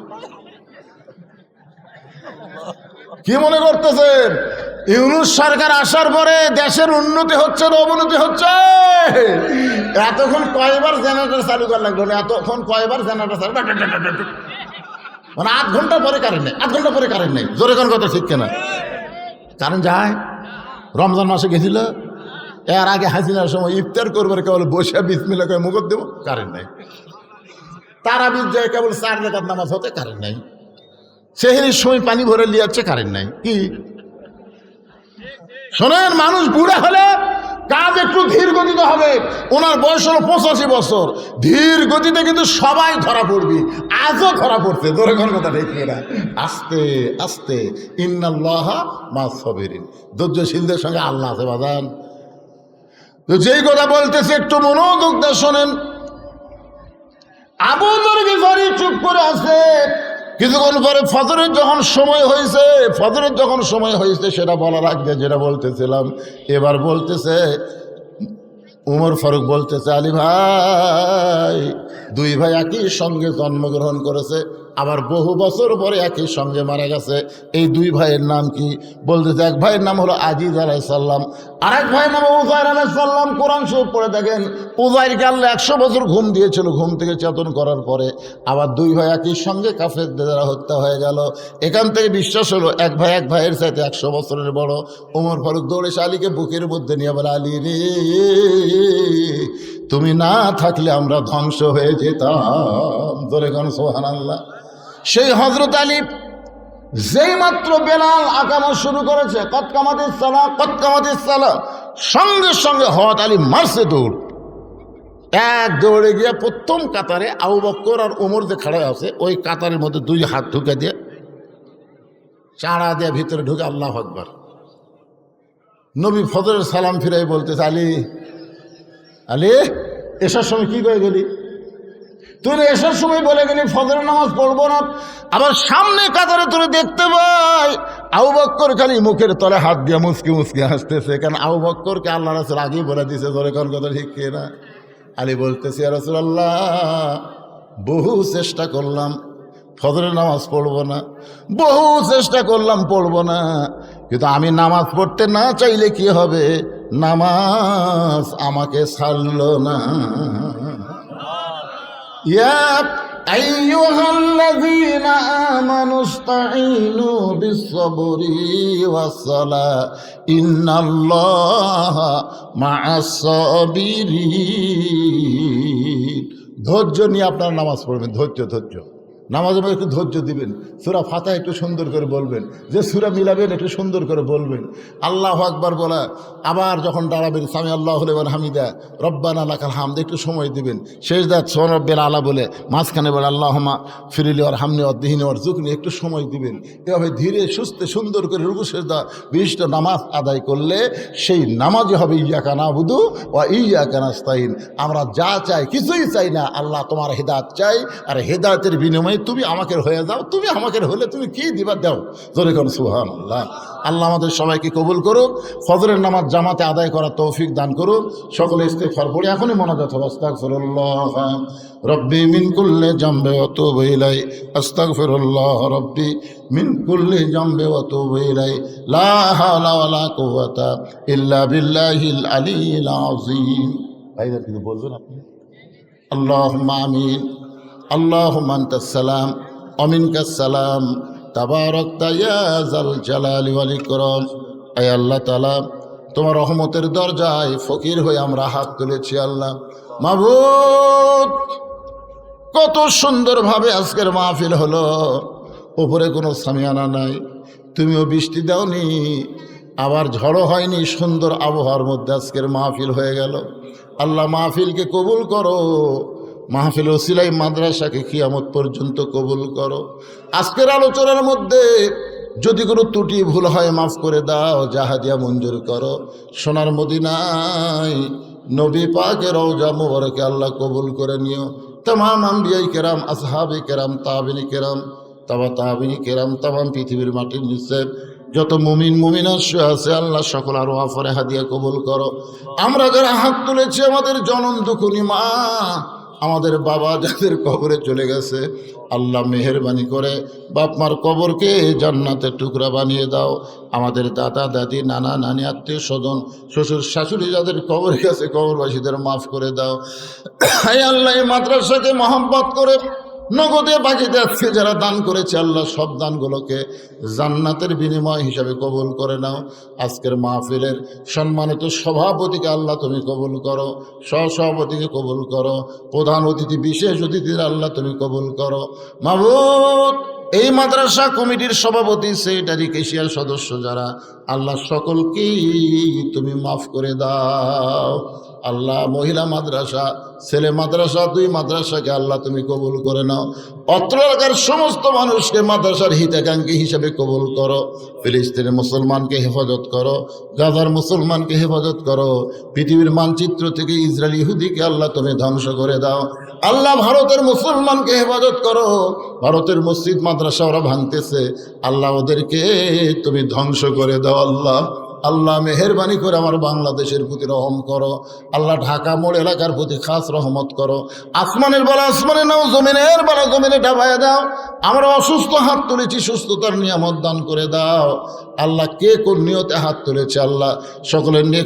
কি মনে করতেছেন ইউনুস সরকার আসার পরে দেশের উন্নতি হচ্ছে না অবনতি হচ্ছে? এতক্ষণ কয়বার জেনারেটর চালু করা লাগলো না, এতক্ষণ কয়বার জেনারেটর চালু, মানে 8 ঘন্টা পরে কারেন্ট নেই, 8 ঘন্টা পরে কারেন্ট নেই, জোরে কোন কথা ঠিক কেনা? কারেন্ট যায়। রমজান মাসে গেছিল, এর আগে হাসিনার সময় ইফতার করবার কেবল বসে বিসমিল্লাহ করে মুখত দেব, কারেন্ট নেই। তারাবির যায় কেবল 4 রাকাত নামাজ হতে কারেন্ট নেই। সেহেরির সময় পানি ভরে লিয়াচ্ছে, কারেন্ট নাই। কি শোনেন, মানুষ বুড়া হলে কাজ একটু ধীর গতিতে হবে। ওনার বয়স হলো 85 বছর, ধীর গতিতে কিন্তু সবাই ধরা পড়বি, আজও ধরা পড়ছে, ধরে কোন কথা ঠিক না? আস্তে আস্তে, ইন্নাল্লাহা মাস সাবিরিন, ধৈর্যশীলদের সঙ্গে আল্লাহ আছে বাজান। তো যেই কথা বলতেছে একটু মনোযোগ দিয়ে শোনেন। আবু যর গিফারি চুপ করে আছে। কিছুক্ষণ পরে ফজরের যখন সময় হয়েছে সেটা বলার আগে যেটা বলতেছিলাম, এবার বলতেছে উমর ফারুক বলতেছে, আলী ভাই, 2 ভাই একই সঙ্গে জন্মগ্রহণ করেছে, আবার বহু বছর পরে একই সঙ্গে মারা গেছে। এই 2 ভাইয়ের নাম কি? বলতেছে এক ভাইয়ের নাম হলো আজিজ আলাইসাল্লাম, আর এক ভাইয়ের নাম উজাইর আলাইসাল্লাম। কোরআন শরীফ পড়ে দেখেন, উজাইরকে আল্লাহ 100 বছর ঘুম দিয়েছিল, ঘুম থেকে চেতন করার পরে আবার 2 ভাই একই সঙ্গে কাফেরদের দ্বারা হত্যা হয়ে গেল। এখান থেকে বিশ্বাস হলো এক ভাইয়ের চাইতে 100 বছরের বড়। ওমর ফারুক দৌড়ে আলীকে বুকের মধ্যে নিয়ে বলে, আলী রে, তুমি না থাকলে আমরা ধ্বংস হয়ে যেতাম। ধরে কোন সুবহানাল্লাহ। সেই হযরত আলী যেই মাত্র বেলাল আকামত শুরু করেছে, কদ কামাতিস সালাহ, সঙ্গে সঙ্গে হযরত আলী মারছে দৌড়। এক দৌড়ে গিয়ে প্রথম কাতারে আবু বকর আর ওমর যে খাড়া আছে, ওই কাতারের মধ্যে 2 হাত ঢুকে দিয়ে চাড়া দিয়ে ভিতরে ঢুকে আল্লাহু আকবার। নবী ফজরের সালাম ফিরাই বলতেছে, আলী এসার সময় কি করে গেলি? তুই এসার সময় বলে গেলি ফজরের নামাজ পড়বো না, আবার সামনে কাতারে তোরে দেখতে পাই আবু বকর খালি মুখের তলে হাত দিয়ে মুসকি মুসকি হাসতেছে। কেন আবু বকরকে আল্লাহ রাসূল আগেই বলে দিয়েছে, ধরে কোন কথা ঠিক না? আলী বলতেছে, ইয়া রাসূলুল্লাহ, বহু চেষ্টা করলাম ফজরের নামাজ পড়বো না, বহু চেষ্টা করলাম পড়বো না, কিন্তু আমি নামাজ পড়তে না চাইলে কি হবে, নামাজ আমাকে ছাড়লো না। ইয়া আইয়ুহাল্লাযীনা আমানু ইসতাঈনু বিস-সাবরি ওয়াস-সালাহ ইন্নাল্লাহা মা'আস-সাবিরিন। ধৈর্য নিয়ে আপনারা নামাজ পড়বেন, ধৈর্য। নামাজে একটু ধৈর্য দিবেন, সূরা ফাতিহা একটু সুন্দর করে বলবেন, যে সূরা মিলাবেন একটু সুন্দর করে বলবেন, আল্লাহু আকবার বলা। আবার যখন দাঁড়াবেন সামি আল্লাহু লিমান হামিদা রব্বানা লাকাল হামদ একটু সময় দিবেন। শেষদাত সুবহান রাব্বিল আলা বলে মাঝখানে বলে আল্লাহুম্মা ফিরলি ওয়ারহামনি ওয়াহদিনি ওয়ারযুকনি একটু সময় দিবেন। এভাবে ধীরে সুস্থে সুন্দর করে রুকু সিজদা বিশিষ্ট নামাজ আদায় করলে সেই নামাজই হবে ইয়্যাকা না'বুদু ওয়া ইয়্যাকা নাস্তাইন। আমরা যা চাই কিছুই চাই না, আল্লাহ তোমার হেদায়েত চাই, আর হেদায়েতের বিনিময়ে তুমি আমাকে হয়ে যাও, তুমি আমাকে হলে তুমি কি দিবা দাও। জোরে কোন সুবহানাল্লাহ। আল্লাহ আমাদের সবাইকে কবুল করুক, ফজরের নামাজ জামাতে আদায় করার তৌফিক দান করুক। সকলে ইস্তিগফার পড়ি, এখনই মোনাজাত হবে। আস্তাগফিরুল্লাহ রব্বি মিন কুল্লি জামবি ওয়া তুবু ইলাই, আস্তাগফিরুল্লাহ রব্বি মিন কুল্লি জামবি ওয়া তুবু ইলাই, লা হাওলা ওয়ালা কুওয়াতা ইল্লা বিল্লাহিল আলিয়্যিল আযীম। ভাইরা কিছু বলবেন আপনি? আল্লাহুম্মা আমিন। আল্লাহুম্মা আনতাস সালাম ওয়া মিনকাস সালাম, তাবারাকতা ইয়া যাল জালালি ওয়াল ইকরাম। আয় আল্লাহ তাআলা, তোমার রহমতের দরজায় ফকির হয়ে আমরা হাত তুলেছি। আল্লাহ মাবুদ, কত সুন্দরভাবে আজকের মাহফিল হলো, উপরে কোনো সামিয়ানা নাই, তুমিও বৃষ্টি দাওনি, আবার ঝড়ও হয়নি, সুন্দর আবহাওয়ার মধ্যে আজকের মাহফিল হয়ে গেল। আল্লাহ মাহফিলকে কবুল করো, মাহফিল ওসিলাই মাদ্রাসাকে কিয়ামত পর্যন্ত কবুল করো। আজকের আলোচনার মধ্যে যদি কোনো ত্রুটি ভুল হয় মাফ করে দাও, জাহাদিয়া মঞ্জুর করো। সোনার মদিনায় নবী পাকের রওজা মুবারকে আল্লাহ কবুল করে নিও। तमाम আম্বিয়াই কেরাম, আসহাবে কেরাম, তাবিনী কেরাম, তাবিনী কেরাম, তামাম পৃথিবীর মাটির নিচে যত মুমিন মুমিনা আছে আল্লাহ সকল আরো আফরে হাদিয়া কবুল করো। আমরা যারা হাত তুলেছি, আমাদের জনম দুঃখনী মা, আমাদের বাবা যাদের কবরে চলে গেছে, আল্লাহ মেহেরবানি করে বাপ মার কবরকে জান্নাতের টুকরা বানিয়ে দাও। আমাদের দাদা দাদি, নানা নানি, আত্মীয় স্বজন, শ্বশুর শাশুড়ি যাদের কবরে গেছে, কবরবাসীদের মাফ করে দাও। হায় আল্লাহ, এই মাদ্রাসাকে মহব্বত করে নগদে বাকিতে আজকে যারা দান করেছে, আল্লাহ সব দানগুলোকে জান্নাতের বিনিময় হিসাবে কবুল করে নাও। আজকের মাহফিলের সম্মানিত সভাপতিকে আল্লাহ তুমি কবুল করো, সহসভাপতিকে কবুল করো, প্রধান অতিথি, বিশেষ অতিথির আল্লাহ তুমি কবুল করো। মাবুদ, এই মাদ্রাসা কমিটির সভাপতি, সেক্রেটারি, কেশিয়ার সদস্য যারা, আল্লাহ সকলকেই তুমি মাফ করে দাও। আল্লাহ মহিলা মাদ্রাসা, ছেলে মাদ্রাসা, দুই মাদ্রাসাকে আল্লাহ তুমি কবুল করে নাও। অত্র এলাকার সমস্ত মানুষকে মাদ্রাসার হিতাকাঙ্ক্ষী হিসেবে কবুল করো। ফিলিস্তিনের মুসলমানকে হেফাজত করো, গাজার মুসলমানকে হেফাজত করো। পৃথিবীর মানচিত্র থেকে ইসরায়েল ইহুদিকে আল্লাহ তুমি ধ্বংস করে দাও। আল্লাহ ভারতের মুসলমানকে হেফাজত করো। ভারতের মসজিদ মাদ্রাসা ওরা ভাঙতেছে, আল্লাহ ওদেরকে তুমি ধ্বংস করে দাও। আল্লাহ আল্লাহ মেহেরবানি করে আমার বাংলাদেশের প্রতি রহম করো। আল্লাহ ঢাকা মোড় এলাকার প্রতি খাস রহমত করো। আসমানের বলা আসমানে নাও, জমিনের বলা জমিনে ডাবায় দাও। আমরা অসুস্থ হাত তুলেছি, সুস্থতার নিয়ামত দান করে দাও। আল্লাহ কে কোন নিয়তে হাত তুলেছে, আল্লাহ সকলের